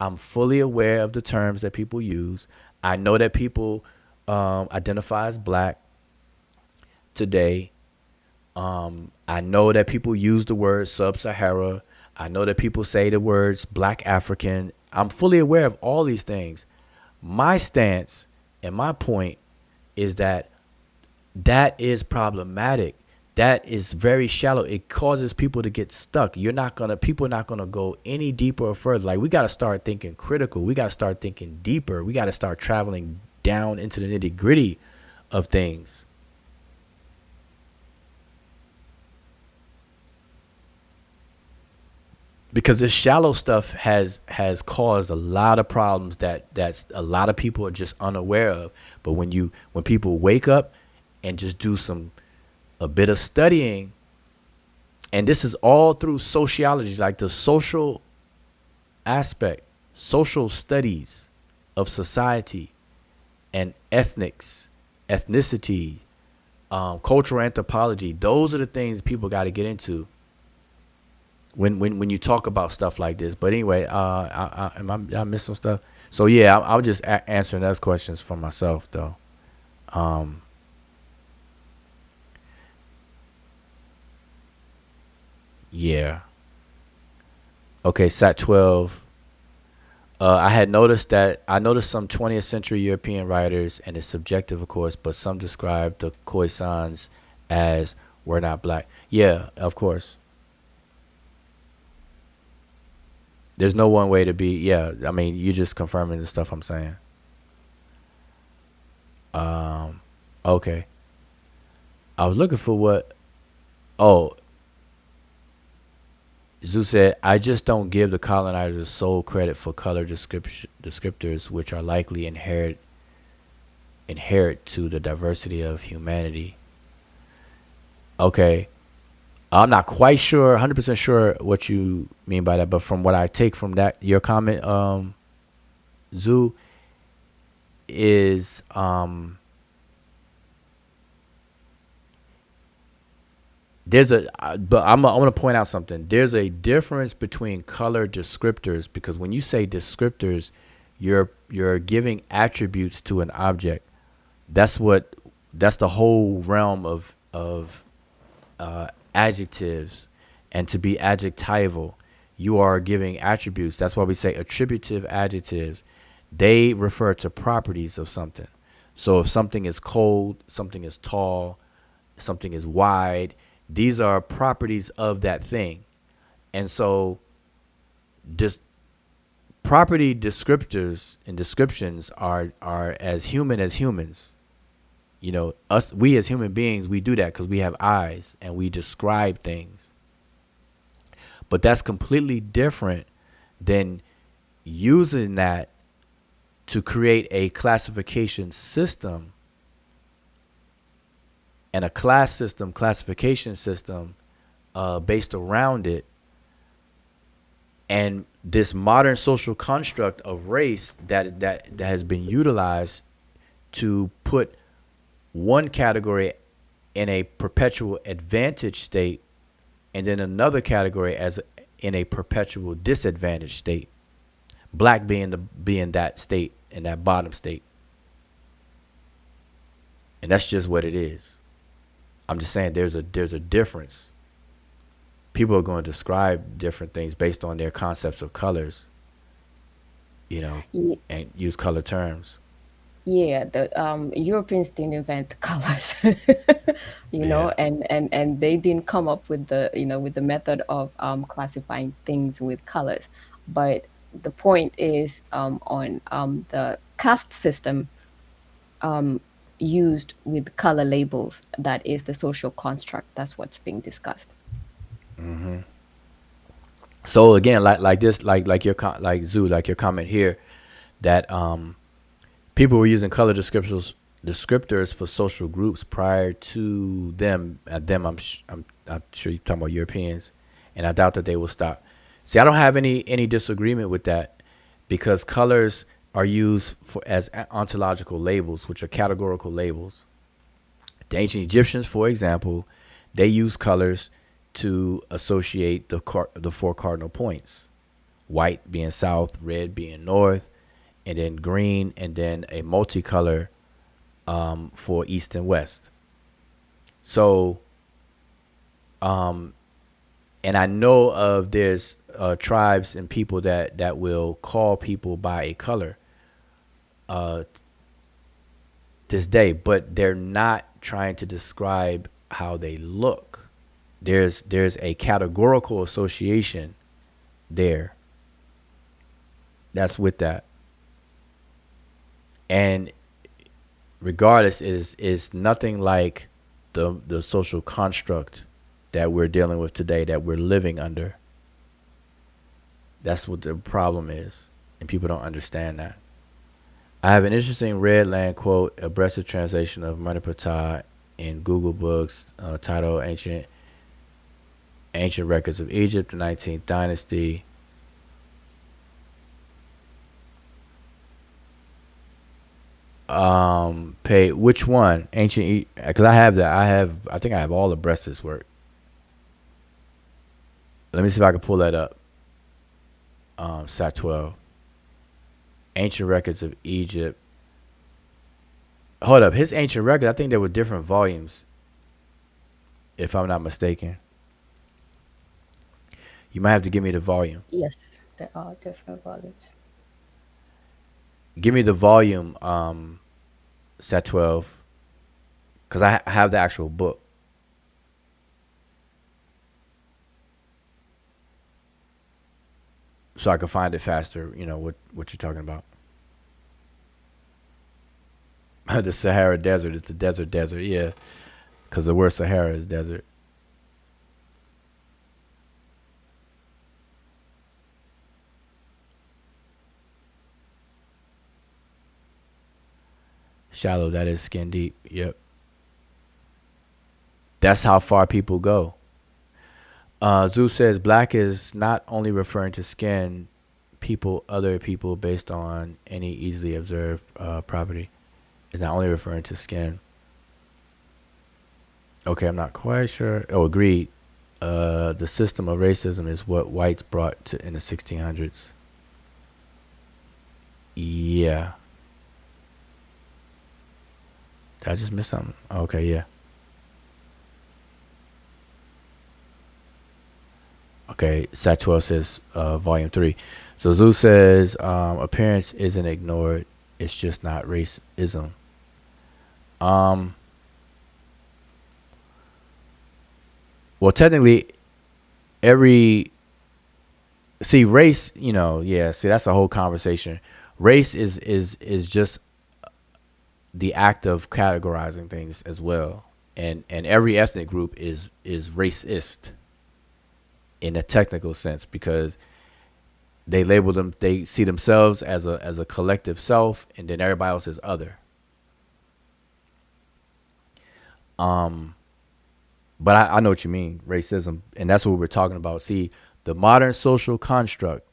I'm fully aware of the terms that people use. I know that people identify as black today. I know that people use the word sub-Sahara. I know that people say the words black African. I'm fully aware of all these things. My stance and my point is that is problematic. That is very shallow. It causes people to get stuck. People are not gonna go any deeper or further. Like, we gotta start thinking critical. We gotta start thinking deeper. We gotta start traveling down into the nitty-gritty of things. because this shallow stuff has caused a lot of problems that's a lot of people are just unaware of. But when people wake up and just do a bit of studying, and this is all through sociology, like the social aspect, social studies of society and ethnicity, cultural anthropology. Those are the things people got to get into when you talk about stuff like this. But anyway, I missed some stuff. So yeah, I was just answering those questions for myself though. Yeah. Okay, Sat 12. I noticed some 20th century European writers, and it's subjective, of course, but some describe the Khoisans as we're not black. Yeah, of course. There's no one way to be. Yeah, I mean, you're just confirming the stuff I'm saying. Okay. I was looking for what. Oh, Zoo said, I just don't give the colonizers sole credit for color descriptors, which are likely inherent to the diversity of humanity. Okay. I'm not quite sure, 100% sure what you mean by that, but from what I take from that, your comment, Zoo, is but I want to point out something. There's a difference between color descriptors, because when you say descriptors, you're giving attributes to an object. That's the whole realm of adjectives, and to be adjectival, you are giving attributes. That's why we say attributive adjectives. They refer to properties of something. So if something is cold, something is tall, something is wide, these are properties of that thing. And so just property descriptors and descriptions are as human as humans. You know, we as human beings, we do that because we have eyes and we describe things. But that's completely different than using that to create a classification system and a classification system based around it. And this modern social construct of race that has been utilized to put one category in a perpetual advantage state, and then another category as in a perpetual disadvantage state. Black being that state, in that bottom state. And that's just what it is. I'm just saying there's a difference. People are going to describe different things based on their concepts of colors, you know, and use color terms. Yeah, the Europeans didn't invent colors, you know, and they didn't come up with the method of classifying things with colors. But the point is on the caste system used with color labels, that is the social construct. That's what's being discussed. Mm-hmm. So again, like this, like your comment here, that people were using color descriptors for social groups prior to them. I'm sure you're talking about Europeans, and I doubt that they will stop. See, I don't have any disagreement with that, because colors are used as ontological labels, which are categorical labels. The ancient Egyptians, for example, they used colors to associate the four cardinal points: white being south, red being north, and then green, and then a multicolor for east and west. So, and I know of there's tribes and people that will call people by a color this day, but they're not trying to describe how they look. There's a categorical association there. That's with that. And regardless, is nothing like the social construct that we're dealing with today, that we're living under. That's what the problem is, and people don't understand that. I have an interesting Redland quote, a breasted translation of Monoliterals in Google Books, titled Ancient Records of Egypt, the 19th Dynasty. Pay which one? Ancient, because I have that. I think I have all of Breast's work. Let me see if I can pull that up. Sat 12. Ancient Records of Egypt. Hold up, his Ancient Records, I think there were different volumes, if I'm not mistaken. You might have to give me the volume. Yes, there are different volumes. Give me the volume, Sat 12, because I have the actual book. So I can find it faster, what you're talking about. The Sahara Desert is the desert, yeah. Because the word Sahara is desert. Shallow, that is skin deep. Yep. That's how far people go. Zeus says black is not only referring to skin, other people based on any easily observed property. It's not only referring to skin. Okay, I'm not quite sure. Oh, agreed. The system of racism is what whites brought to in the 1600s. Yeah. Did I just miss something? Okay, yeah. Okay, Sat 12 says volume 3. So Zeus says appearance isn't ignored. It's just not racism. Well, technically, race, that's a whole conversation. Race is just the act of categorizing things as well. And every ethnic group is racist in a technical sense, because they label them, they see themselves as a collective self, and then everybody else is other. But I know what you mean, racism, and that's what we're talking about. See, the modern social construct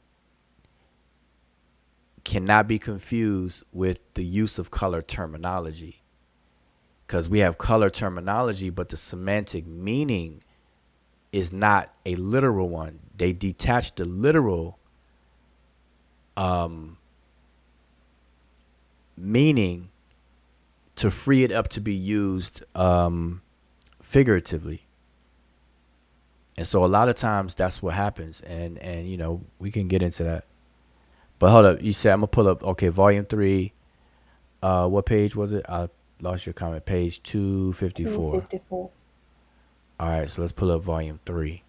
cannot be confused with the use of color terminology, because we have color terminology, but the semantic meaning is not a literal one. They detach the literal meaning to free it up to be used figuratively. And so a lot of times that's what happens, and we can get into that. But hold up, you said I'm gonna pull up, okay, volume 3. What page was it? I lost your comment. Page 254. 254. All right, so let's pull up volume 3.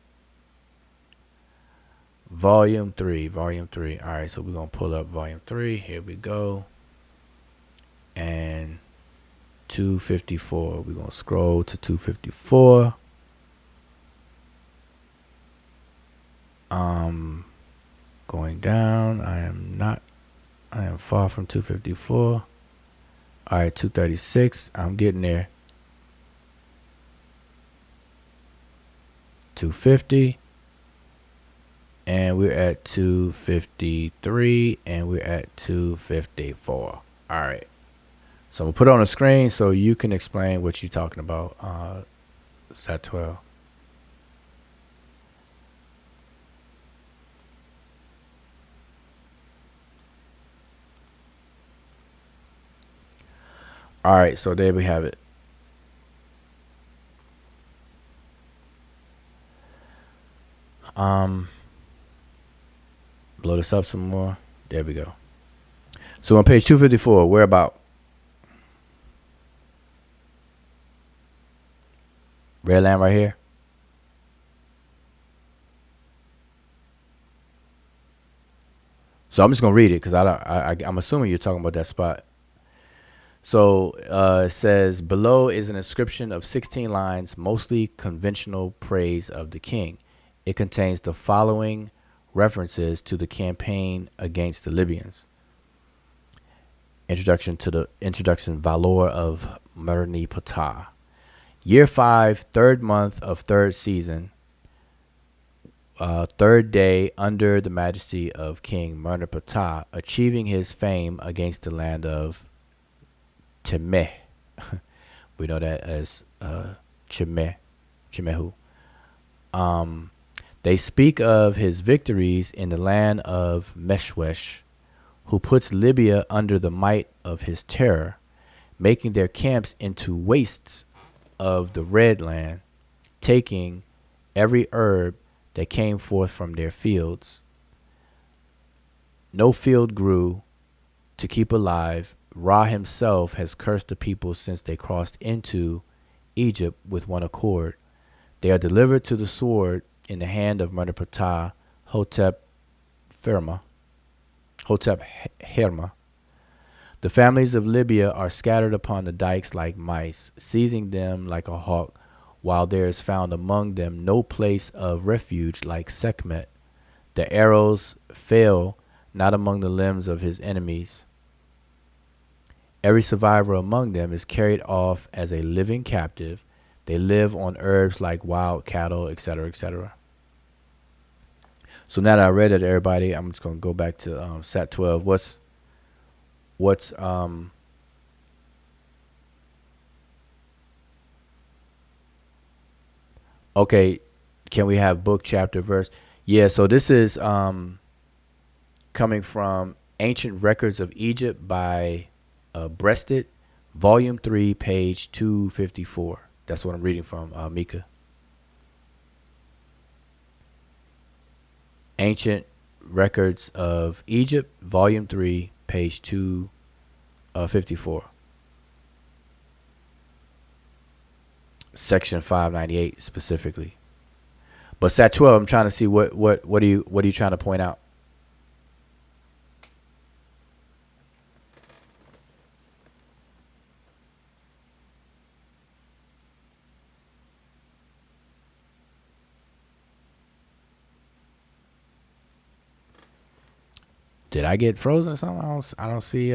Volume 3. All right, so we're going to pull up volume 3. Here we go. And 254. We're going to scroll to 254. Going down. I am far from 254. All right, 236. I'm getting there. 250, and we're at 253, and we're at 254. All right, so I'm gonna put it on the screen so you can explain what you're talking about. Sat 12. All right, so there we have it. Blow this up some more. There we go. So on page 254, where about? Red line right here. So I'm just gonna read it because I'm assuming you're talking about that spot. So it says, below is an inscription of 16 lines, mostly conventional praise of the king. It contains the following references to the campaign against the Libyans. Introduction Valor of Merni Ptah. Year 5, third month of third season, third day under the majesty of King Merni-Ptah, achieving his fame against the land of Temeh. We know that as Chemehu. They speak of his victories in the land of Meshwesh, who puts Libya under the might of his terror, making their camps into wastes of the Red Land, taking every herb that came forth from their fields. No field grew to keep alive. Ra himself has cursed the people since they crossed into Egypt with one accord. They are delivered to the sword in the hand of Merni-Ptah, Hotep Herma. The families of Libya are scattered upon the dikes like mice, seizing them like a hawk, while there is found among them no place of refuge like Sekhmet. The arrows fail not among the limbs of his enemies. Every survivor among them is carried off as a living captive. They live on herbs like wild cattle, etc., etc. So now that I read it, everybody, I'm just going to go back to Sat 12. What's okay, can we have book, chapter, verse? Yeah, so this is coming from Ancient Records of Egypt by Breasted, Volume 3, page 254. That's what I'm reading from, Mika. Ancient Records of Egypt, Volume 3, page 254. Section 598 specifically. But Sat 12, I'm trying to see what are you trying to point out? Did I get frozen or something? I don't see.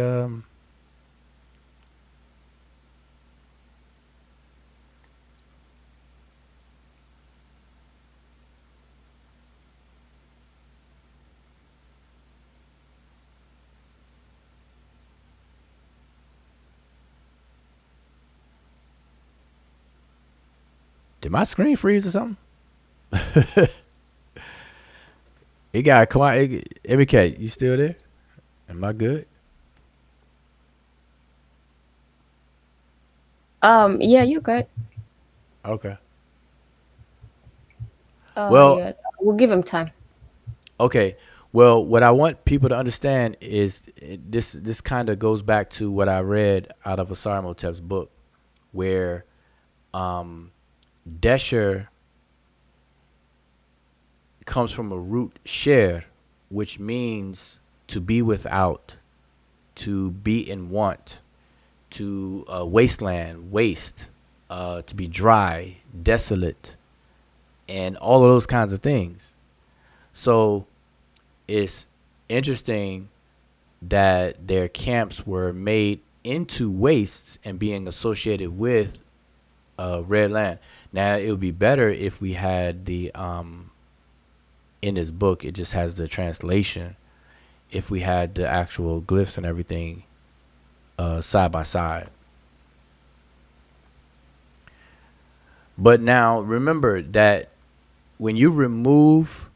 Did my screen freeze or something? It got come on, MK, you still there? Am I good? Yeah, you're good. Okay. Well, yeah. We'll give him time. Okay. Well, what I want people to understand is this kind of goes back to what I read out of Asar Imhotep's book, where Desher comes from a root sher, which means to be without, to be in want, to wasteland, waste, to be dry, desolate, and all of those kinds of things. So it's interesting that their camps were made into wastes and being associated with Red Land. Now, it would be better if we had the in this book, it just has the translation. If we had the actual glyphs and everything side by side. But now remember that when you remove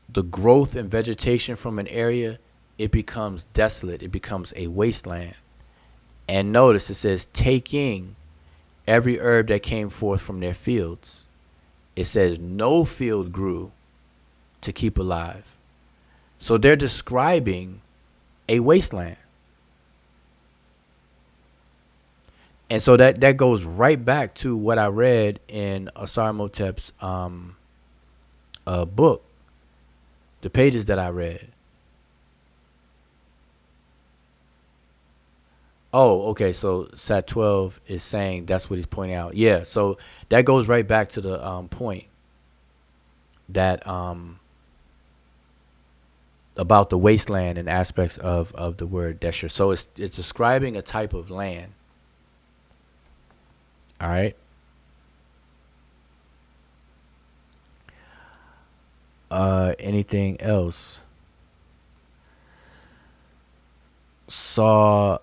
the growth and vegetation from an area, it becomes desolate. It becomes a wasteland. And notice it says, taking every herb that came forth from their fields. It says no field grew to keep alive. So they're describing a wasteland. And so that goes right back to what I read in Asar Imhotep's book, the pages that I read. Oh, okay. So Sat 12 is saying that's what he's pointing out. Yeah. So that goes right back to the point that about the wasteland and aspects of the word Desheret. So it's describing a type of land. All right. Anything else? Saw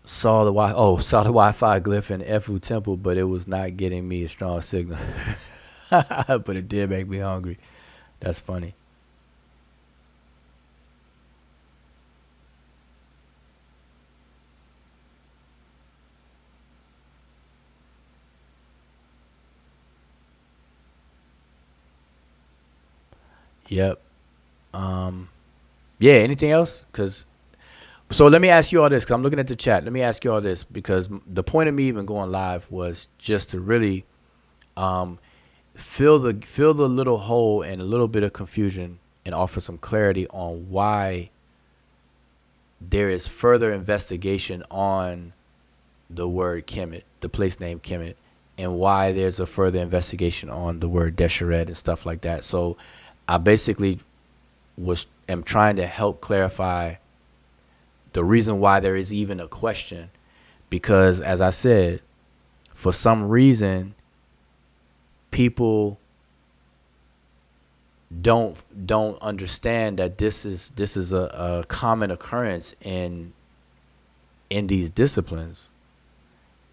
saw the Wi-Fi glyph in Efu temple, but it was not getting me a strong signal. But it did make me hungry. That's funny. Yep. Yeah, anything else? So let me ask you all this, because I'm looking at the chat. Let me ask you all this, because the point of me even going live was just to really fill the little hole and a little bit of confusion and offer some clarity on why there is further investigation on the word Kemet, the place name Kemet, and why there's a further investigation on the word Desheret and stuff like that. So I basically am trying to help clarify the reason why there is even a question, because as I said, for some reason, people don't understand that this is a common occurrence in these disciplines.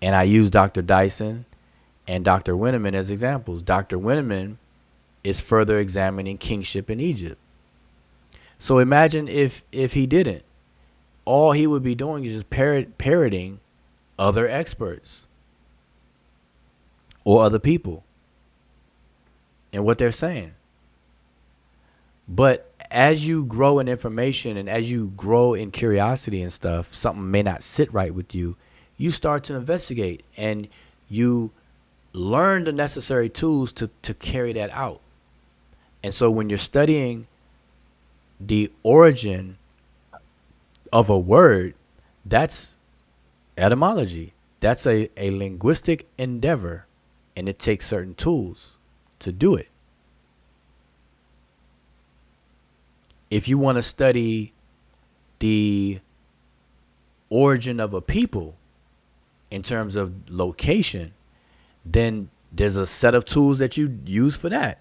And I use Dr. Dyson and Dr. Winneman as examples. Dr. Winneman is further examining kingship in Egypt. So imagine if he didn't. All he would be doing is just parroting other experts or other people and what they're saying. But as you grow in information and as you grow in curiosity and stuff, something may not sit right with you. You start to investigate and you learn the necessary tools to carry that out. And so when you're studying the origin of a word, that's etymology. That's a linguistic endeavor, and it takes certain tools to do it. If you want to study the origin of a people in terms of location, then there's a set of tools that you use for that.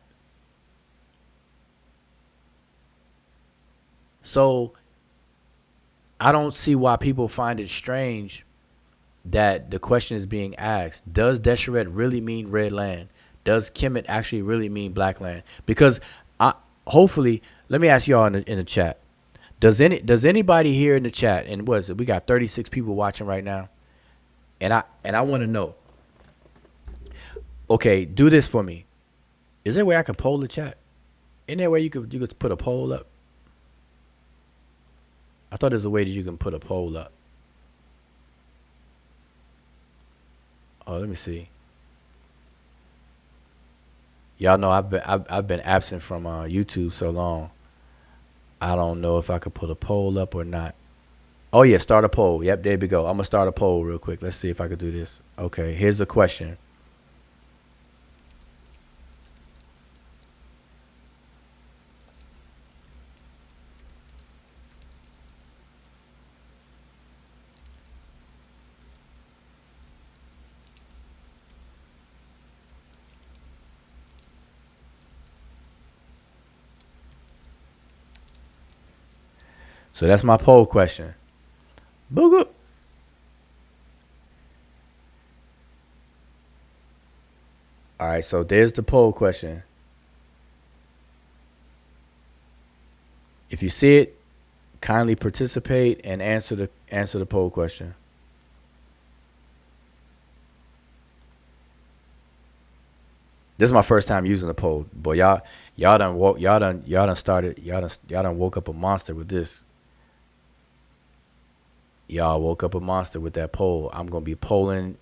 So I don't see why people find it strange that the question is being asked. Does Desheret really mean red land? Does Kemet actually really mean black land? Because hopefully, let me ask y'all in the chat. Does anybody here in the chat, and what is it? We got 36 people watching right now. And I want to know. Okay, do this for me. Is there a way I can poll the chat? Isn't there a way you could put a poll up? I thought there's a way that you can put a poll up. Oh, let me see. Y'all know I've been absent from YouTube so long. I don't know if I could put a poll up or not. Oh yeah, start a poll. Yep, there we go. I'm gonna start a poll real quick. Let's see if I could do this. Okay, here's the question. So that's my poll question. Booga. All right, so there's the poll question. If you see it, kindly participate and answer the poll question. This is my first time using the poll, boy. Y'all done woke up a monster with this. Y'all woke up a monster with that poll. I'm gonna be polling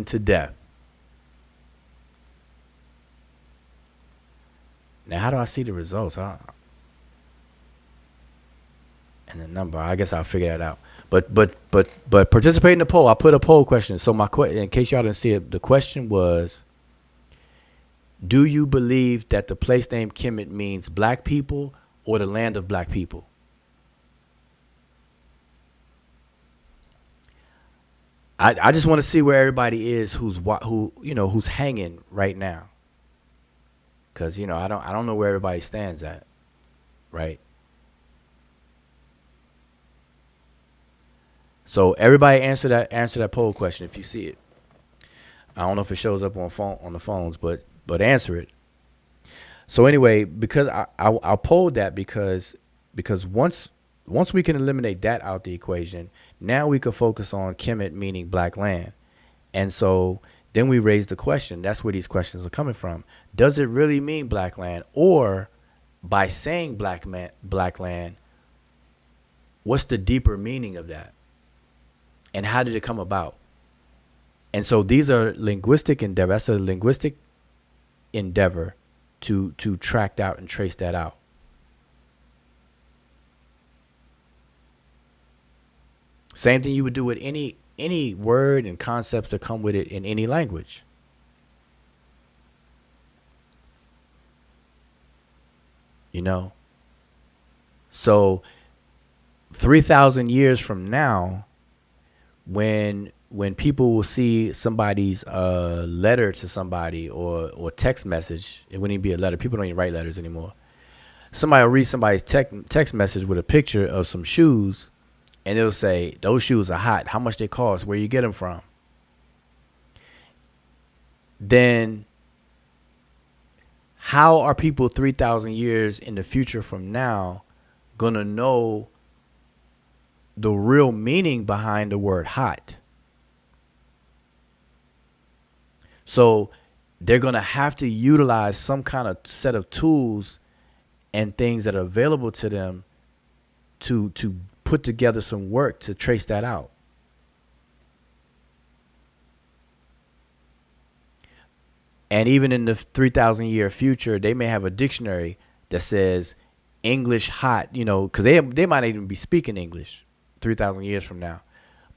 to death. Now, how do I see the results? And the number, I guess I'll figure that out. But participate in the poll. I put a poll question. So in case y'all didn't see it, the question was, do you believe that the place name Kemet means black people or the land of black people? I just want to see where everybody is who's hanging right now. Cause I don't know where everybody stands at, right? So everybody answer that poll question if you see it. I don't know if it shows up on the phones, but answer it. So anyway, because I polled that because once we can eliminate that out the equation, now we could focus on Kemet meaning black land. And so then we raise the question. That's where these questions are coming from. Does it really mean black land? Or by saying black land, what's the deeper meaning of that? And how did it come about? And so these are linguistic endeavors. That's a linguistic endeavor to track out and trace that out. Same thing you would do with any word and concepts that come with it in any language. So 3,000 years from now, when people will see somebody's letter to somebody or text message, it wouldn't even be a letter. People don't even write letters anymore. Somebody will read somebody's text message with a picture of some shoes, and it'll say, those shoes are hot. How much they cost? Where you get them from? Then how are people 3,000 years in the future from now going to know the real meaning behind the word hot? So they're going to have to utilize some kind of set of tools and things that are available to them to put together some work to trace that out. And even in the 3,000 year future, they may have a dictionary that says English hot, because they might even be speaking English 3,000 years from now,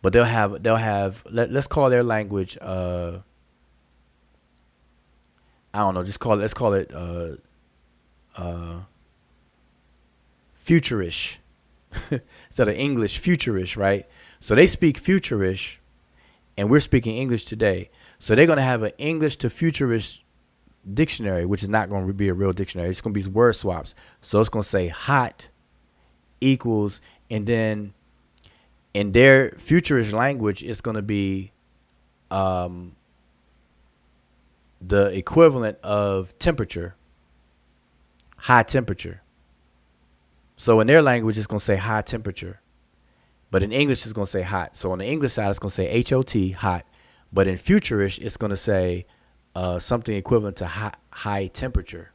but they'll have let's call their language I don't know, let's call it futurish instead of English, futurish, right? So they speak futurish, and we're speaking English today. So they're going to have an English to futurish dictionary, which is not going to be a real dictionary. It's going to be word swaps. So it's going to say hot equals, and then in their futurish language, it's going to be the equivalent of temperature, high temperature. So in their language, it's going to say high temperature. But in English, it's going to say hot. So on the English side, it's going to say H-O-T, hot. But in futurish, it's going to say something equivalent to high temperature.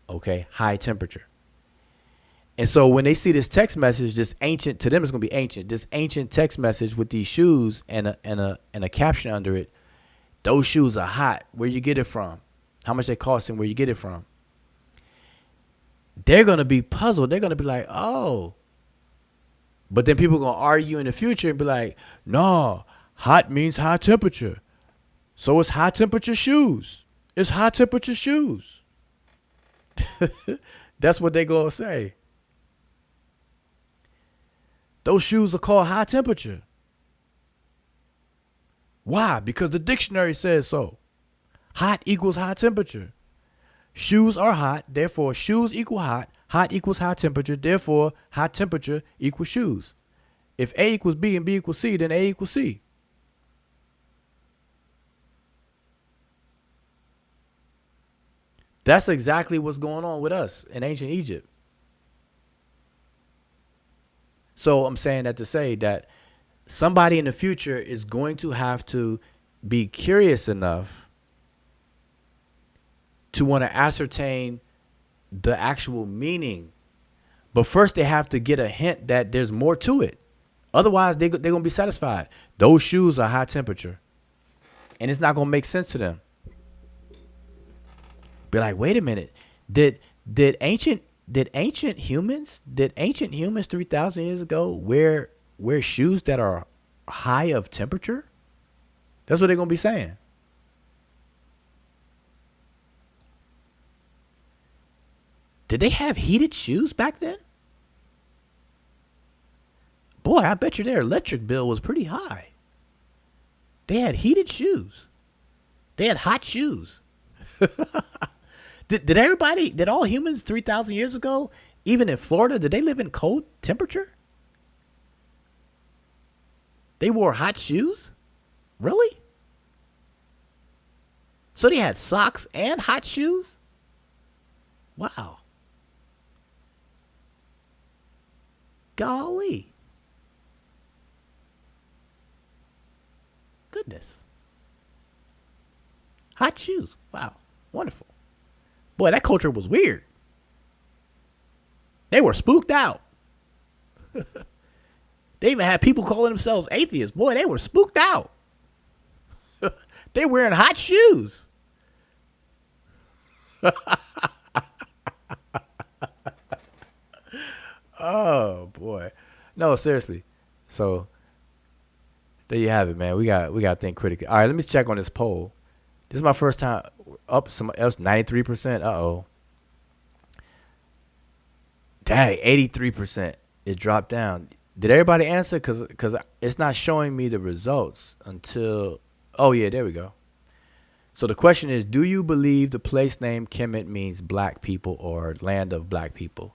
Okay, high temperature. And so when they see this text message, this ancient, to them it's going to be ancient, this ancient text message with these shoes and a caption under it, those shoes are hot. Where you get it from? How much they cost and where you get it from? They're going to be puzzled. They're going to be like, oh. But then people are going to argue in the future and be like, no, hot means high temperature. So it's high temperature shoes. It's high temperature shoes. That's what they're going to say. Those shoes are called high temperature. Why? Because the dictionary says so. Hot equals high temperature. Shoes are hot, therefore shoes equal hot. Hot equals high temperature, therefore high temperature equals shoes. If A equals B and B equals C, then A equals C. That's exactly what's going on with us in ancient Egypt. So I'm saying that to say that somebody in the future is going to have to be curious enough to want to ascertain the actual meaning. But first they have to get a hint that there's more to it. Otherwise, they're going to be satisfied. Those shoes are high temperature. And it's not going to make sense to them. Be like, wait a minute. Did ancient humans 3,000 years ago wear wear shoes that are high of temperature? That's what they're going to be saying. Did they have heated shoes back then? Boy, I bet you their electric bill was pretty high. They had heated shoes. They had hot shoes. Did all humans 3,000 years ago, even in Florida, did they live in cold temperature? They wore hot shoes? Really? So they had socks and hot shoes? Wow. Golly. Goodness. Hot shoes. Wow. Wonderful. Boy, that culture was weird. They were spooked out. They even had people calling themselves atheists. Boy, they were spooked out. They wearing hot shoes. Oh boy. No, seriously. So there you have it, man. We got to think critically. All right, let me check on this poll. This is my first time up. Somebody else 93%. Uh-oh. Dang, 83%. It dropped down. Did everybody answer? Cause it's not showing me the results until. Oh yeah, there we go. So the question is, do you believe the place name Kemet means black people or land of black people?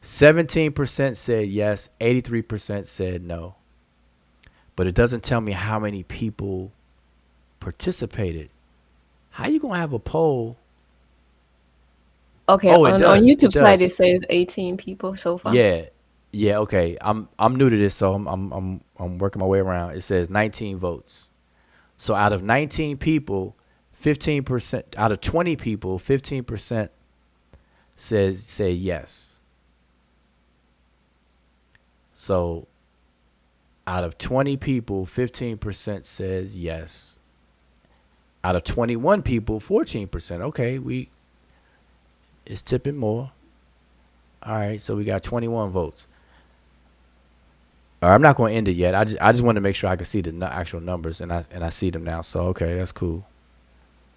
17% said yes, 83% said no. But it doesn't tell me how many people participated. How you gonna have a poll? Okay, Oh, it on does. YouTube It side does. it says 18 people so far. Yeah, yeah. Okay, I'm new to this, so I'm working my way around. It says 19 votes. So out of 19 people, 15%. Out of 20 people, 15% say yes. So out of 20 people, 15% says yes. Out of 21 people, 14%. Okay, it's tipping more. All right, so we got 21 votes. All right, I'm not going to end it yet. I just want to make sure I can see the actual numbers, and I see them now. So okay, that's cool.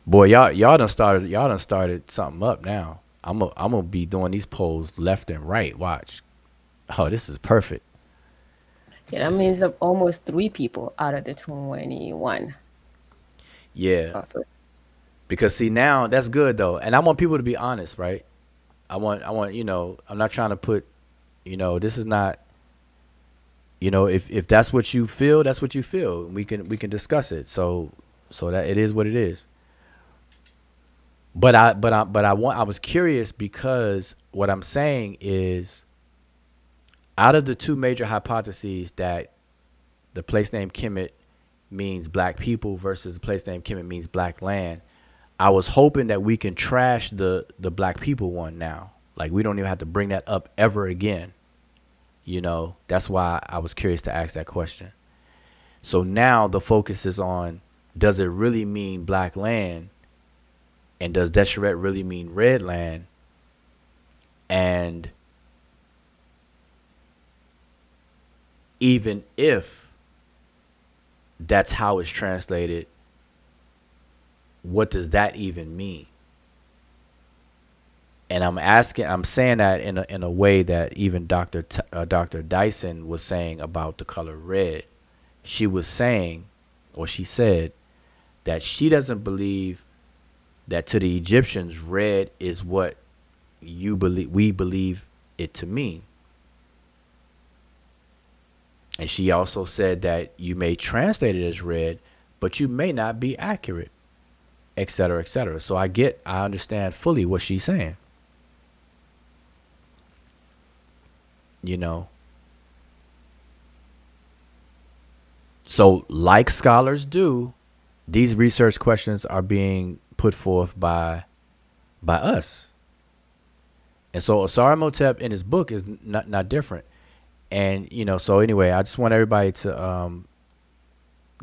Boy, y'all done started something up now. I'm gonna be doing these polls left and right. Watch. Oh, this is perfect. Yeah, that means almost 3 people out of the 21. Yeah. Because see, now that's good though. And I want people to be honest, right? I want, I'm not trying to put, this is not, if that's what you feel, that's what you feel. We can discuss it. So that it is what it is. But I was curious because what I'm saying is, out of the two major hypotheses that the place name Kemet means black people versus the place name Kemet means black land, I was hoping that we can trash the black people one now. Like we don't even have to bring that up ever again. That's why I was curious to ask that question. So now the focus is on, does it really mean black land? And does Desheret really mean red land? And even if that's how it's translated, what does that even mean? And I'm saying that in a way that even Dr. Dyson was saying about the color red. She was saying, or she said, that she doesn't believe that to the Egyptians red is what we believe it to mean. And she also said that you may translate it as red, but you may not be accurate, et cetera, et cetera. So I understand fully what she's saying. So like scholars do, these research questions are being put forth by us. And so Asar Imhotep in his book is not different. And, so anyway, I just want everybody to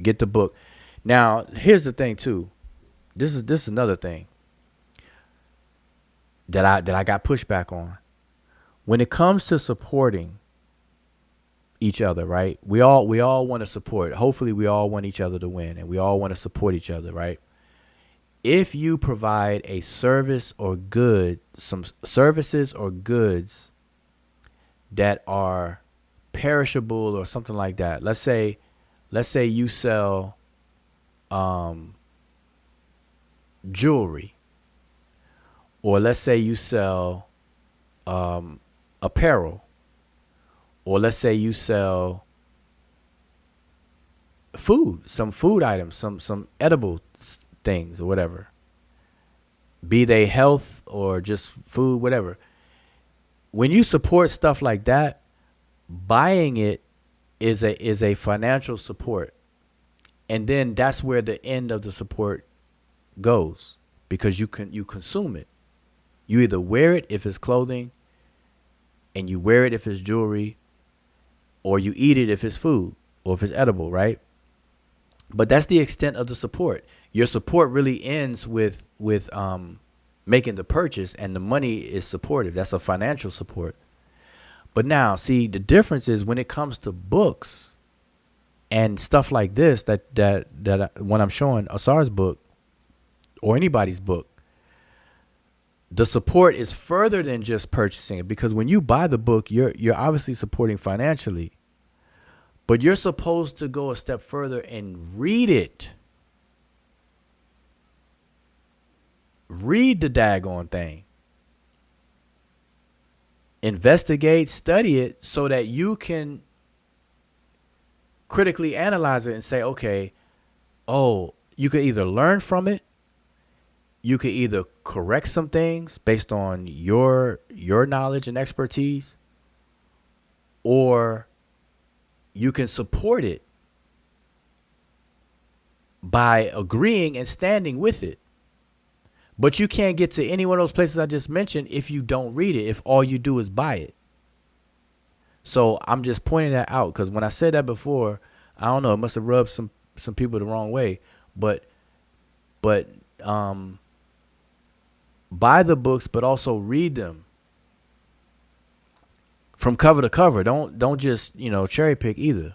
get the book. Now, here's the thing, too. This is another thing that I got pushback on. When it comes to supporting each other, right? We all want to support. Hopefully, we all want each other to win, and we all want to support each other, right? If you provide a service or good, some services or goods that are perishable or something like that. Let's say you sell jewelry, or let's say you sell apparel, or let's say you sell food, some food items, some edible things or whatever, be they health or just food, whatever. When you support stuff like that, buying it is a financial support, and then that's where the end of the support goes, because you consume it. You either wear it if it's clothing, and you wear it if it's jewelry, or you eat it if it's food or if it's edible, right? But that's the extent of the support. Your support really ends with making the purchase, and the money is supportive. That's a financial support. But now, see, the difference is when it comes to books and stuff like this, when I'm showing Asar's book or anybody's book, the support is further than just purchasing it, because when you buy the book, you're obviously supporting financially, but you're supposed to go a step further and read it. Read the daggone thing. Investigate, study it, so that you can critically analyze it and say, okay, oh, you could either learn from it, you could either correct some things based on your knowledge and expertise, or you can support it by agreeing and standing with it. But you can't get to any one of those places I just mentioned if you don't read it, if all you do is buy it. So I'm just pointing that out, because when I said that before, I don't know, it must have rubbed some people the wrong way. But buy the books, but also read them from cover to cover. Don't just, cherry pick either.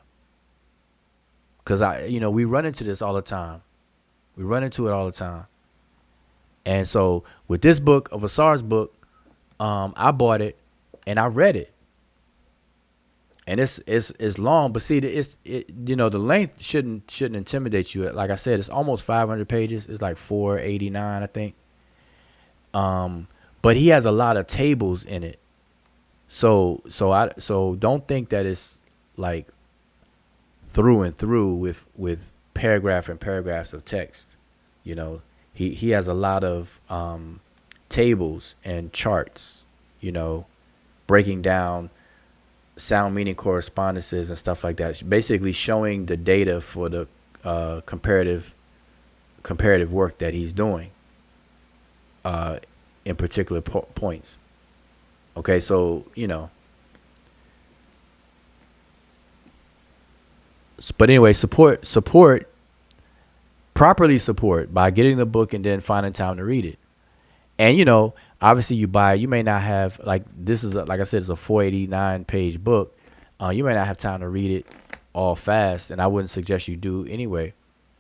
Because we run into this all the time. We run into it all the time. And so with this book of Asar's book, I bought it and I read it. And it's long, but see, the length shouldn't intimidate you. Like I said, it's almost 500 pages. It's like 489, I think. But he has a lot of tables in it. So don't think that it's like through and through with paragraph and paragraphs of text. He has a lot of tables and charts, breaking down sound meaning correspondences and stuff like that, basically showing the data for the comparative work that he's doing in particular points. Okay, so but anyway, properly support by getting the book and then finding time to read it. And obviously you buy it, you may not have, like, this is like I said, it's a 489 page book. You may not have time to read it all fast, and I wouldn't suggest you do anyway.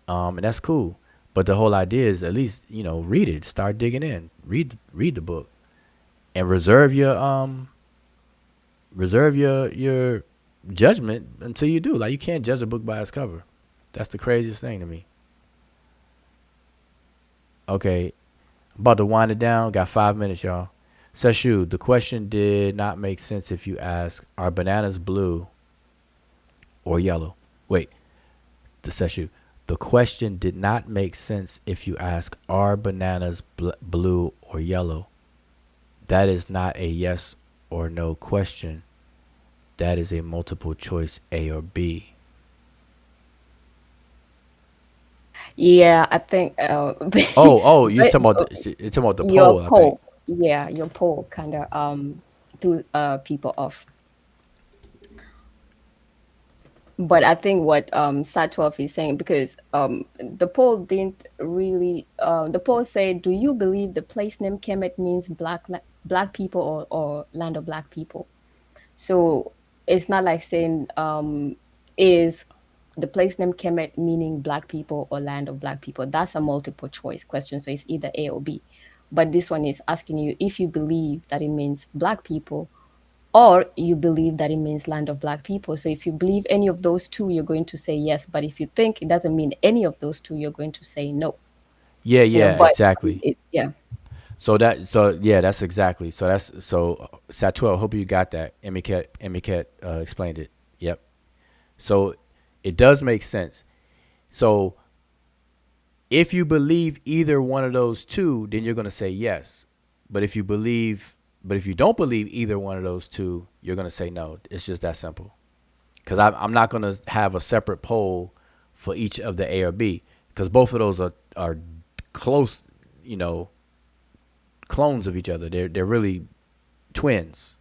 And that's cool. But the whole idea is at least, read it, start digging in, read the book, and reserve your judgment until you do. Like, you can't judge a book by its cover. That's the craziest thing to me. Okay, about to wind it down. Got 5 minutes, y'all. Seshu, the question did not make sense if you ask, are bananas blue or yellow? Wait, the question did not make sense if you ask, are bananas blue or yellow? That is not a yes or no question. That is a multiple choice A or B. Yeah, I think. You're talking about the poll. I think. Yeah, your poll kind of threw people off. But I think what Satov is saying, because the poll didn't really. The poll said, "Do you believe the place name Kemet means black people or land of black people?" So it's not like saying is the place name Kemet meaning black people or land of black people. That's a multiple choice question, so it's either A or B. But this one is asking you if you believe that it means black people or you believe that it means land of black people. So if you believe any of those two, you're going to say yes. But if you think it doesn't mean any of those two, you're going to say no. Yeah, yeah, But exactly. yeah. So yeah, that's exactly. So Satuel, I hope you got that. Emiket explained it. Yep. So it does make sense. So if you believe either one of those two, then you're going to say yes. But if you don't believe either one of those two, you're going to say no. It's just that simple. Because I'm not going to have a separate poll for each of the A or B, because both of those are close, clones of each other. They're really twins.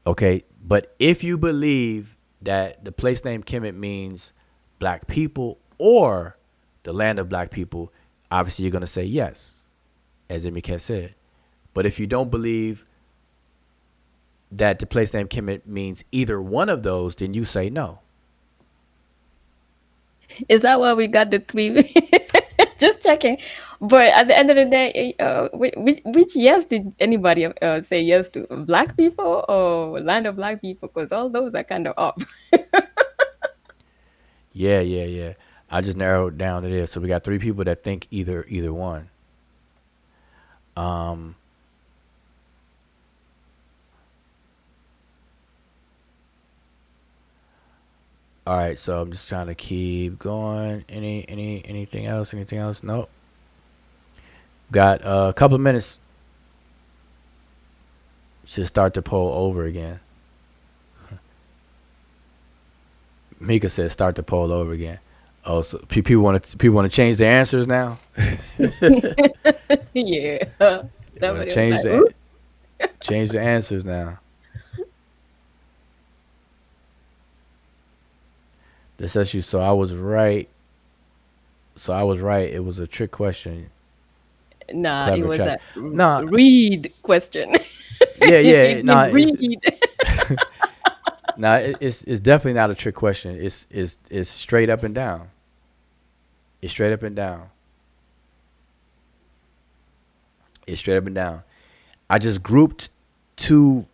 Okay, but if you believe that the place name Kemet means black people or the land of black people, obviously you're going to say yes, as Emiket said. But if you don't believe that the place name Kemet means either one of those, then you say no. Is that why we got the three? Just checking. But at the end of the day, which yes did anybody say yes to? Black people or land of black people? Because all those are kind of up. Yeah. I just narrowed it down to this. So we got three people that think either one. All right, so I'm just trying to keep going. Anything else? Anything else? Nope. Got a couple of minutes. Should start the poll over again. Mika says start the poll over again. Oh, so people want to change their answers now. Yeah. Want to change the answers now. This issue. So I was right. It was a trick question. Nah, Clever it was track. a Nah. read question. Yeah. Nah, read. nah, it's definitely not a trick question. It's straight up and down. It's straight up and down. It's straight up and down. I just grouped two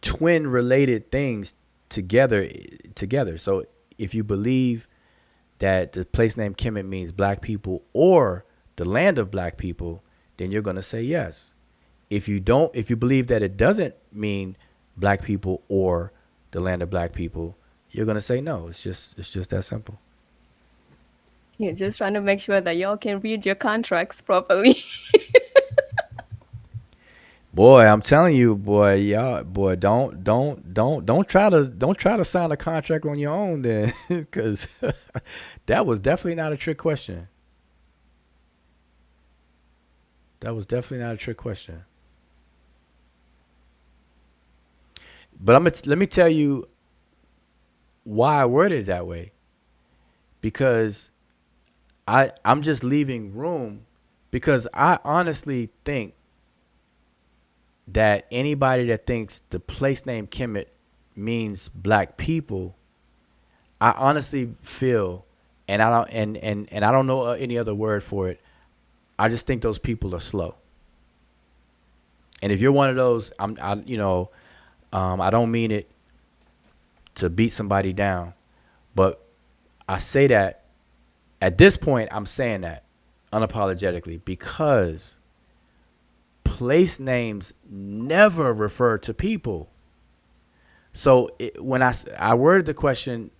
twin related things together. So if you believe that the place name Kemet means black people or the land of black people, then you're going to say yes. If you believe that it doesn't mean black people or the land of black people, you're going to say no. It's just that simple. You're just trying to make sure that y'all can read your contracts properly. Boy, I'm telling you, boy, y'all, boy, don't try to sign a contract on your own then, because that was definitely not a trick question. That was definitely not a trick question. But let me tell you why I worded it that way. Because I'm just leaving room, because I honestly think that anybody that thinks the place name Kemet means black people, I honestly feel, and I don't know any other word for it. I just think those people are slow. And if you're one of those, I don't mean it to beat somebody down, but I say that at this point, I'm saying that unapologetically, because place names never refer to people. So when I worded the question,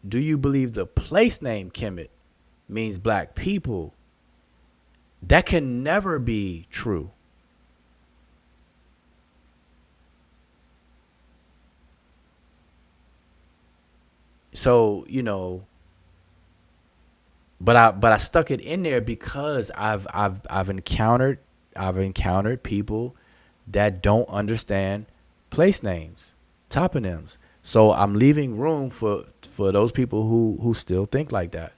do you believe the place name Kemet means black people? That can never be true. So, but I stuck it in there because I've encountered people that don't understand place names, toponyms. So I'm leaving room for those people who still think like that.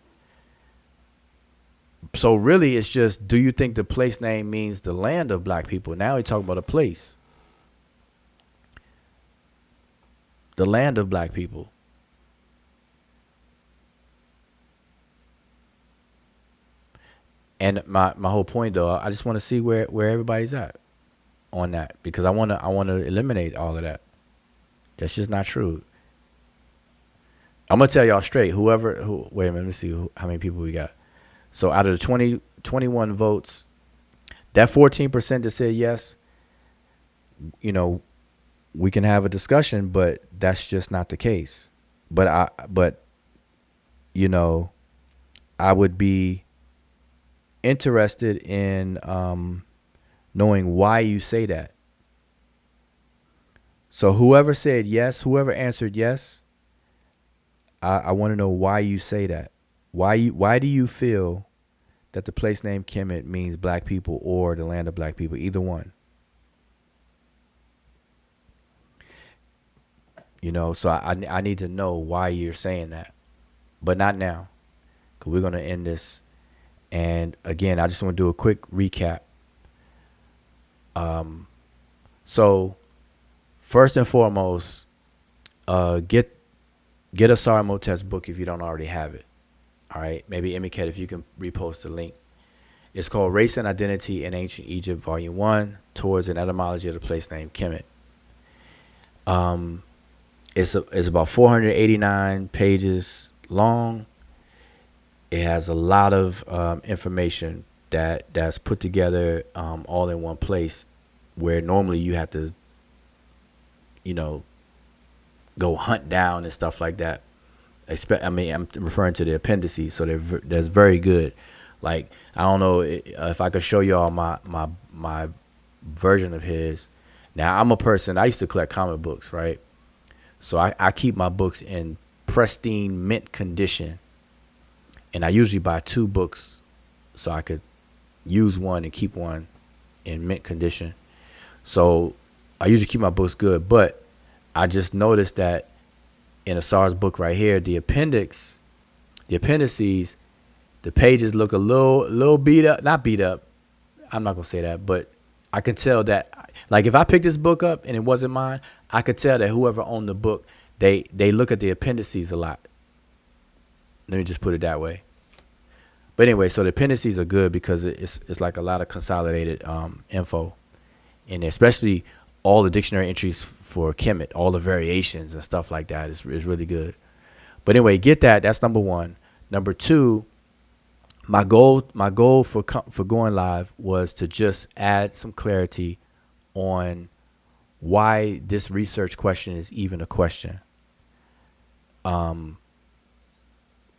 So really, it's just, do you think the place name means the land of black people? Now we talk about a place. the land of black people. And my whole point, though, I just want to see where everybody's at on that, because I want to eliminate all of that. That's just not true. I'm gonna tell y'all straight. Wait a minute, let me see how many people we got. So out of the 21 votes, that 14% that said yes, you know, we can have a discussion, but that's just not the case. But you know, I would be interested in knowing why you say that. So whoever said yes, whoever answered yes, I want to know why you say that. Why do you feel that the place name Kemet means black people or the land of black people? Either one. You know, so I need to know why you're saying that, but not now, because we're going to end this. And again, I just want to do a quick recap. So first and foremost, get Asar Imhotep's book if you don't already have it. All right, maybe Imhotep, if you can repost the link. It's called Race and Identity in Ancient Egypt, Volume 1, Towards an Etymology of the Place Name Kemet. It's about 489 pages long. It has a lot of information that's put together all in one place, where normally you have to, you know, go hunt down and stuff like that. I mean, I'm referring to the appendices, so that's very good. Like, I don't know if I could show y'all my version of his. Now, I'm a person, I used to collect comic books, right? So I keep my books in pristine mint condition. And I usually buy 2 books so I could use one and keep one in mint condition. So I usually keep my books good. But I just noticed that in Asar's book right here, the appendices, the pages look a little beat up. Not beat up. I'm not going to say that. But I could tell that, like, if I picked this book up and it wasn't mine, I could tell that whoever owned the book, they look at the appendices a lot. Let me just put it that way. But anyway, so the appendices are good because it's like a lot of consolidated info in there, especially all the dictionary entries for Kemet, all the variations and stuff like that is really good. But anyway, get that. That's number one. Number two, my goal for going live was to just add some clarity on why this research question is even a question.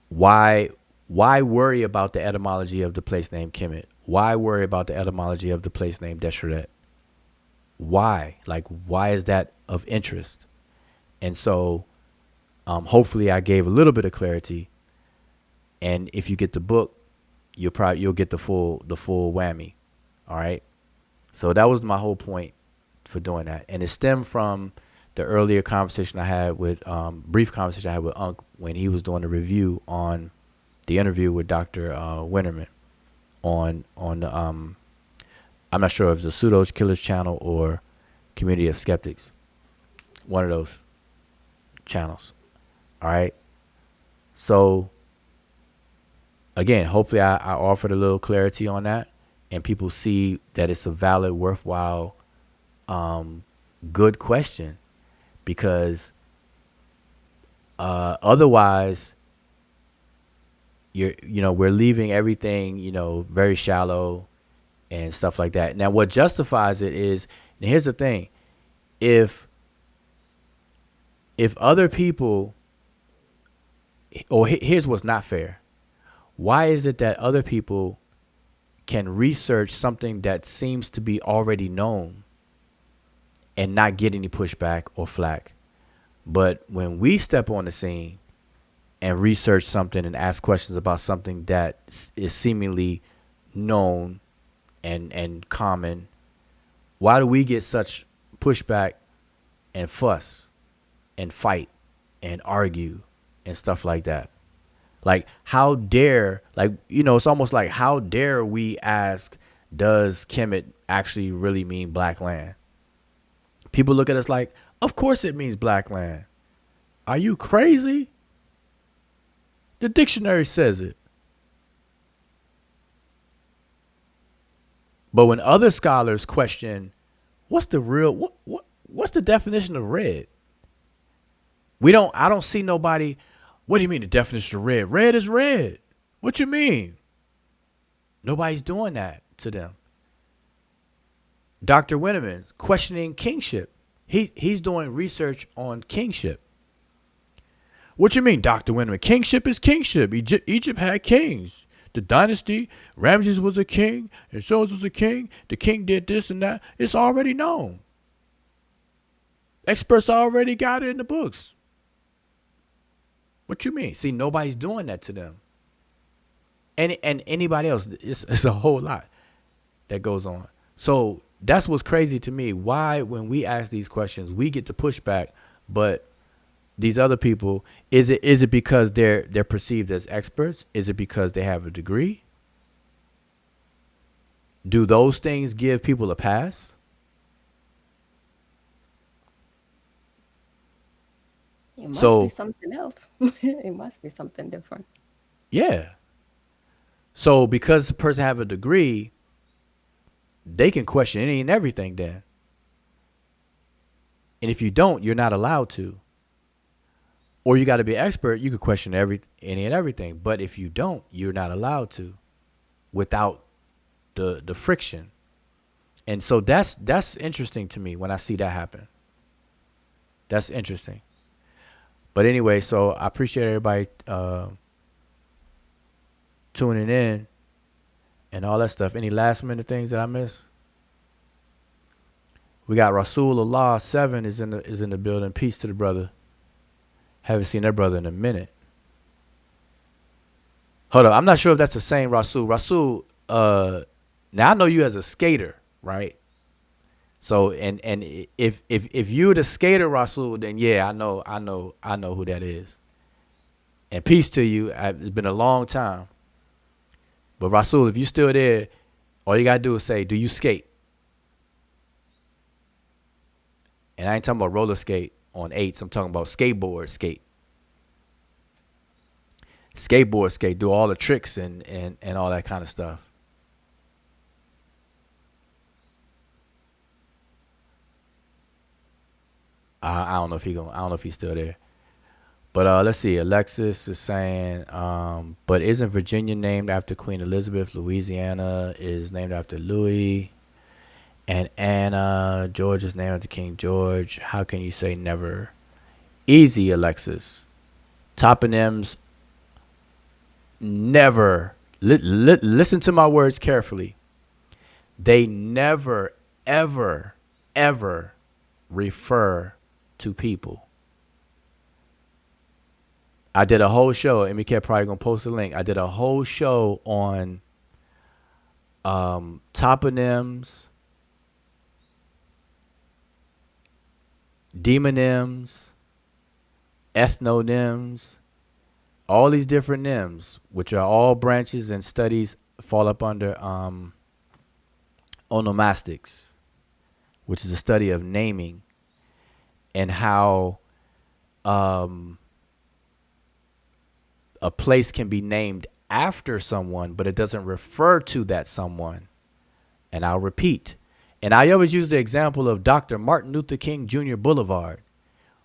Why worry about the etymology of the place name Kemet? Why worry about the etymology of the place name Desheret? Why? Like, why is that of interest? And so, hopefully I gave a little bit of clarity. And if you get the book, you'll get the full whammy. All right. So that was my whole point for doing that. And it stemmed from the earlier conversation I had with, brief conversation I had with Unc when he was doing a review on the interview with Dr. Winterman on the, I'm not sure if it's the Pseudo Killers channel or Community of Skeptics. One of those channels. All right. So again, hopefully I offered a little clarity on that and people see that it's a valid, worthwhile, good question, because otherwise we're leaving everything, very shallow and stuff like that. Now, what justifies it is, and here's the thing, if other people, or here's what's not fair. Why is it that other people can research something that seems to be already known and not get any pushback or flack? But when we step on the scene and research something and ask questions about something that is seemingly known and common, why do we get such pushback and fuss and fight and argue and stuff like that? Like, how dare, it's almost like, how dare we ask, does Kemet actually really mean black land? People look at us like, of course it means black land. Are you crazy? The dictionary says it. But when other scholars question, what's the real what's the definition of red? I don't see nobody. What do you mean the definition of red? Red is red. What you mean? Nobody's doing that to them. Dr. Winneman questioning kingship. He's doing research on kingship. What you mean, Dr. Winneman? Kingship is kingship. Egypt had kings. The dynasty, Ramses was a king, and Shows was a king. The king did this and that. It's already known. Experts already got it in the books. What you mean? See, nobody's doing that to them. And anybody else, it's a whole lot that goes on. So that's what's crazy to me. Why, when we ask these questions, we get the pushback, but these other people, is it because they're perceived as experts? Is it because they have a degree? Do those things give people a pass? It must be something else. It must be something different. Yeah. So because the person have a degree, they can question any and everything then. And if you don't, you're not allowed to. Or you got to be an expert. You could question any and everything. But if you don't, you're not allowed to without the friction. And so that's interesting to me when I see that happen. That's interesting. But anyway, so I appreciate everybody tuning in and all that stuff. Any last minute things that I missed? We got Rasulullah 7 is in the building. Peace to the brother. Haven't seen that brother in a minute. Hold up, I'm not sure if that's the same Rasul. Rasul, now I know you as a skater, right? So and if you're the skater Rasul, then yeah, I know who that is. And peace to you. It's been a long time. But Rasul, if you're still there, all you gotta do is say, do you skate? And I ain't talking about roller skate on 8s. I'm talking about skateboard skate. Skateboard skate, do all the tricks and all that kind of stuff. I don't know if he's still there. But let's see. Alexis is saying, but isn't Virginia named after Queen Elizabeth? Louisiana is named after Louis. And Anna, Georgia is named after King George. How can you say never? Easy, Alexis. Toponyms never. Listen to my words carefully. They never, ever, ever refer to people. I did a whole show, and Imhotep probably gonna post a link. I did a whole show on toponyms, demonyms, ethnonyms, all these different nyms, which are all branches and studies fall up under onomastics, which is a study of naming and how a place can be named after someone, but it doesn't refer to that someone. And I'll repeat. And I always use the example of Dr. Martin Luther King Jr. Boulevard.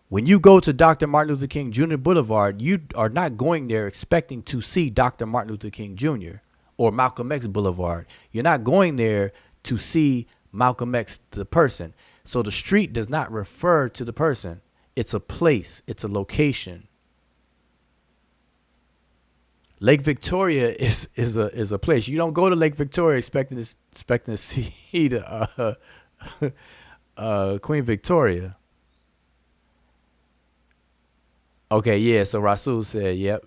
When you go to Dr. Martin Luther King Jr. Boulevard, you are not going there expecting to see Dr. Martin Luther King Jr. or Malcolm X Boulevard. You're not going there to see Malcolm X, the person. So the street does not refer to the person. It's a place. It's a location. Lake Victoria is a place. You don't go to Lake Victoria expecting to see the Queen Victoria. Okay, yeah. So Rasul said, "Yep,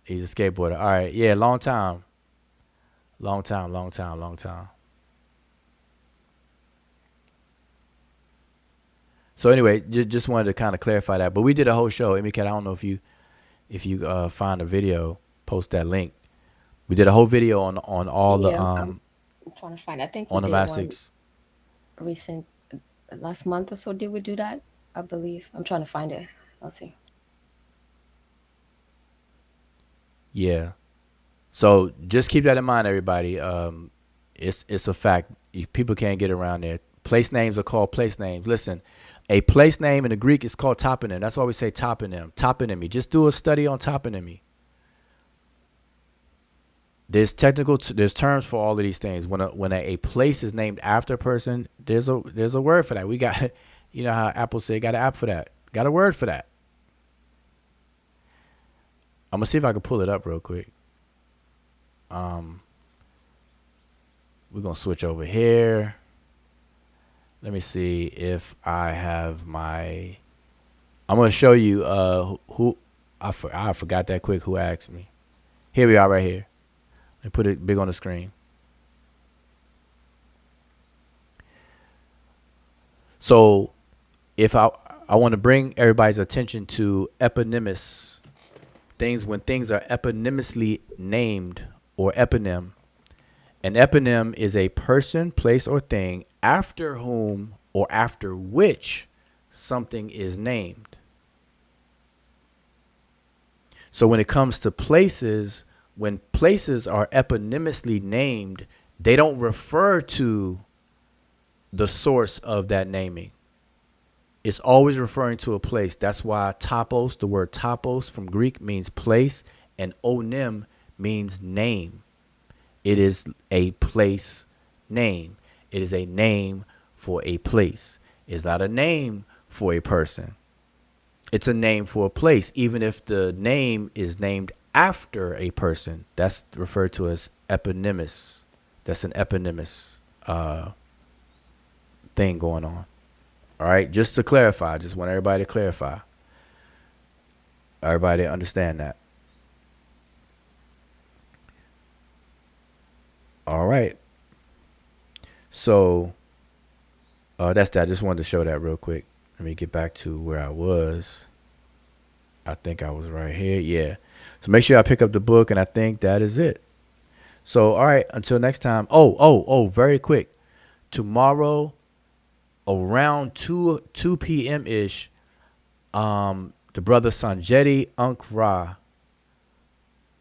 he's a skateboarder." All right, yeah, long time. So anyway, just wanted to kind of clarify that. But we did a whole show. I don't know if you find a video. Post that link. We did a whole video on all the I'm trying to find. I think we on the did one mastics. recent last month or so. Did we do that? I believe. I'm trying to find it. Let's see. Yeah. So just keep that in mind, everybody. It's a fact. People can't get around there. Place names are called place names. Listen, a place name in the Greek is called toponym. That's why we say toponym. Toponymy. Just do a study on toponymy. There's there's terms for all of these things. When a place is named after a person, there's a word for that. We got, you know how Apple say, got an app for that. Got a word for that. I'm gonna see if I can pull it up real quick. We're gonna switch over here. Let me see if I have my. I'm gonna show you who I forgot that quick who asked me. Here we are right here. Let me put it big on the screen. So if I want to bring everybody's attention to eponymus, things when things are eponymously named or eponym. An eponym is a person, place, or thing after whom or after which something is named. So when it comes to places, when places are eponymously named, they don't refer to the source of that naming. It's always referring to a place. That's why topos, the word topos from Greek means place, and onym means name. It is a place name. It is a name for a place. It's not a name for a person. It's a name for a place. Even if the name is named after a person, that's referred to as eponymous. That's an eponymous thing going on. All right, just to clarify, just want everybody to clarify. Everybody understand that. All right. So that's that. I just wanted to show that real quick. Let me get back to where I was. I think I was right here. Yeah. So make sure I pick up the book, and I think that is it. So, all right, until next time. Oh, very quick. Tomorrow, around 2 p.m. ish, the brother Sanjeti Ankra,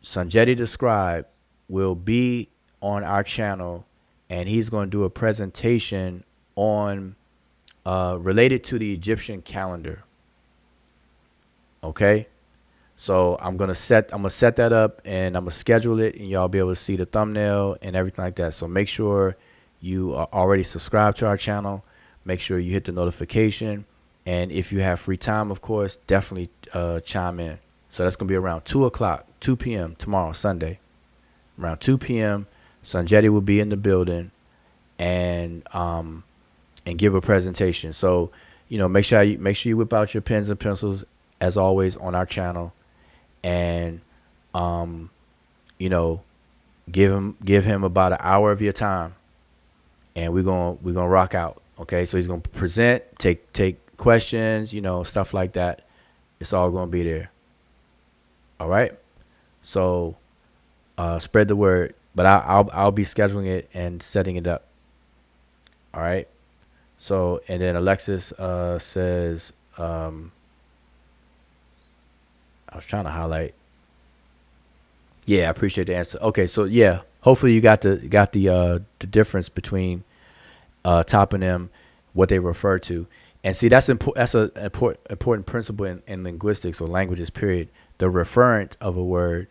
Sanjeti the Scribe, will be on our channel, and he's going to do a presentation on related to the Egyptian calendar. Okay, so I'm gonna set that up, and I'm gonna schedule it, and y'all be able to see the thumbnail and everything like that. So make sure you are already subscribed to our channel. Make sure you hit the notification, and if you have free time, of course, definitely chime in. So that's gonna be around 2 p.m. tomorrow, Sunday, around 2 p.m. Sanjeti will be in the building, and give a presentation. So, make sure you whip out your pens and pencils as always on our channel, and give him about an hour of your time, and we're gonna rock out. Okay, so he's gonna present, take questions, stuff like that. It's all gonna be there. All right, so spread the word, but I'll be scheduling it and setting it up. All right. So, and then Alexis says, I was trying to highlight. Yeah, I appreciate the answer. Okay, so yeah, hopefully you got the difference between toponym, what they refer to, and see that's an important principle in linguistics or languages. Period. The referent of a word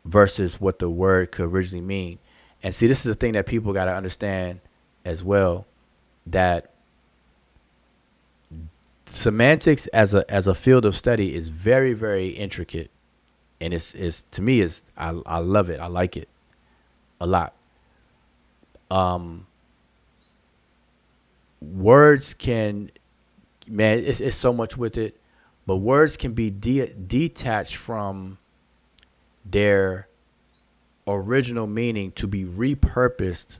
versus what the word could originally mean, and see this is the thing that people got to understand as well, that semantics as a field of study is very, very intricate, and it's to me is I love it. I like it a lot. Words can, man, it's so much with it, but words can be detached from their original meaning to be repurposed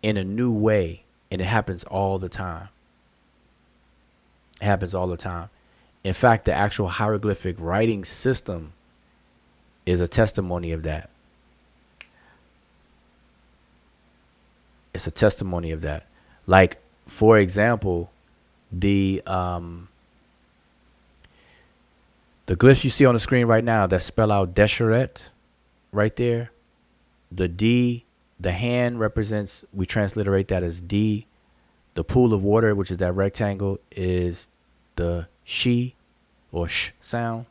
in a new way, and it happens all the time. It happens all the time. In fact, the actual hieroglyphic writing system is a testimony of that. It's a testimony of that. Like, for example, the The glyphs you see on the screen right now that spell out Desheret right there, the D, the hand represents, we transliterate that as D. The pool of water, which is that rectangle, is the she or sh sound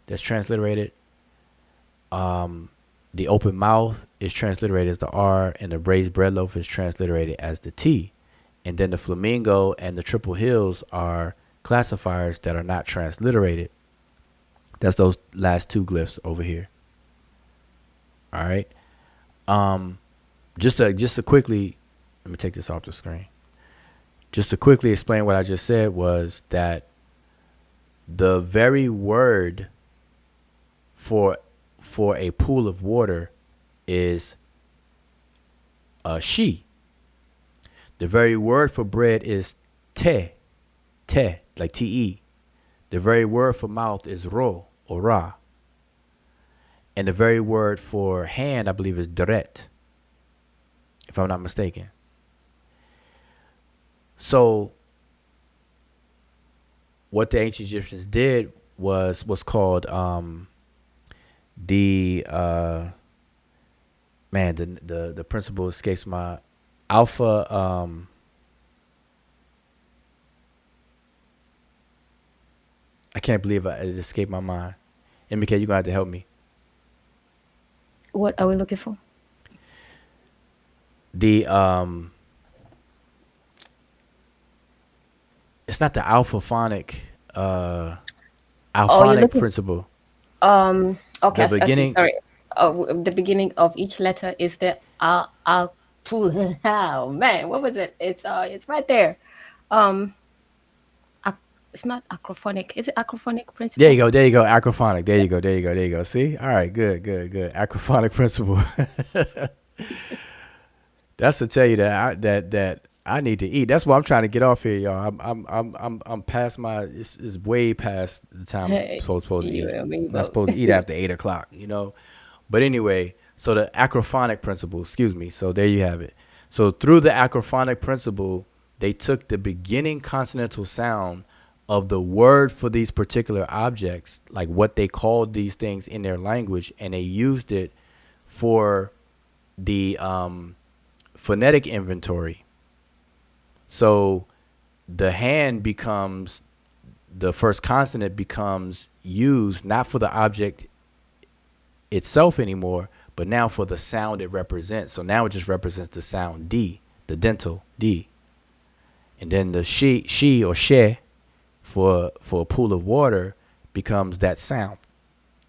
that's transliterated. The open mouth is transliterated as the R, and the raised bread loaf is transliterated as the T. And then the flamingo and the triple hills are classifiers that are not transliterated. That's those last two glyphs over here. All right. Just to quickly, let me take this off the screen. Just to quickly explain what I just said was that the very word for a pool of water is she. The very word for bread is te, like te. The very word for mouth is ro or ra. And the very word for hand, I believe, is deret, if I'm not mistaken. So what the ancient Egyptians did was what's called the principle escapes my alpha I can't believe it escaped my mind. MK, you're gonna have to help me. What are we looking for? The it's not the alphaphonic principle. Okay, The beginning. sorry. The beginning of each letter is the oh man, what was it? It's right there. It's not acrophonic. Is it acrophonic principle? There you go. Acrophonic. There you go. See? All right, good. Acrophonic principle. That's to tell you that I need to eat. That's why I'm trying to get off here, y'all. I'm past my. It's way past the time I'm supposed to eat. I'm not supposed to eat after 8:00. But anyway, so the acrophonic principle. Excuse me. So there you have it. So through the acrophonic principle, they took the beginning consonantal sound of the word for these particular objects, like what they called these things in their language, and they used it for the phonetic inventory. So the hand becomes, the first consonant becomes used not for the object itself anymore, but now for the sound it represents. So now it just represents the sound D, the dental D. And then the she or she for a pool of water becomes that sound.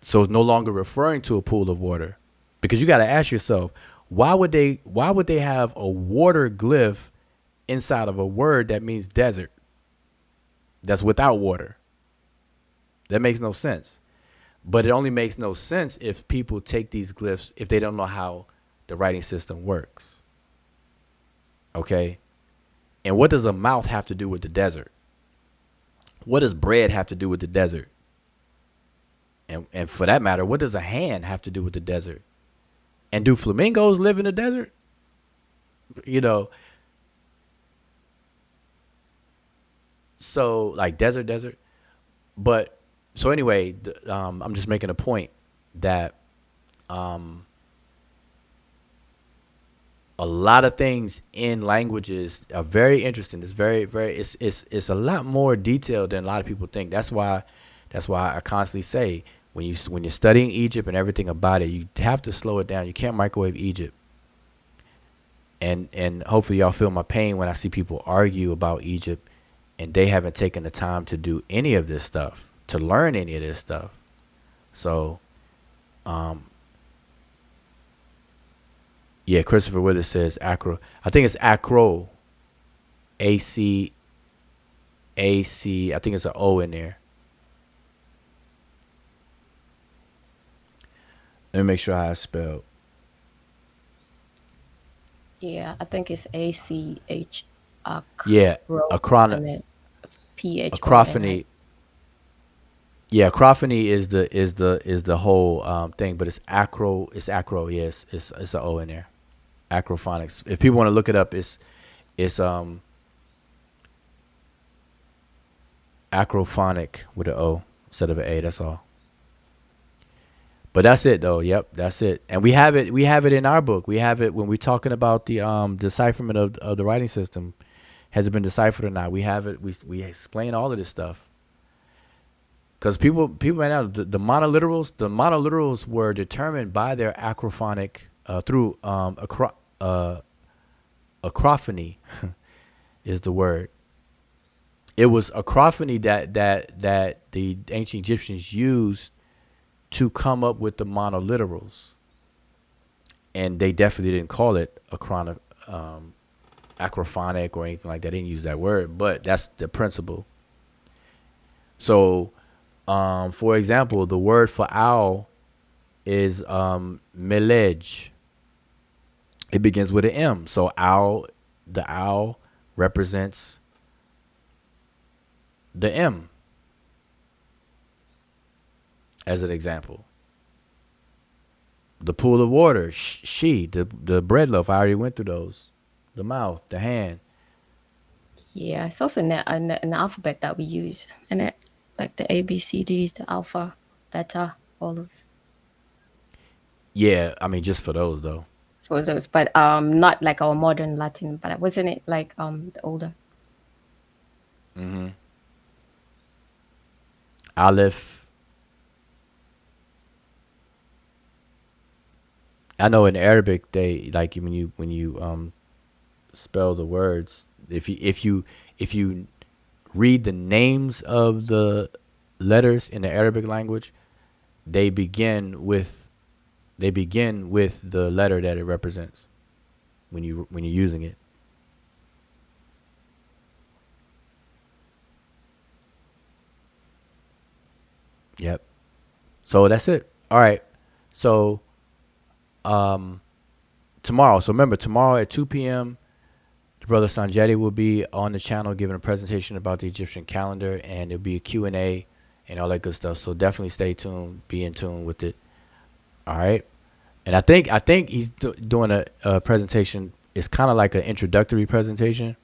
So it's no longer referring to a pool of water, because you got to ask yourself, why would they have a water glyph inside of a word that means desert, that's without water? That makes no sense. But it only makes no sense if people take these glyphs if they don't know how the writing system works. Okay? And what does a mouth have to do with the desert? What does bread have to do with the desert? And for that matter, what does a hand have to do with the desert? And do flamingos live in the desert? So like desert. But so anyway, I'm just making a point that a lot of things in languages are very interesting. It's it's a lot more detailed than a lot of people think. That's why I constantly say when you're studying Egypt and everything about it, you have to slow it down. You can't microwave Egypt. And hopefully y'all feel my pain when I see people argue about Egypt and they haven't taken the time to do any of this stuff, to learn any of this stuff. So, yeah, Christopher Withers says acro. I think it's acro. AC. I think it's an O in there. Let me make sure how it's spelled. Yeah, I think it's ACH. Yeah, acrophony. Yeah, acrophony is the whole thing, but it's acro. It's acro. Yes, it's an O in there. Acrophonics. If people want to look it up, it's acrophonic with an O. instead of an A. That's all. But that's it though. Yep, that's it. And we have it. We have it in our book. We have it when we're talking about the decipherment of the writing system. Has it been deciphered or not? We have it. We explain all of this stuff. Because people right now, the monoliterals were determined by their acrophonic through acrophony is the word. It was acrophony that the ancient Egyptians used to come up with the monoliterals, and they definitely didn't call it acrophonic or anything like that. They didn't use that word, but that's the principle. So, for example, the word for owl is melej. It begins with an M. So the owl represents the M as an example. The pool of water, the bread loaf. I already went through those. The mouth, the hand. Yeah, it's also in the alphabet that we use, and it like the A, B, C, D's, the alpha, beta, all those. Yeah, I mean just for those though. For those, but not like our modern Latin, but wasn't it like the older? Mm-hmm. Aleph. I know in Arabic they like when you spell the words. If you read the names of the letters in the Arabic language, they begin with the letter that it represents when you're using it. Yep. So that's it. All right. So tomorrow. So remember, tomorrow at 2 p.m., the brother Sanjeti will be on the channel giving a presentation about the Egyptian calendar, and there'll be a Q&A and all that good stuff. So definitely stay tuned. Be in tune with it. All right. And I think he's doing a presentation. It's kind of like an introductory presentation.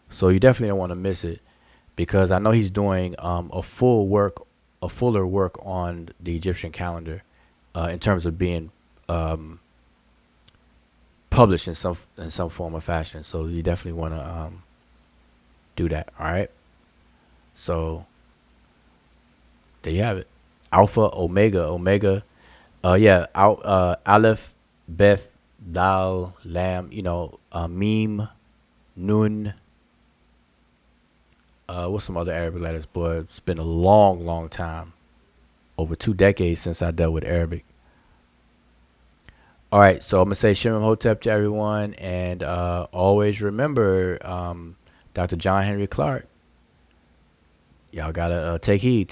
So you definitely don't want to miss it, because I know he's doing a fuller work on the Egyptian calendar in terms of being published in some form or fashion. So you definitely want to do that. All right. So there you have it. Alpha, Omega. Aleph, Beth, Dal, Lam. Meme, Nun. What's some other Arabic letters? Boy, it's been a long time. Over 2 decades since I dealt with Arabic. All right, so I'm going to say Shem Imhotep to everyone. And always remember Dr. John Henry Clark. Y'all got to take heed.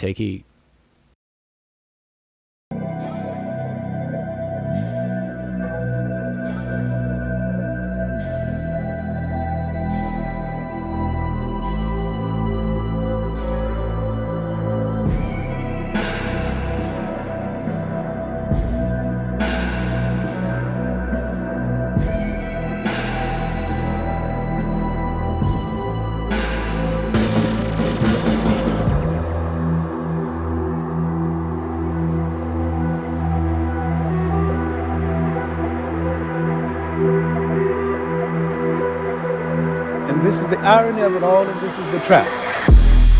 This is the irony of it all, and this is the trap.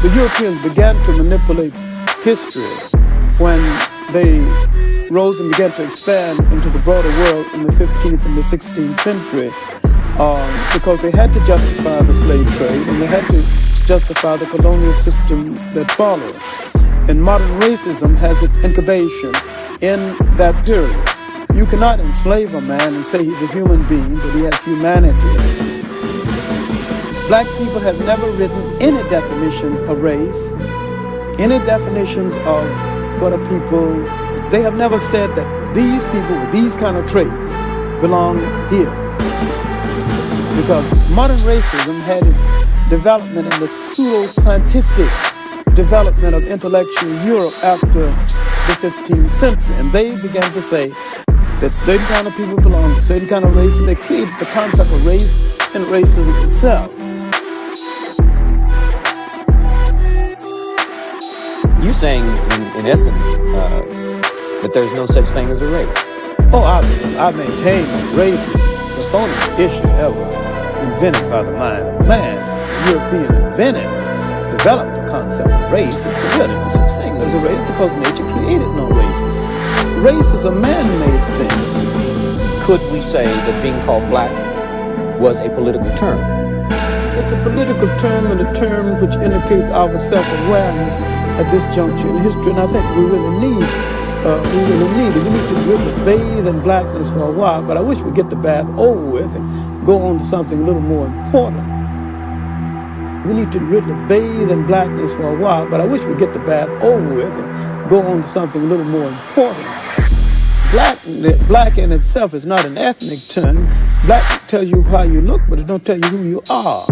The Europeans began to manipulate history when they rose and began to expand into the broader world in the 15th and the 16th century because they had to justify the slave trade, and they had to justify the colonial system that followed. And modern racism has its incubation in that period. You cannot enslave a man and say he's a human being, but he has humanity. Black people have never written any definitions of race, any definitions of what a people. They have never said that these people with these kind of traits belong here. Because modern racism had its development in the pseudo-scientific development of intellectual Europe after the 15th century. And they began to say that certain kind of people belong to certain kind of race, and they created the concept of race and racism itself. You saying, in essence, that there's no such thing as a race. Oh, I maintain that race is the phoniest issue ever invented by the mind of man. European invented, developed the concept of race. There's really no such thing as a race because nature created no races. Race is a man-made thing. Could we say that being called black was a political term? It's a political term and a term which indicates our self-awareness at this juncture in history, and I think we really need it. We need to really bathe in blackness for a while, but I wish we'd get the bath over with and go on to something a little more important. We need to really bathe in blackness for a while, but I wish we'd get the bath over with and go on to something a little more important. Black in itself is not an ethnic term. Black tells you how you look, but it don't tell you who you are.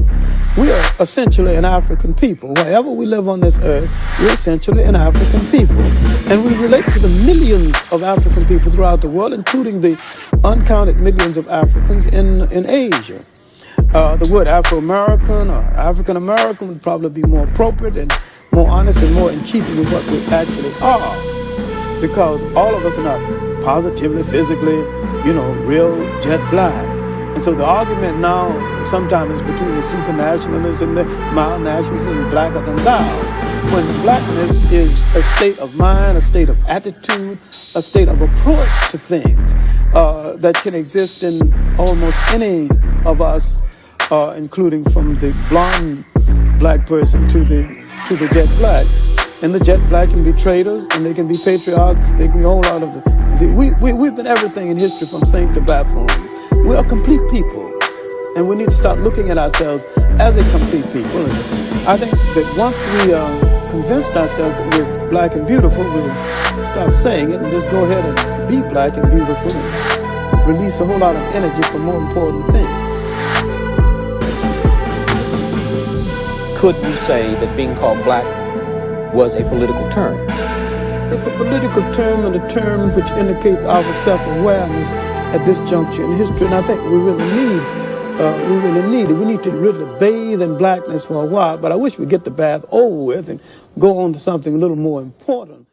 We are essentially an African people. Wherever we live on this earth, we're essentially an African people. And we relate to the millions of African people throughout the world, including the uncounted millions of Africans in Asia. The word Afro-American or African-American would probably be more appropriate and more honest and more in keeping with what we actually are. Because all of us are not positively, physically, real jet black. And so the argument now sometimes is between the supernationalists and the mild nationalists and blacker than thou. When blackness is a state of mind, a state of attitude, a state of approach to things that can exist in almost any of us, including from the blonde black person to the jet black. And the jet black can be traitors, and they can be patriarchs. They can be a whole lot of it. See, we've been everything in history from saint to buffoon. We are complete people, and we need to start looking at ourselves as a complete people. And I think that once we convinced ourselves that we're black and beautiful, we'll stop saying it and just go ahead and be black and beautiful and release a whole lot of energy for more important things. Could we say that being called black was a political term? It's a political term and a term which indicates our self-awareness at this juncture in history, and I think we really need it. We need to really bathe in blackness for a while, but I wish we'd get the bath over with and go on to something a little more important.